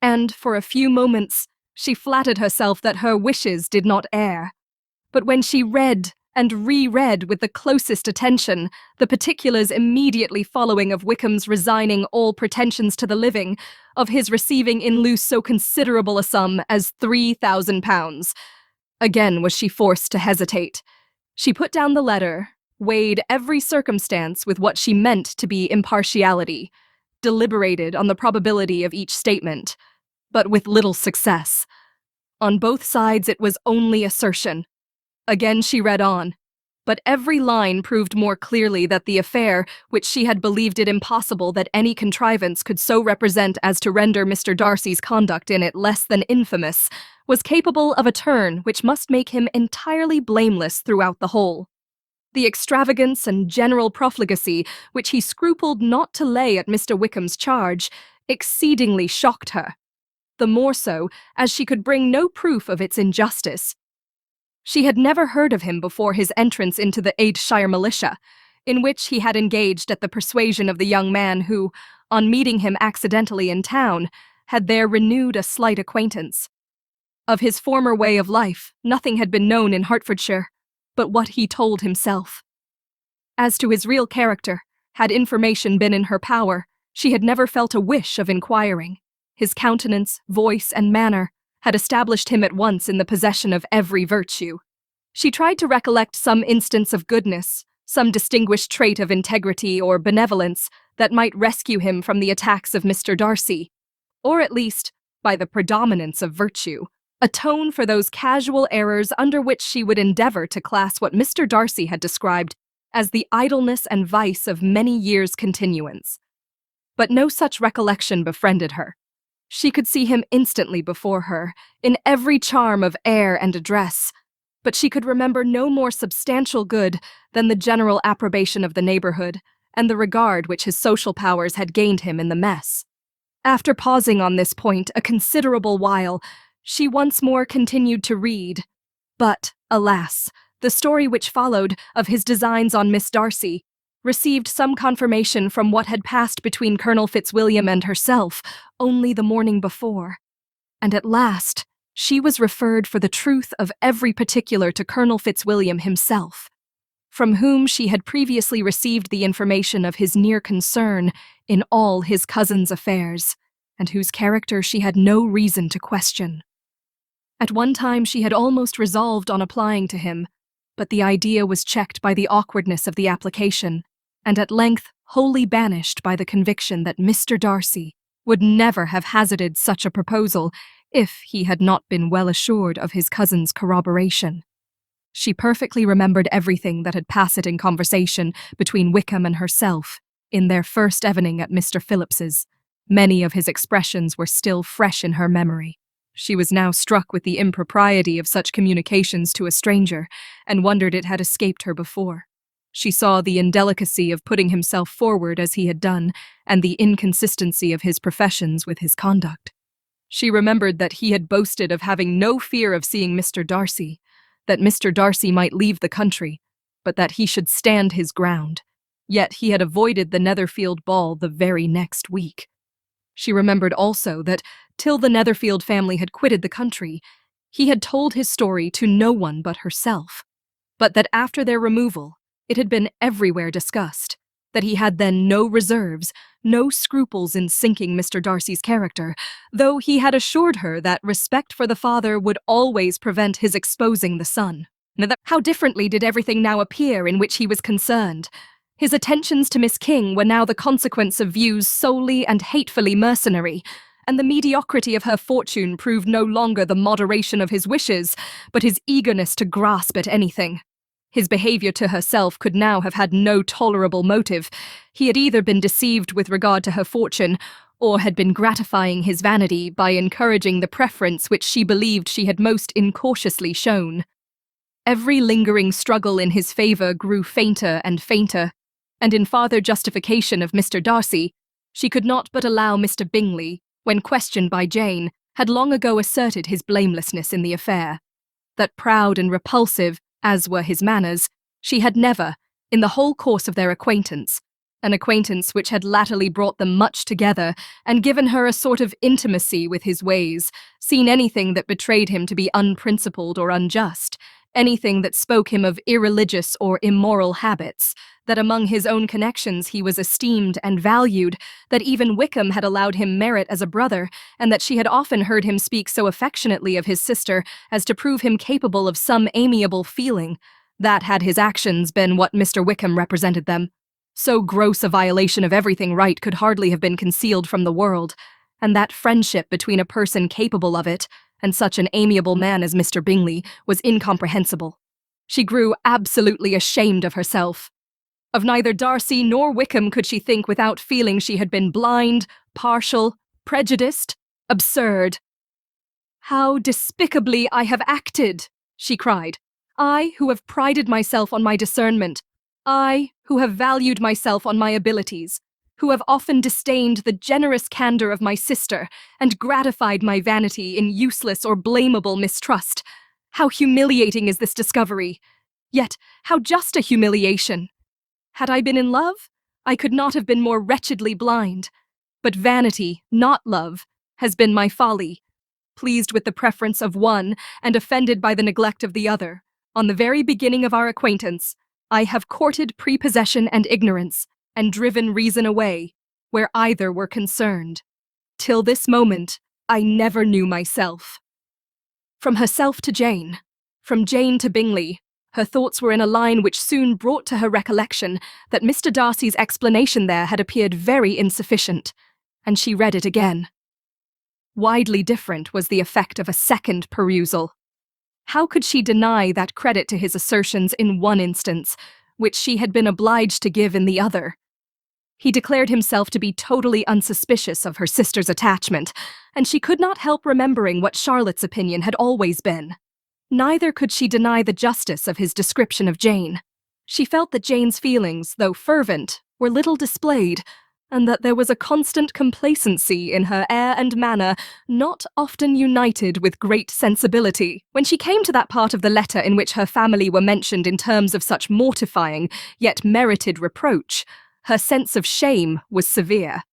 and for a few moments she flattered herself that her wishes did not err. But when she read and reread with the closest attention the particulars immediately following of Wickham's resigning all pretensions to the living, of his receiving in lieu so considerable a sum as £3,000, again was she forced to hesitate. She put down the letter, weighed every circumstance with what she meant to be impartiality, deliberated on the probability of each statement, but with little success. On both sides it was only assertion. Again she read on, but every line proved more clearly that the affair, which she had believed it impossible that any contrivance could so represent as to render Mr. Darcy's conduct in it less than infamous, was capable of a turn which must make him entirely blameless throughout the whole. The extravagance and general profligacy which he scrupled not to lay at Mr. Wickham's charge exceedingly shocked her, the more so as she could bring no proof of its injustice. She had never heard of him before his entrance into the Aidshire militia, in which he had engaged at the persuasion of the young man who, on meeting him accidentally in town, had there renewed a slight acquaintance. Of his former way of life, nothing had been known in Hertfordshire, but what he told himself. As to his real character, had information been in her power, she had never felt a wish of inquiring. His countenance, voice, and manner had established him at once in the possession of every virtue. She tried to recollect some instance of goodness, some distinguished trait of integrity or benevolence that might rescue him from the attacks of Mr. Darcy, or at least, by the predominance of virtue, atone for those casual errors under which she would endeavour to class what Mr. Darcy had described as the idleness and vice of many years' continuance. But no such recollection befriended her. She could see him instantly before her, in every charm of air and address, but she could remember no more substantial good than the general approbation of the neighbourhood, and the regard which his social powers had gained him in the mess. After pausing on this point a considerable while, she once more continued to read. But, alas, the story which followed of his designs on Miss Darcy received some confirmation from what had passed between Colonel Fitzwilliam and herself only the morning before. And at last, she was referred for the truth of every particular to Colonel Fitzwilliam himself, from whom she had previously received the information of his near concern in all his cousin's affairs, and whose character she had no reason to question. At one time she had almost resolved on applying to him, but the idea was checked by the awkwardness of the application, and at length wholly banished by the conviction that Mr. Darcy would never have hazarded such a proposal if he had not been well assured of his cousin's corroboration. She perfectly remembered everything that had passed in conversation between Wickham and herself in their first evening at Mr. Phillips's. Many of his expressions were still fresh in her memory. She was now struck with the impropriety of such communications to a stranger, and wondered it had escaped her before. She saw the indelicacy of putting himself forward as he had done, and the inconsistency of his professions with his conduct. She remembered that he had boasted of having no fear of seeing Mr. Darcy, that Mr. Darcy might leave the country, but that he should stand his ground. Yet he had avoided the Netherfield ball the very next week. She remembered also that, till the Netherfield family had quitted the country, he had told his story to no one but herself, but that after their removal, it had been everywhere discussed, that he had then no reserves, no scruples in sinking Mr. Darcy's character, though he had assured her that respect for the father would always prevent his exposing the son. How differently did everything now appear in which he was concerned. His attentions to Miss King were now the consequence of views solely and hatefully mercenary, and the mediocrity of her fortune proved no longer the moderation of his wishes, but his eagerness to grasp at anything. His behaviour to herself could now have had no tolerable motive. He had either been deceived with regard to her fortune, or had been gratifying his vanity by encouraging the preference which she believed she had most incautiously shown. Every lingering struggle in his favour grew fainter and fainter, and in farther justification of Mr. Darcy, she could not but allow Mr. Bingley, when questioned by Jane, had long ago asserted his blamelessness in the affair. That proud and repulsive, as were his manners, she had never, in the whole course of their acquaintance, an acquaintance which had latterly brought them much together and given her a sort of intimacy with his ways, seen anything that betrayed him to be unprincipled or unjust, anything that spoke him of irreligious or immoral habits, that among his own connections he was esteemed and valued, that even Wickham had allowed him merit as a brother, and that she had often heard him speak so affectionately of his sister as to prove him capable of some amiable feeling, that had his actions been what Mr. Wickham represented them, so gross a violation of everything right could hardly have been concealed from the world, and that friendship between a person capable of it and such an amiable man as Mr. Bingley was incomprehensible. She grew absolutely ashamed of herself. Of neither Darcy nor Wickham could she think without feeling she had been blind, partial, prejudiced, absurd. "How despicably I have acted!" she cried. "I, who have prided myself on my discernment, I, who have valued myself on my abilities, who have often disdained the generous candour of my sister and gratified my vanity in useless or blamable mistrust. How humiliating is this discovery! Yet how just a humiliation! Had I been in love, I could not have been more wretchedly blind. But vanity, not love, has been my folly. Pleased with the preference of one and offended by the neglect of the other, on the very beginning of our acquaintance, I have courted prepossession and ignorance, and driven reason away, where either were concerned. Till this moment, I never knew myself." From herself to Jane, from Jane to Bingley, her thoughts were in a line which soon brought to her recollection that Mr. Darcy's explanation there had appeared very insufficient, and she read it again. Widely different was the effect of a second perusal. How could she deny that credit to his assertions in one instance, which she had been obliged to give in the other? He declared himself to be totally unsuspicious of her sister's attachment, and she could not help remembering what Charlotte's opinion had always been. Neither could she deny the justice of his description of Jane. She felt that Jane's feelings, though fervent, were little displayed, and that there was a constant complacency in her air and manner, not often united with great sensibility. When she came to that part of the letter in which her family were mentioned in terms of such mortifying, yet merited reproach, her sense of shame was severe.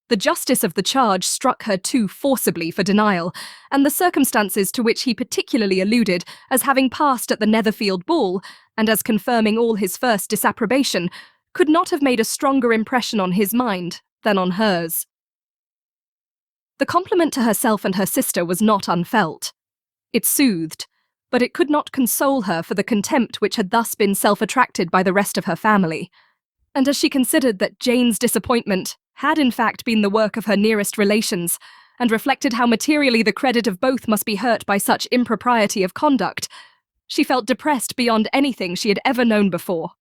The justice of the charge struck her too forcibly for denial, and the circumstances to which he particularly alluded as having passed at the Netherfield ball, and as confirming all his first disapprobation, could not have made a stronger impression on his mind than on hers. The compliment to herself and her sister was not unfelt. It soothed, but it could not console her for the contempt which had thus been self-attracted by the rest of her family. And as she considered that Jane's disappointment had in fact been the work of her nearest relations, and reflected how materially the credit of both must be hurt by such impropriety of conduct, she felt depressed beyond anything she had ever known before.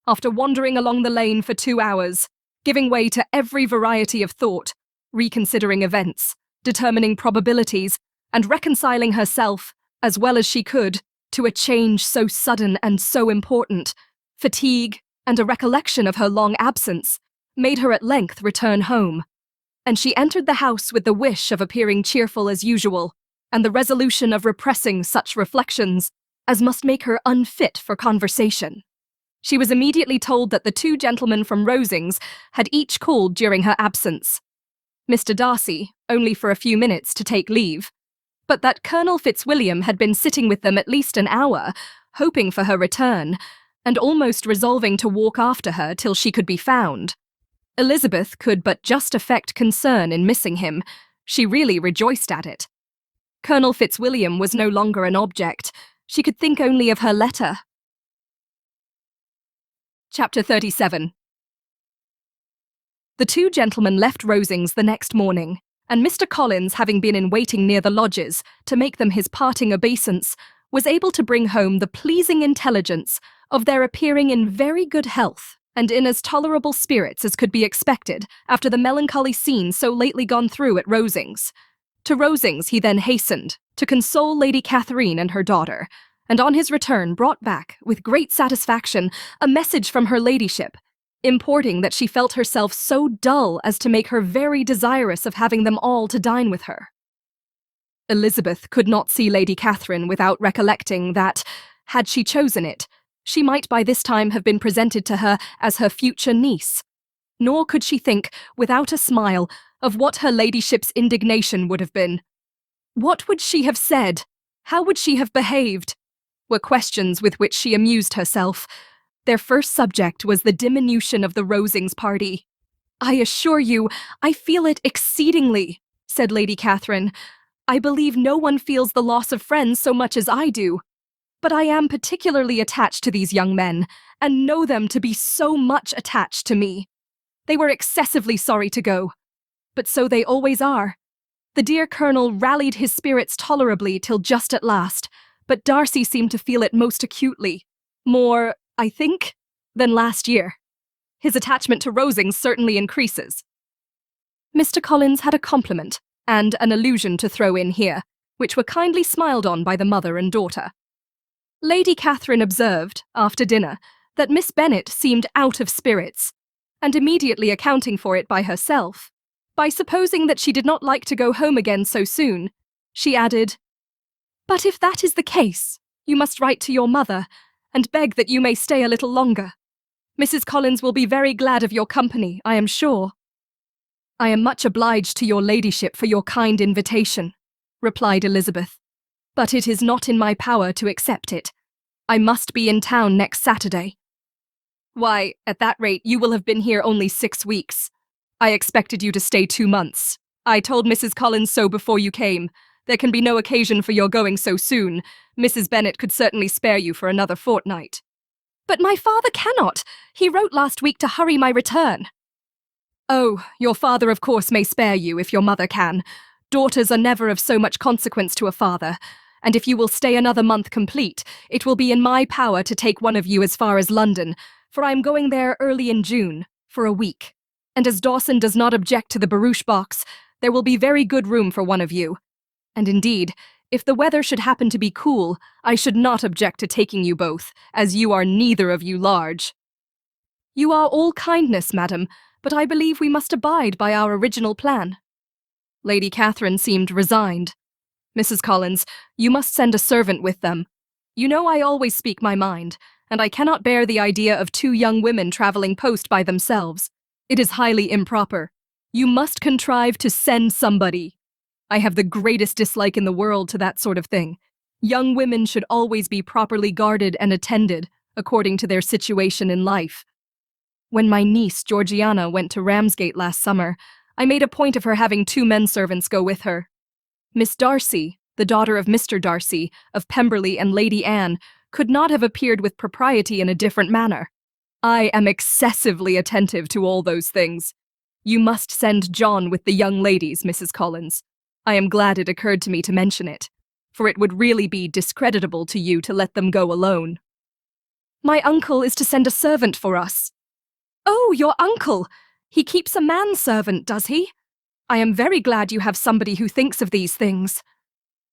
After wandering along the lane for 2 hours, giving way to every variety of thought, reconsidering events, determining probabilities, and reconciling herself, as well as she could, to a change so sudden and so important, fatigue and a recollection of her long absence made her at length return home, and she entered the house with the wish of appearing cheerful as usual, and the resolution of repressing such reflections as must make her unfit for conversation. She was immediately told that the 2 gentlemen from Rosings had each called during her absence. Mr. Darcy, only for a few minutes to take leave, but that Colonel Fitzwilliam had been sitting with them at least an hour, hoping for her return, and almost resolving to walk after her till she could be found. Elizabeth could but just affect concern in missing him. She really rejoiced at it. Colonel Fitzwilliam was no longer an object. She could think only of her letter. Chapter 37. The 2 gentlemen left Rosings the next morning, and Mr. Collins, having been in waiting near the lodges to make them his parting obeisance, was able to bring home the pleasing intelligence of their appearing in very good health and in as tolerable spirits as could be expected after the melancholy scene so lately gone through at Rosings. To Rosings he then hastened, to console Lady Catherine and her daughter, and on his return brought back, with great satisfaction, a message from her ladyship, importing that she felt herself so dull as to make her very desirous of having them all to dine with her. Elizabeth could not see Lady Catherine without recollecting that, had she chosen it, she might by this time have been presented to her as her future niece. Nor could she think, without a smile, of what her ladyship's indignation would have been. What would she have said? How would she have behaved? Were questions with which she amused herself. Their first subject was the diminution of the Rosings party. "I assure you, I feel it exceedingly," said Lady Catherine. "I believe no one feels the loss of friends so much as I do. But I am particularly attached to these young men, and know them to be so much attached to me. They were excessively sorry to go, but so they always are. The dear Colonel rallied his spirits tolerably till just at last, but Darcy seemed to feel it most acutely, more, I think, than last year. His attachment to Rosings certainly increases." Mr. Collins had a compliment and an allusion to throw in here, which were kindly smiled on by the mother and daughter. Lady Catherine observed, after dinner, that Miss Bennet seemed out of spirits, and immediately accounting for it by herself, by supposing that she did not like to go home again so soon, she added, "But if that is the case, you must write to your mother, and beg that you may stay a little longer. Mrs. Collins will be very glad of your company, I am sure." "I am much obliged to your ladyship for your kind invitation," replied Elizabeth, "but it is not in my power to accept it. I must be in town next Saturday." "Why, at that rate you will have been here only 6 weeks. I expected you to stay 2 months. I told Mrs. Collins so before you came. There can be no occasion for your going so soon. Mrs. Bennet could certainly spare you for another fortnight." "But my father cannot. He wrote last week to hurry my return." "Oh, your father of course may spare you if your mother can. Daughters are never of so much consequence to a father, and if you will stay another month complete, it will be in my power to take one of you as far as London, for I am going there early in June, for a week. And as Dawson does not object to the barouche box, there will be very good room for one of you. And indeed, if the weather should happen to be cool, I should not object to taking you both, as you are neither of you large." You are all kindness, madam, but I believe we must abide by our original plan. Lady Catherine seemed resigned. Mrs. Collins, you must send a servant with them. You know I always speak my mind, and I cannot bear the idea of two young women travelling post by themselves. It is highly improper. You must contrive to send somebody. I have the greatest dislike in the world to that sort of thing. Young women should always be properly guarded and attended, according to their situation in life. When my niece, Georgiana, went to Ramsgate last summer, I made a point of her having 2 men-servants go with her. Miss Darcy, the daughter of Mr. Darcy, of Pemberley, and Lady Anne, could not have appeared with propriety in a different manner. I am excessively attentive to all those things. You must send John with the young ladies, Mrs. Collins. I am glad it occurred to me to mention it, for it would really be discreditable to you to let them go alone. My uncle is to send a servant for us. Oh, your uncle! He keeps a manservant, does he? I am very glad you have somebody who thinks of these things.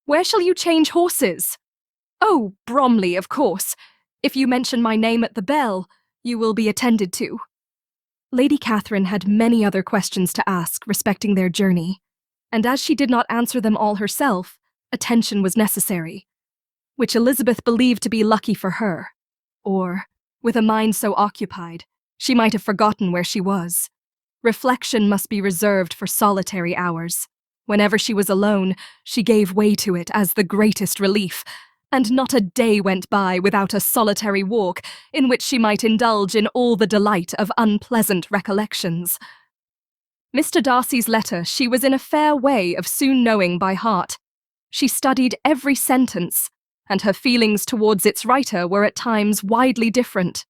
Where shall you change horses? Oh, Bromley, of course. If you mention my name at the bell, you will be attended to. Lady Catherine had many other questions to ask respecting their journey, and as she did not answer them all herself, attention was necessary, which Elizabeth believed to be lucky for her, or, with a mind so occupied, she might have forgotten where she was. Reflection must be reserved for solitary hours. Whenever she was alone, she gave way to it as the greatest relief, and not a day went by without a solitary walk in which she might indulge in all the delight of unpleasant recollections. Mr. Darcy's letter she was in a fair way of soon knowing by heart. She studied every sentence, and her feelings towards its writer were at times widely different.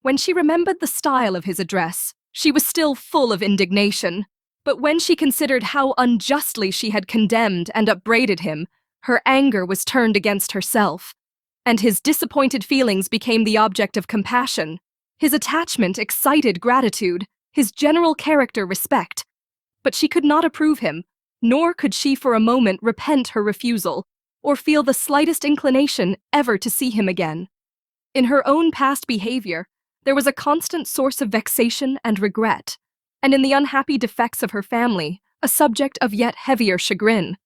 When she remembered the style of his address, she was still full of indignation, but when she considered how unjustly she had condemned and upbraided him, her anger was turned against herself, and his disappointed feelings became the object of compassion. His attachment excited gratitude, his general character respect, but she could not approve him, nor could she for a moment repent her refusal, or feel the slightest inclination ever to see him again. In her own past behavior, there was a constant source of vexation and regret, and in the unhappy defects of her family, a subject of yet heavier chagrin.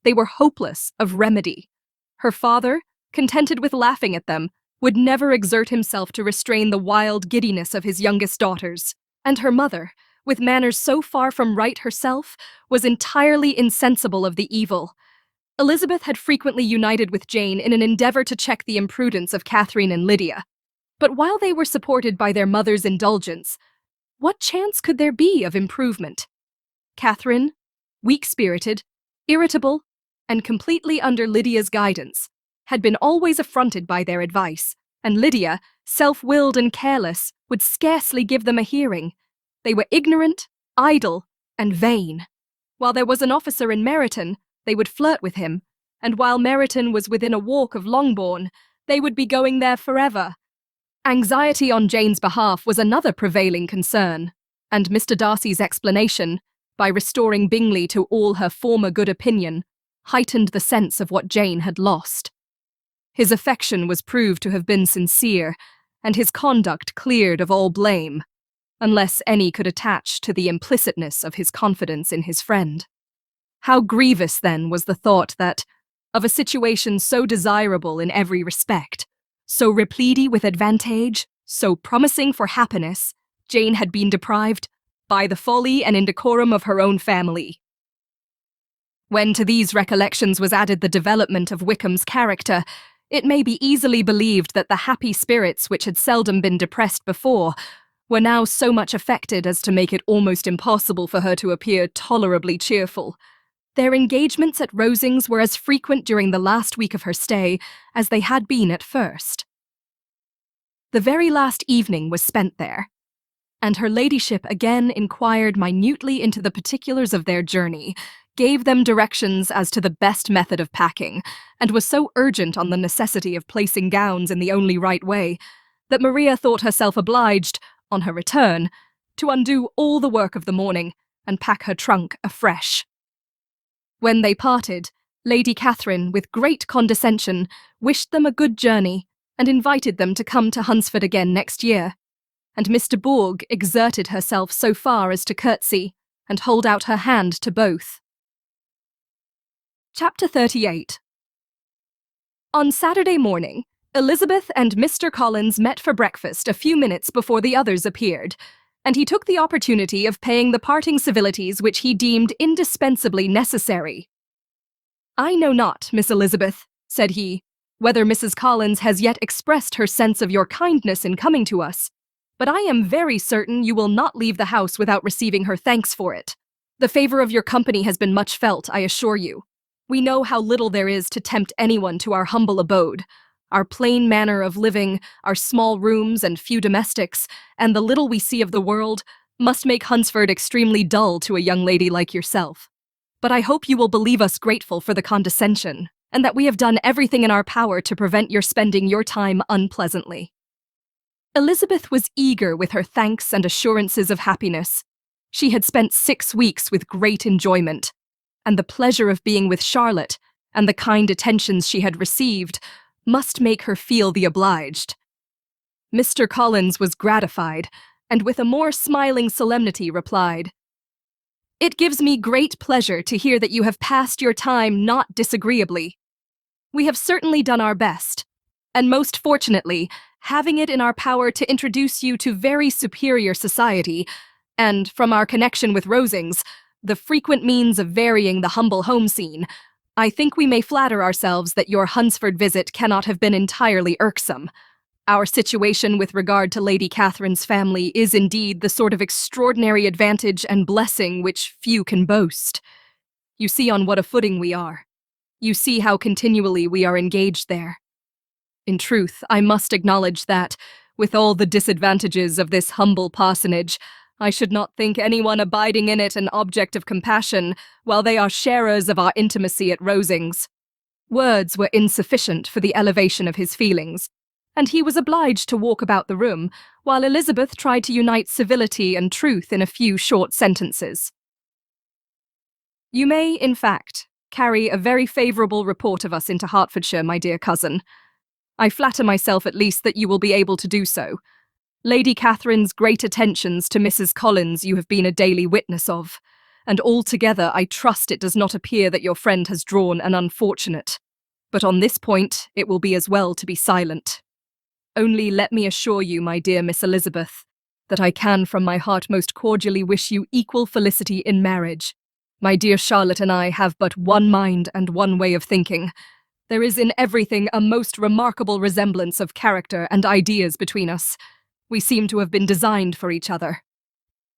They were hopeless of remedy. Her father, contented with laughing at them, would never exert himself to restrain the wild giddiness of his youngest daughters, and her mother, with manners so far from right herself, was entirely insensible of the evil. Elizabeth had frequently united with Jane in an endeavour to check the imprudence of Catherine and Lydia, but while they were supported by their mother's indulgence, what chance could there be of improvement? Catherine, weak-spirited, irritable, and completely under Lydia's guidance, had been always affronted by their advice, and Lydia, self-willed and careless, would scarcely give them a hearing. They were ignorant, idle, and vain. While there was an officer in Meryton, they would flirt with him, and while Meryton was within a walk of Longbourn, they would be going there forever. Anxiety on Jane's behalf was another prevailing concern, and Mr. Darcy's explanation, by restoring Bingley to all her former good opinion, heightened the sense of what Jane had lost. His affection was proved to have been sincere, and his conduct cleared of all blame, unless any could attach to the implicitness of his confidence in his friend. How grievous, then, was the thought that, of a situation so desirable in every respect, so replete with advantage, so promising for happiness, Jane had been deprived by the folly and indecorum of her own family. When to these recollections was added the development of Wickham's character, it may be easily believed that the happy spirits which had seldom been depressed before were now so much affected as to make it almost impossible for her to appear tolerably cheerful. Their engagements at Rosings were as frequent during the last week of her stay as they had been at first. The very last evening was spent there, and her ladyship again inquired minutely into the particulars of their journey, gave them directions as to the best method of packing, and was so urgent on the necessity of placing gowns in the only right way, that Maria thought herself obliged, on her return, to undo all the work of the morning and pack her trunk afresh. When they parted, Lady Catherine, with great condescension, wished them a good journey and invited them to come to Hunsford again next year. and Miss de Bourgh exerted herself so far as to curtsy and hold out her hand to both. Chapter 38. On Saturday morning, Elizabeth and Mr. Collins met for breakfast a few minutes before the others appeared, and he took the opportunity of paying the parting civilities which he deemed indispensably necessary. "I know not, Miss Elizabeth," said he, "whether Mrs. Collins has yet expressed her sense of your kindness in coming to us, but I am very certain you will not leave the house without receiving her thanks for it. The favor of your company has been much felt, I assure you. We know how little there is to tempt anyone to our humble abode. Our plain manner of living, our small rooms and few domestics, and the little we see of the world, must make Hunsford extremely dull to a young lady like yourself. But I hope you will believe us grateful for the condescension, and that we have done everything in our power to prevent your spending your time unpleasantly." Elizabeth was eager with her thanks and assurances of happiness. She had spent 6 weeks with great enjoyment, and the pleasure of being with Charlotte, and the kind attentions she had received, must make her feel the obliged. Mr. Collins was gratified, and with a more smiling solemnity replied, "It gives me great pleasure to hear that you have passed your time not disagreeably. We have certainly done our best, and most fortunately, having it in our power to introduce you to very superior society, and, from our connection with Rosings, the frequent means of varying the humble home scene, I think we may flatter ourselves that your Hunsford visit cannot have been entirely irksome. Our situation with regard to Lady Catherine's family is indeed the sort of extraordinary advantage and blessing which few can boast. You see on what a footing we are. You see how continually we are engaged there. In truth, I must acknowledge that, with all the disadvantages of this humble parsonage, I should not think anyone abiding in it an object of compassion, while they are sharers of our intimacy at Rosings." Words were insufficient for the elevation of his feelings, and he was obliged to walk about the room, while Elizabeth tried to unite civility and truth in a few short sentences. "You may, in fact, carry a very favourable report of us into Hertfordshire, my dear cousin. I flatter myself at least that you will be able to do so. Lady Catherine's great attentions to Mrs. Collins you have been a daily witness of, and altogether I trust it does not appear that your friend has drawn an unfortunate. But on this point it will be as well to be silent. Only let me assure you, my dear Miss Elizabeth, that I can from my heart most cordially wish you equal felicity in marriage. My dear Charlotte and I have but one mind and one way of thinking. There is in everything a most remarkable resemblance of character and ideas between us. We seem to have been designed for each other."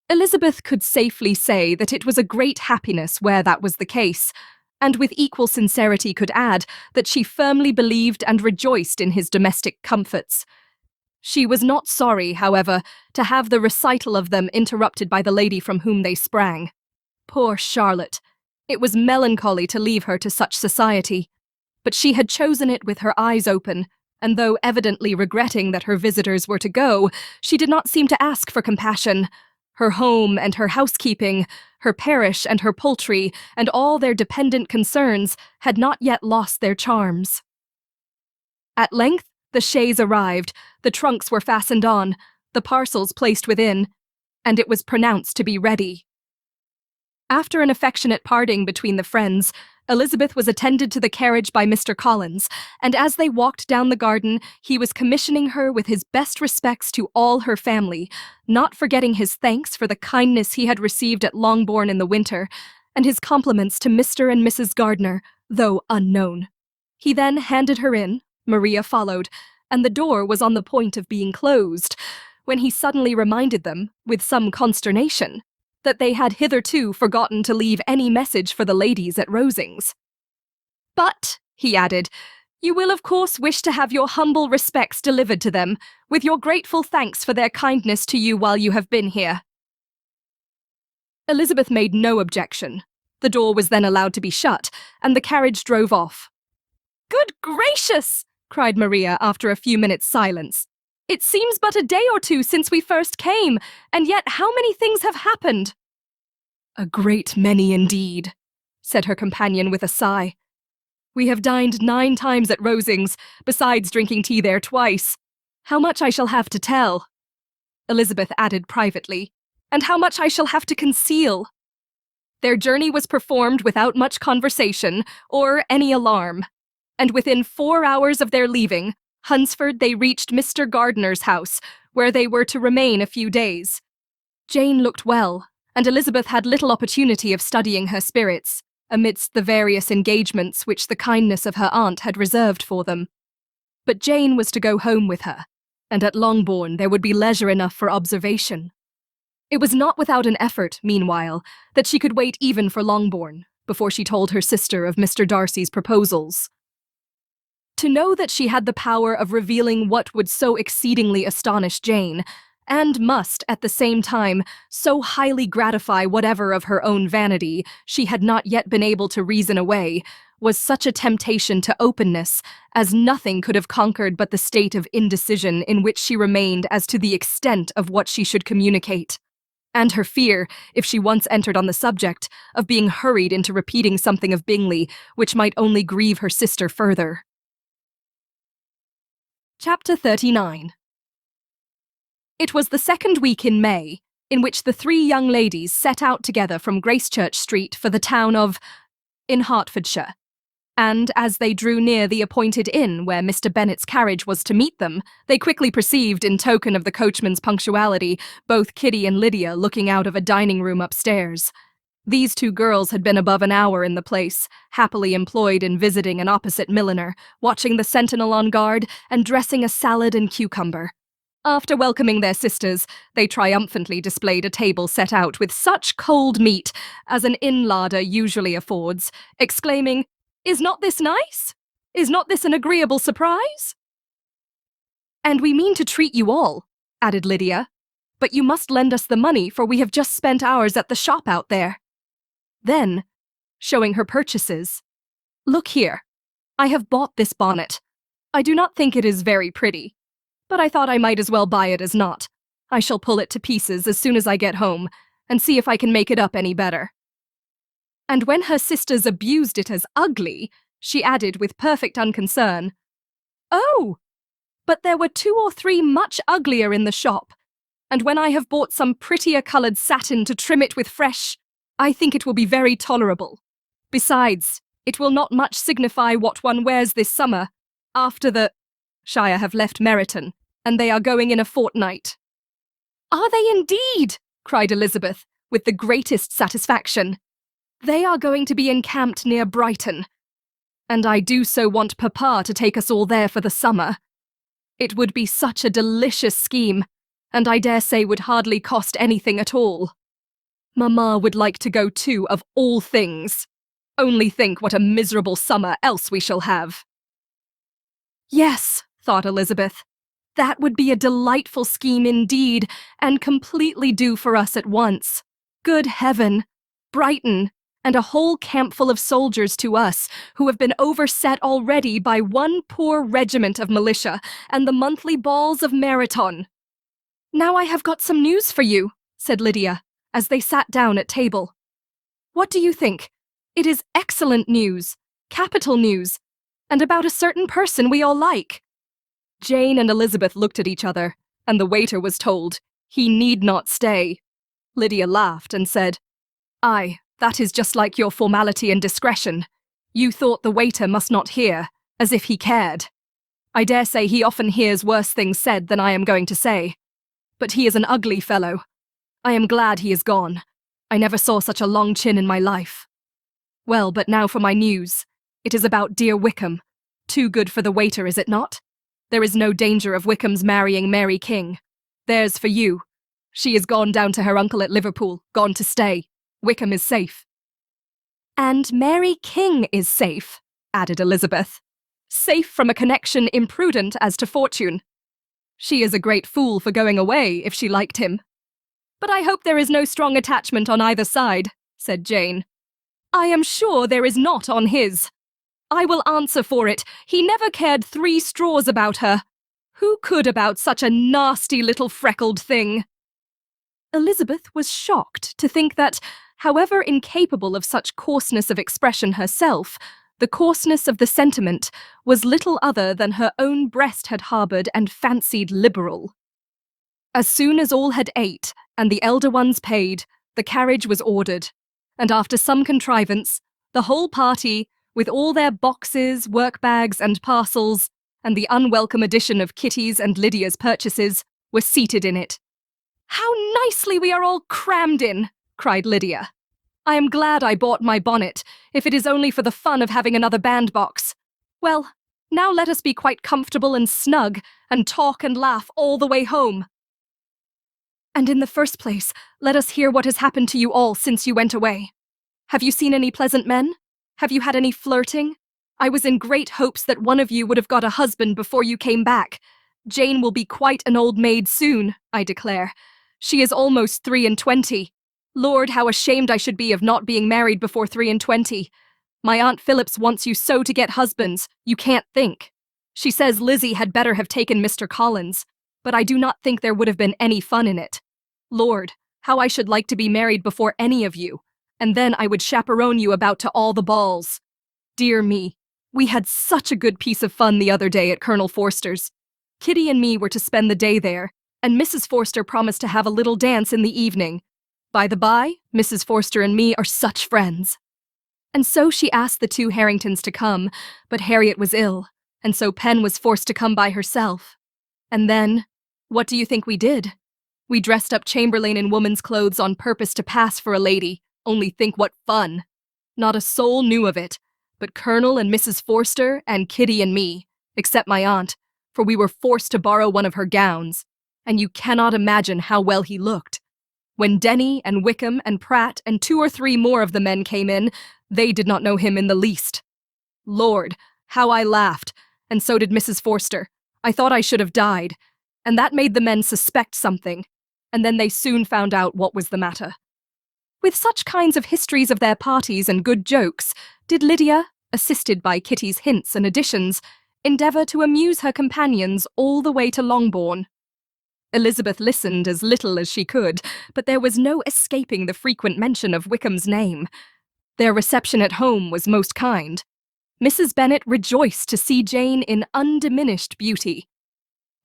Elizabeth could safely say that it was a great happiness where that was the case, and with equal sincerity could add that she firmly believed and rejoiced in his domestic comforts. She was not sorry, however, to have the recital of them interrupted by the lady from whom they sprang. Poor Charlotte! It was melancholy to leave her to such society, but she had chosen it with her eyes open, and though evidently regretting that her visitors were to go, she did not seem to ask for compassion. Her home and her housekeeping, her parish and her poultry, and all their dependent concerns had not yet lost their charms. At length the chaise arrived, the trunks were fastened on, the parcels placed within, and it was pronounced to be ready. After an affectionate parting between the friends, Elizabeth was attended to the carriage by Mr. Collins, and as they walked down the garden, he was commissioning her with his best respects to all her family, not forgetting his thanks for the kindness he had received at Longbourn in the winter, and his compliments to Mr. and Mrs. Gardiner, though unknown. He then handed her in, Maria followed, and the door was on the point of being closed, when he suddenly reminded them, with some consternation, that they had hitherto forgotten to leave any message for the ladies at Rosings. "But," he added, "you will of course wish to have your humble respects delivered to them, with your grateful thanks for their kindness to you while you have been here." Elizabeth made no objection. The door was then allowed to be shut, and the carriage drove off. "Good gracious!" cried Maria after a few minutes' silence. "It seems but a day or two since we first came, and yet how many things have happened!" "A great many indeed," said her companion with a sigh. "We have dined 9 times at Rosings, besides drinking tea there twice. How much I shall have to tell!" Elizabeth added privately, and how much I shall have to conceal. Their journey was performed without much conversation or any alarm, and within 4 hours of their leaving Hunsford, they reached Mr. Gardiner's house, where they were to remain a few days. Jane looked well, and Elizabeth had little opportunity of studying her spirits, amidst the various engagements which the kindness of her aunt had reserved for them. But Jane was to go home with her, and at Longbourn there would be leisure enough for observation. It was not without an effort, meanwhile, that she could wait even for Longbourn, before she told her sister of Mr. Darcy's proposals. To know that she had the power of revealing what would so exceedingly astonish Jane, and must, at the same time, so highly gratify whatever of her own vanity she had not yet been able to reason away, was such a temptation to openness as nothing could have conquered but the state of indecision in which she remained as to the extent of what she should communicate, and her fear, if she once entered on the subject, of being hurried into repeating something of Bingley which might only grieve her sister further. Chapter 39. It was the second week in May, in which the 3 young ladies set out together from Gracechurch Street for the town of in Hertfordshire, and as they drew near the appointed inn where Mr. Bennet's carriage was to meet them, they quickly perceived, in token of the coachman's punctuality, both Kitty and Lydia looking out of a dining-room upstairs. These 2 girls had been above an hour in the place, happily employed in visiting an opposite milliner, watching the sentinel on guard, and dressing a salad and cucumber. After welcoming their sisters, they triumphantly displayed a table set out with such cold meat as an inn larder usually affords, exclaiming, "Is not this nice? Is not this an agreeable surprise?" "And we mean to treat you all," added Lydia, "but you must lend us the money, for we have just spent ours at the shop out there." Then, showing her purchases, "Look here, I have bought this bonnet. I do not think it is very pretty, but I thought I might as well buy it as not. I shall pull it to pieces as soon as I get home, and see if I can make it up any better." And when her sisters abused it as ugly, she added with perfect unconcern, "Oh, but there were 2 or 3 much uglier in the shop, and when I have bought some prettier coloured satin to trim it with fresh, I think it will be very tolerable. Besides, it will not much signify what one wears this summer, after the Shire have left Meryton, and they are going in a fortnight." "Are they indeed?" cried Elizabeth, with the greatest satisfaction. "They are going to be encamped near Brighton, and I do so want Papa to take us all there for the summer. It would be such a delicious scheme, and I dare say would hardly cost anything at all. Mamma would like to go too, of all things. Only think what a miserable summer else we shall have." "Yes," thought Elizabeth, "that would be a delightful scheme indeed, and completely do for us at once. Good heaven! Brighton, and a whole campful of soldiers to us, who have been overset already by one poor regiment of militia and the monthly balls of Meryton." "Now I have got some news for you," said Lydia, as they sat down at table. "What do you think? It is excellent news, capital news, and about a certain person we all like." Jane and Elizabeth looked at each other, and the waiter was told he need not stay. Lydia laughed and said, "Aye, that is just like your formality and discretion. You thought the waiter must not hear, as if he cared. I dare say he often hears worse things said than I am going to say. But he is an ugly fellow. I am glad he is gone. I never saw such a long chin in my life. Well, but now for my news. It is about dear Wickham. Too good for the waiter, is it not? There is no danger of Wickham's marrying Mary King. There's for you. She is gone down to her uncle at Liverpool, gone to stay. Wickham is safe." "And Mary King is safe," added Elizabeth. "Safe from a connection imprudent as to fortune. She is a great fool for going away, if she liked him." "But I hope there is no strong attachment on either side," said Jane. "I am sure there is not on his. I will answer for it, he never cared 3 straws about her. Who could about such a nasty little freckled thing?" Elizabeth was shocked to think that, however incapable of such coarseness of expression herself, the coarseness of the sentiment was little other than her own breast had harboured and fancied liberal. As soon as all had ate, and the elder ones paid, the carriage was ordered, and after some contrivance, the whole party, with all their boxes, work-bags, and parcels, and the unwelcome addition of Kitty's and Lydia's purchases, were seated in it. "How nicely we are all crammed in!" cried Lydia. "I am glad I bought my bonnet, if it is only for the fun of having another bandbox. Well, now let us be quite comfortable and snug, and talk and laugh all the way home. And in the first place, let us hear what has happened to you all since you went away. Have you seen any pleasant men? Have you had any flirting? I was in great hopes that one of you would have got a husband before you came back. Jane will be quite an old maid soon, I declare. She is almost 23. Lord, how ashamed I should be of not being married before 23. My Aunt Phillips wants you so to get husbands, you can't think. She says Lizzie had better have taken Mr. Collins, but I do not think there would have been any fun in it. Lord, how I should like to be married before any of you, and then I would chaperone you about to all the balls. Dear me, we had such a good piece of fun the other day at Colonel Forster's. Kitty and me were to spend the day there, and Mrs. Forster promised to have a little dance in the evening. By the by, Mrs. Forster and me are such friends. And so she asked the two Harringtons to come, but Harriet was ill, and so Pen was forced to come by herself. And then, what do you think we did? We dressed up Chamberlain in woman's clothes on purpose to pass for a lady. Only think what fun. Not a soul knew of it, but Colonel and Mrs. Forster and Kitty and me, except my aunt, for we were forced to borrow one of her gowns, and you cannot imagine how well he looked. When Denny and Wickham and Pratt and 2 or 3 more of the men came in, they did not know him in the least. Lord, how I laughed, and so did Mrs. Forster. I thought I should have died, and that made the men suspect something, and then they soon found out what was the matter. With such kinds of histories of their parties and good jokes, did Lydia, assisted by Kitty's hints and additions, endeavour to amuse her companions all the way to Longbourn. Elizabeth listened as little as she could, but there was no escaping the frequent mention of Wickham's name. Their reception at home was most kind. Mrs. Bennet rejoiced to see Jane in undiminished beauty.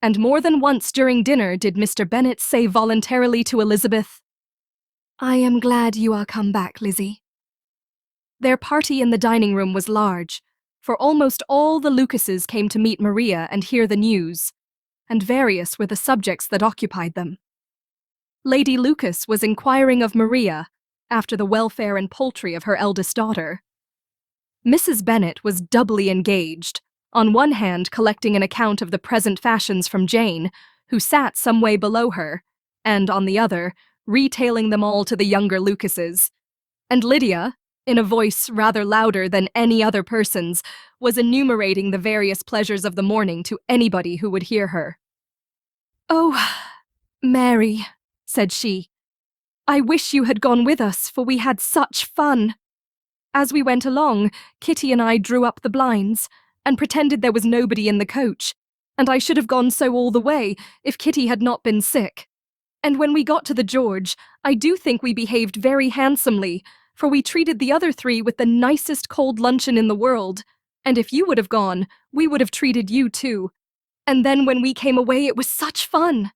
And more than once during dinner did Mr. Bennet say voluntarily to Elizabeth, "I am glad you are come back, Lizzie." Their party in the dining room was large, for almost all the Lucases came to meet Maria and hear the news, and various were the subjects that occupied them. Lady Lucas was inquiring of Maria after the welfare and poultry of her eldest daughter. Mrs. Bennet was doubly engaged, on one hand collecting an account of the present fashions from Jane, who sat some way below her, and on the other, retailing them all to the younger Lucases. And Lydia, in a voice rather louder than any other person's, was enumerating the various pleasures of the morning to anybody who would hear her. "Oh, Mary," said she, "I wish you had gone with us, for we had such fun. As we went along, Kitty and I drew up the blinds, and pretended there was nobody in the coach, and I should have gone so all the way if Kitty had not been sick. And when we got to the George, I do think we behaved very handsomely, for we treated the other 3 with the nicest cold luncheon in the world, and if you would have gone, we would have treated you too. And then when we came away, it was such fun.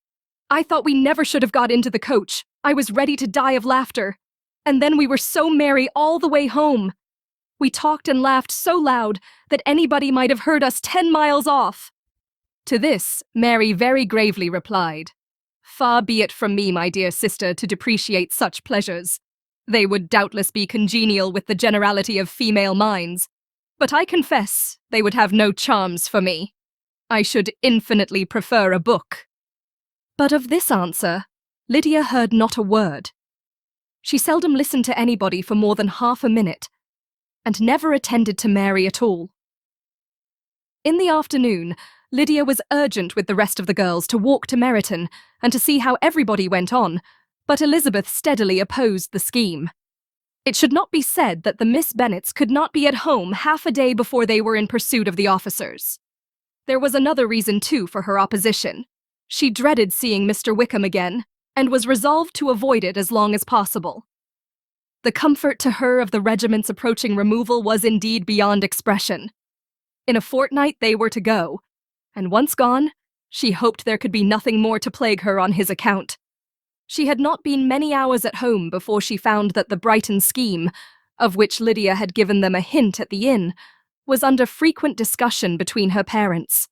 I thought we never should have got into the coach. I was ready to die of laughter. And then we were so merry all the way home. We talked and laughed so loud that anybody might have heard us 10 miles off." To this, Mary very gravely replied, "Far be it from me, my dear sister, to depreciate such pleasures. They would doubtless be congenial with the generality of female minds, but I confess they would have no charms for me. I should infinitely prefer a book." But of this answer, Lydia heard not a word. She seldom listened to anybody for more than half a minute, and never attended to Mary at all. In the afternoon, Lydia was urgent with the rest of the girls to walk to Meryton and to see how everybody went on, but Elizabeth steadily opposed the scheme. It should not be said that the Miss Bennets could not be at home half a day before they were in pursuit of the officers. There was another reason, too, for her opposition. She dreaded seeing Mr. Wickham again, and was resolved to avoid it as long as possible. The comfort to her of the regiment's approaching removal was indeed beyond expression. In a fortnight they were to go, and once gone, She hoped there could be nothing more to plague her on his account. She had not been many hours at home before she found that the Brighton scheme, of which Lydia had given them a hint at the inn, was under frequent discussion between her parents.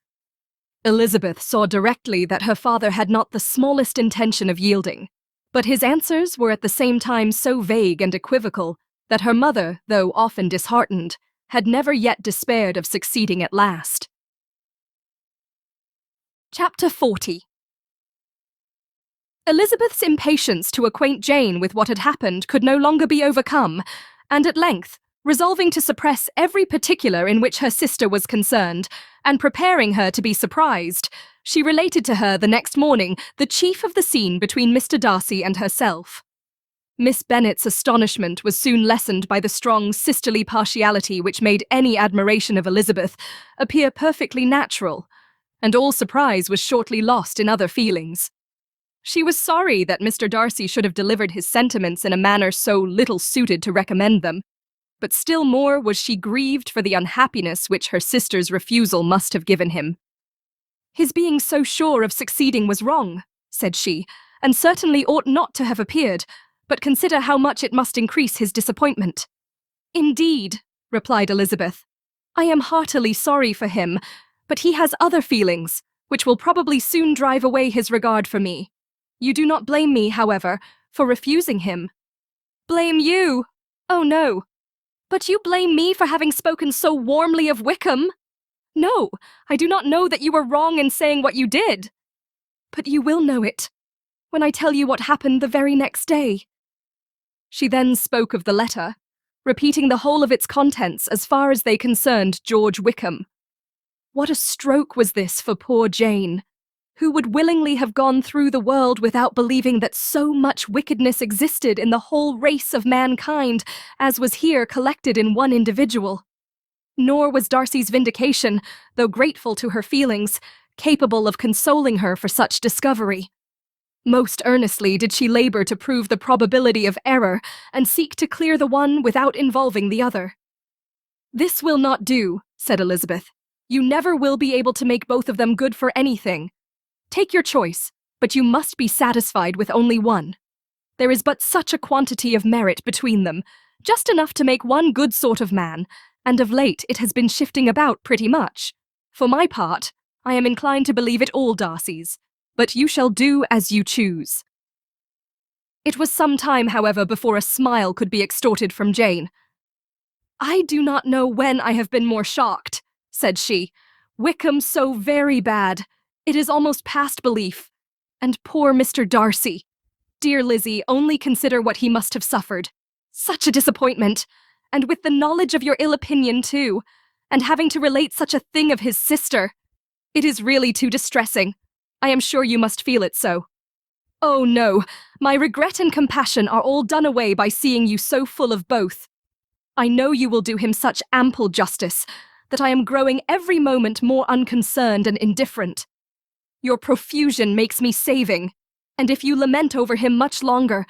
Elizabeth saw directly that her father had not the smallest intention of yielding, but his answers were at the same time so vague and equivocal that her mother, though often disheartened, had never yet despaired of succeeding at last. Chapter 40. Elizabeth's impatience to acquaint Jane with what had happened could no longer be overcome, and at length, resolving to suppress every particular in which her sister was concerned, and preparing her to be surprised, she related to her the next morning the chief of the scene between Mr. Darcy and herself. Miss Bennet's astonishment was soon lessened by the strong sisterly partiality which made any admiration of Elizabeth appear perfectly natural, and all surprise was shortly lost in other feelings. She was sorry that Mr. Darcy should have delivered his sentiments in a manner so little suited to recommend them, but still more was she grieved for the unhappiness which her sister's refusal must have given him. "His being so sure of succeeding was wrong," said she, "and certainly ought not to have appeared, but consider how much it must increase his disappointment." "Indeed," replied Elizabeth, "I am heartily sorry for him, but he has other feelings, which will probably soon drive away his regard for me. You do not blame me, however, for refusing him." "Blame you? Oh no. But you blame me for having spoken so warmly of Wickham?" "No, I do not know that you were wrong in saying what you did." "But you will know it, when I tell you what happened the very next day." She then spoke of the letter, repeating the whole of its contents as far as they concerned George Wickham. What a stroke was this for poor Jane, who would willingly have gone through the world without believing that so much wickedness existed in the whole race of mankind as was here collected in one individual. Nor was Darcy's vindication, though grateful to her feelings, capable of consoling her for such discovery. Most earnestly did she labor to prove the probability of error and seek to clear the one without involving the other. "This will not do," said Elizabeth. "You never will be able to make both of them good for anything. Take your choice, but you must be satisfied with only one. There is but such a quantity of merit between them, just enough to make one good sort of man, and of late it has been shifting about pretty much. For my part, I am inclined to believe it all Darcy's, but you shall do as you choose." It was some time, however, before a smile could be extorted from Jane. "I do not know when I have been more shocked," said she. "Wickham so very bad. It is almost past belief. And poor Mr. Darcy. Dear Lizzie, only consider what he must have suffered. Such a disappointment, and with the knowledge of your ill opinion too, and having to relate such a thing of his sister. It is really too distressing. I am sure you must feel it so. Oh no, my regret and compassion are all done away by seeing you so full of both. I know you will do him such ample justice, that I am growing every moment more unconcerned and indifferent. Your profusion makes me saving, and if you lament over him much longer,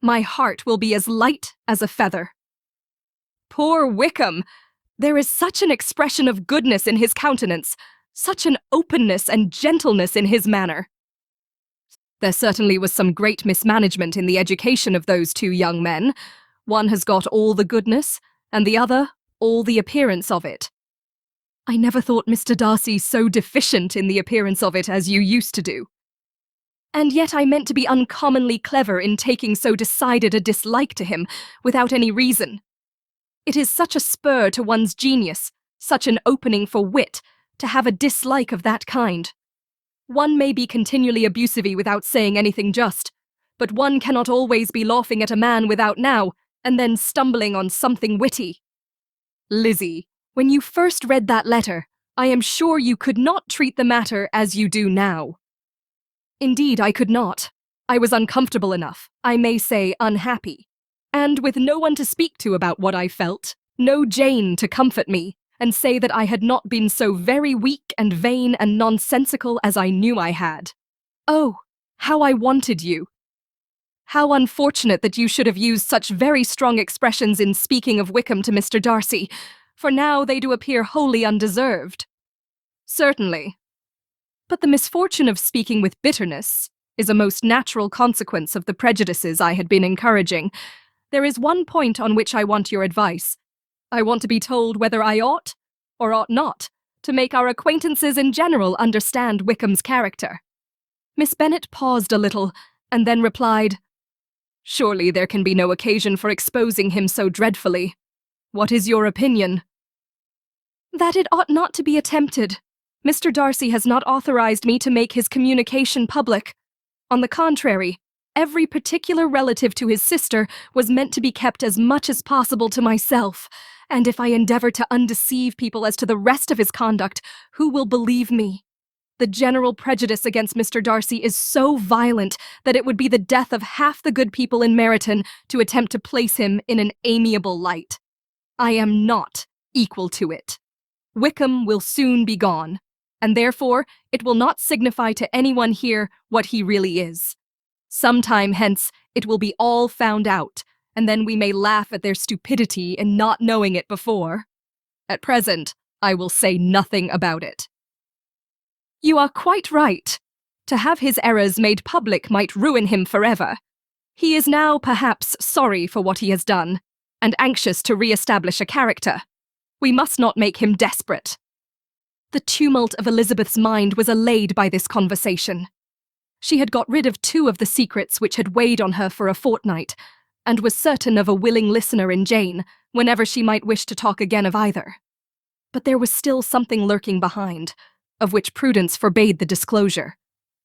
my heart will be as light as a feather." Poor Wickham! There is such an expression of goodness in his countenance, such an openness and gentleness in his manner. There certainly was some great mismanagement in the education of those two young men. One has got all the goodness, and the other all the appearance of it. I never thought Mr. Darcy so deficient in the appearance of it as you used to do. And yet I meant to be uncommonly clever in taking so decided a dislike to him, without any reason. It is such a spur to one's genius, such an opening for wit, to have a dislike of that kind. One may be continually abusive without saying anything just, but one cannot always be laughing at a man without now, and then stumbling on something witty. Lizzie, when you first read that letter, I am sure you could not treat the matter as you do now. Indeed, I could not. I was uncomfortable enough, I may say unhappy, and with no one to speak to about what I felt, no Jane to comfort me, and say that I had not been so very weak and vain and nonsensical as I knew I had. Oh, how I wanted you! How unfortunate that you should have used such very strong expressions in speaking of Wickham to Mr. Darcy, for now they do appear wholly undeserved. Certainly. But the misfortune of speaking with bitterness is a most natural consequence of the prejudices I had been encouraging. There is one point on which I want your advice. I want to be told whether I ought, or ought not, to make our acquaintances in general understand Wickham's character." Miss Bennet paused a little, and then replied, "Surely there can be no occasion for exposing him so dreadfully. What is your opinion?" "That it ought not to be attempted. Mr. Darcy has not authorized me to make his communication public. On the contrary, every particular relative to his sister was meant to be kept as much as possible to myself, and if I endeavor to undeceive people as to the rest of his conduct, who will believe me? The general prejudice against Mr. Darcy is so violent that it would be the death of half the good people in Meryton to attempt to place him in an amiable light. I am not equal to it. Wickham will soon be gone, and therefore it will not signify to anyone here what he really is. Some time hence it will be all found out, and then we may laugh at their stupidity in not knowing it before. At present, I will say nothing about it." "You are quite right. To have his errors made public might ruin him forever. He is now, perhaps, sorry for what he has done, and anxious to re-establish a character. We must not make him desperate." The tumult of Elizabeth's mind was allayed by this conversation. She had got rid of 2 of the secrets which had weighed on her for a fortnight, and was certain of a willing listener in Jane whenever she might wish to talk again of either. But there was still something lurking behind, of which prudence forbade the disclosure.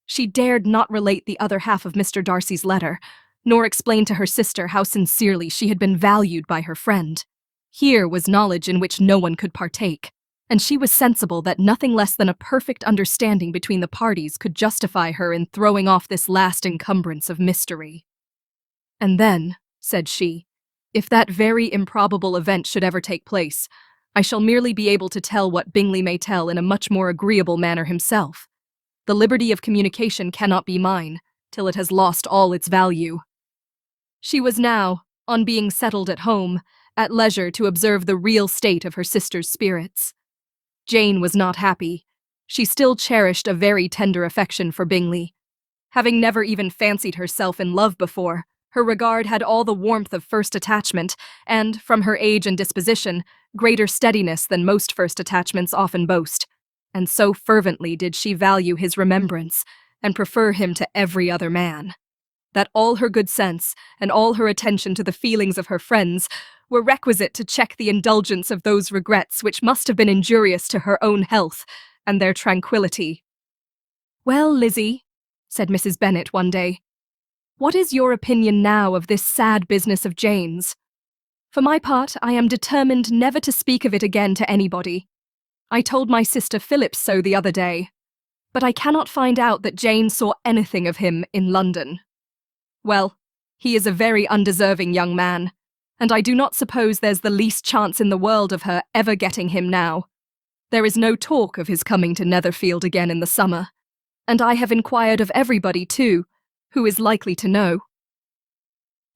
She dared not relate the other half of Mr. Darcy's letter, nor explain to her sister how sincerely she had been valued by her friend. Here was knowledge in which no one could partake, and she was sensible that nothing less than a perfect understanding between the parties could justify her in throwing off this last encumbrance of mystery. "And then," said she, "if that very improbable event should ever take place, I shall merely be able to tell what Bingley may tell in a much more agreeable manner himself. The liberty of communication cannot be mine, till it has lost all its value." She was now, on being settled at home, at leisure to observe the real state of her sister's spirits. Jane was not happy. She still cherished a very tender affection for Bingley. Having never even fancied herself in love before, her regard had all the warmth of first attachment, and, from her age and disposition, greater steadiness than most first attachments often boast, and so fervently did she value his remembrance, and prefer him to every other man, that all her good sense, and all her attention to the feelings of her friends, were requisite to check the indulgence of those regrets which must have been injurious to her own health and their tranquillity. "Well, Lizzie," said Mrs. Bennet one day, "what is your opinion now of this sad business of Jane's? For my part, I am determined never to speak of it again to anybody. I told my sister Phillips so the other day, but I cannot find out that Jane saw anything of him in London. Well, he is a very undeserving young man, and I do not suppose there's the least chance in the world of her ever getting him now. There is no talk of his coming to Netherfield again in the summer, and I have inquired of everybody, too, who is likely to know.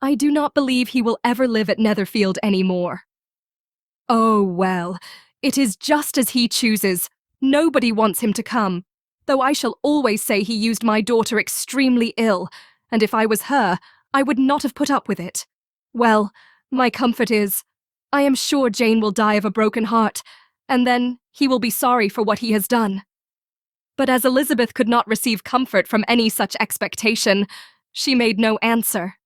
I do not believe he will ever live at Netherfield any more. Oh, well, it is just as he chooses. Nobody wants him to come, though I shall always say he used my daughter extremely ill, and if I was her, I would not have put up with it. Well, my comfort is, I am sure Jane will die of a broken heart, and then he will be sorry for what he has done." But as Elizabeth could not receive comfort from any such expectation, she made no answer.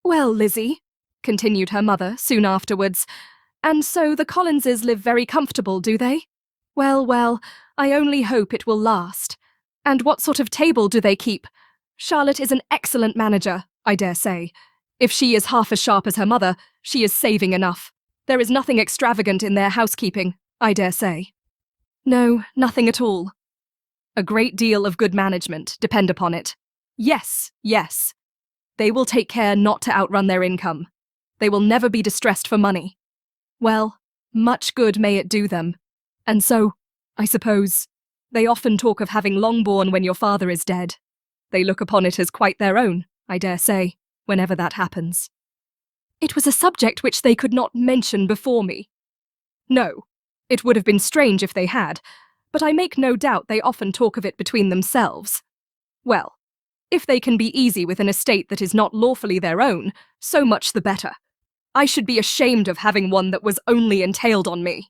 "Well, Lizzie," continued her mother soon afterwards, "and so the Collinses live very comfortable, do they? Well, well, I only hope it will last. And what sort of table do they keep? Charlotte is an excellent manager, I dare say. If she is half as sharp as her mother, she is saving enough. There is nothing extravagant in their housekeeping, I dare say." "No, nothing at all." "A great deal of good management, depend upon it. Yes, yes. They will take care not to outrun their income. They will never be distressed for money. Well, much good may it do them. And so, I suppose, they often talk of having Longbourn when your father is dead. They look upon it as quite their own, I dare say, whenever that happens." "It was a subject which they could not mention before me." "No, it would have been strange if they had, but I make no doubt they often talk of it between themselves. Well, if they can be easy with an estate that is not lawfully their own, so much the better. I should be ashamed of having one that was only entailed on me.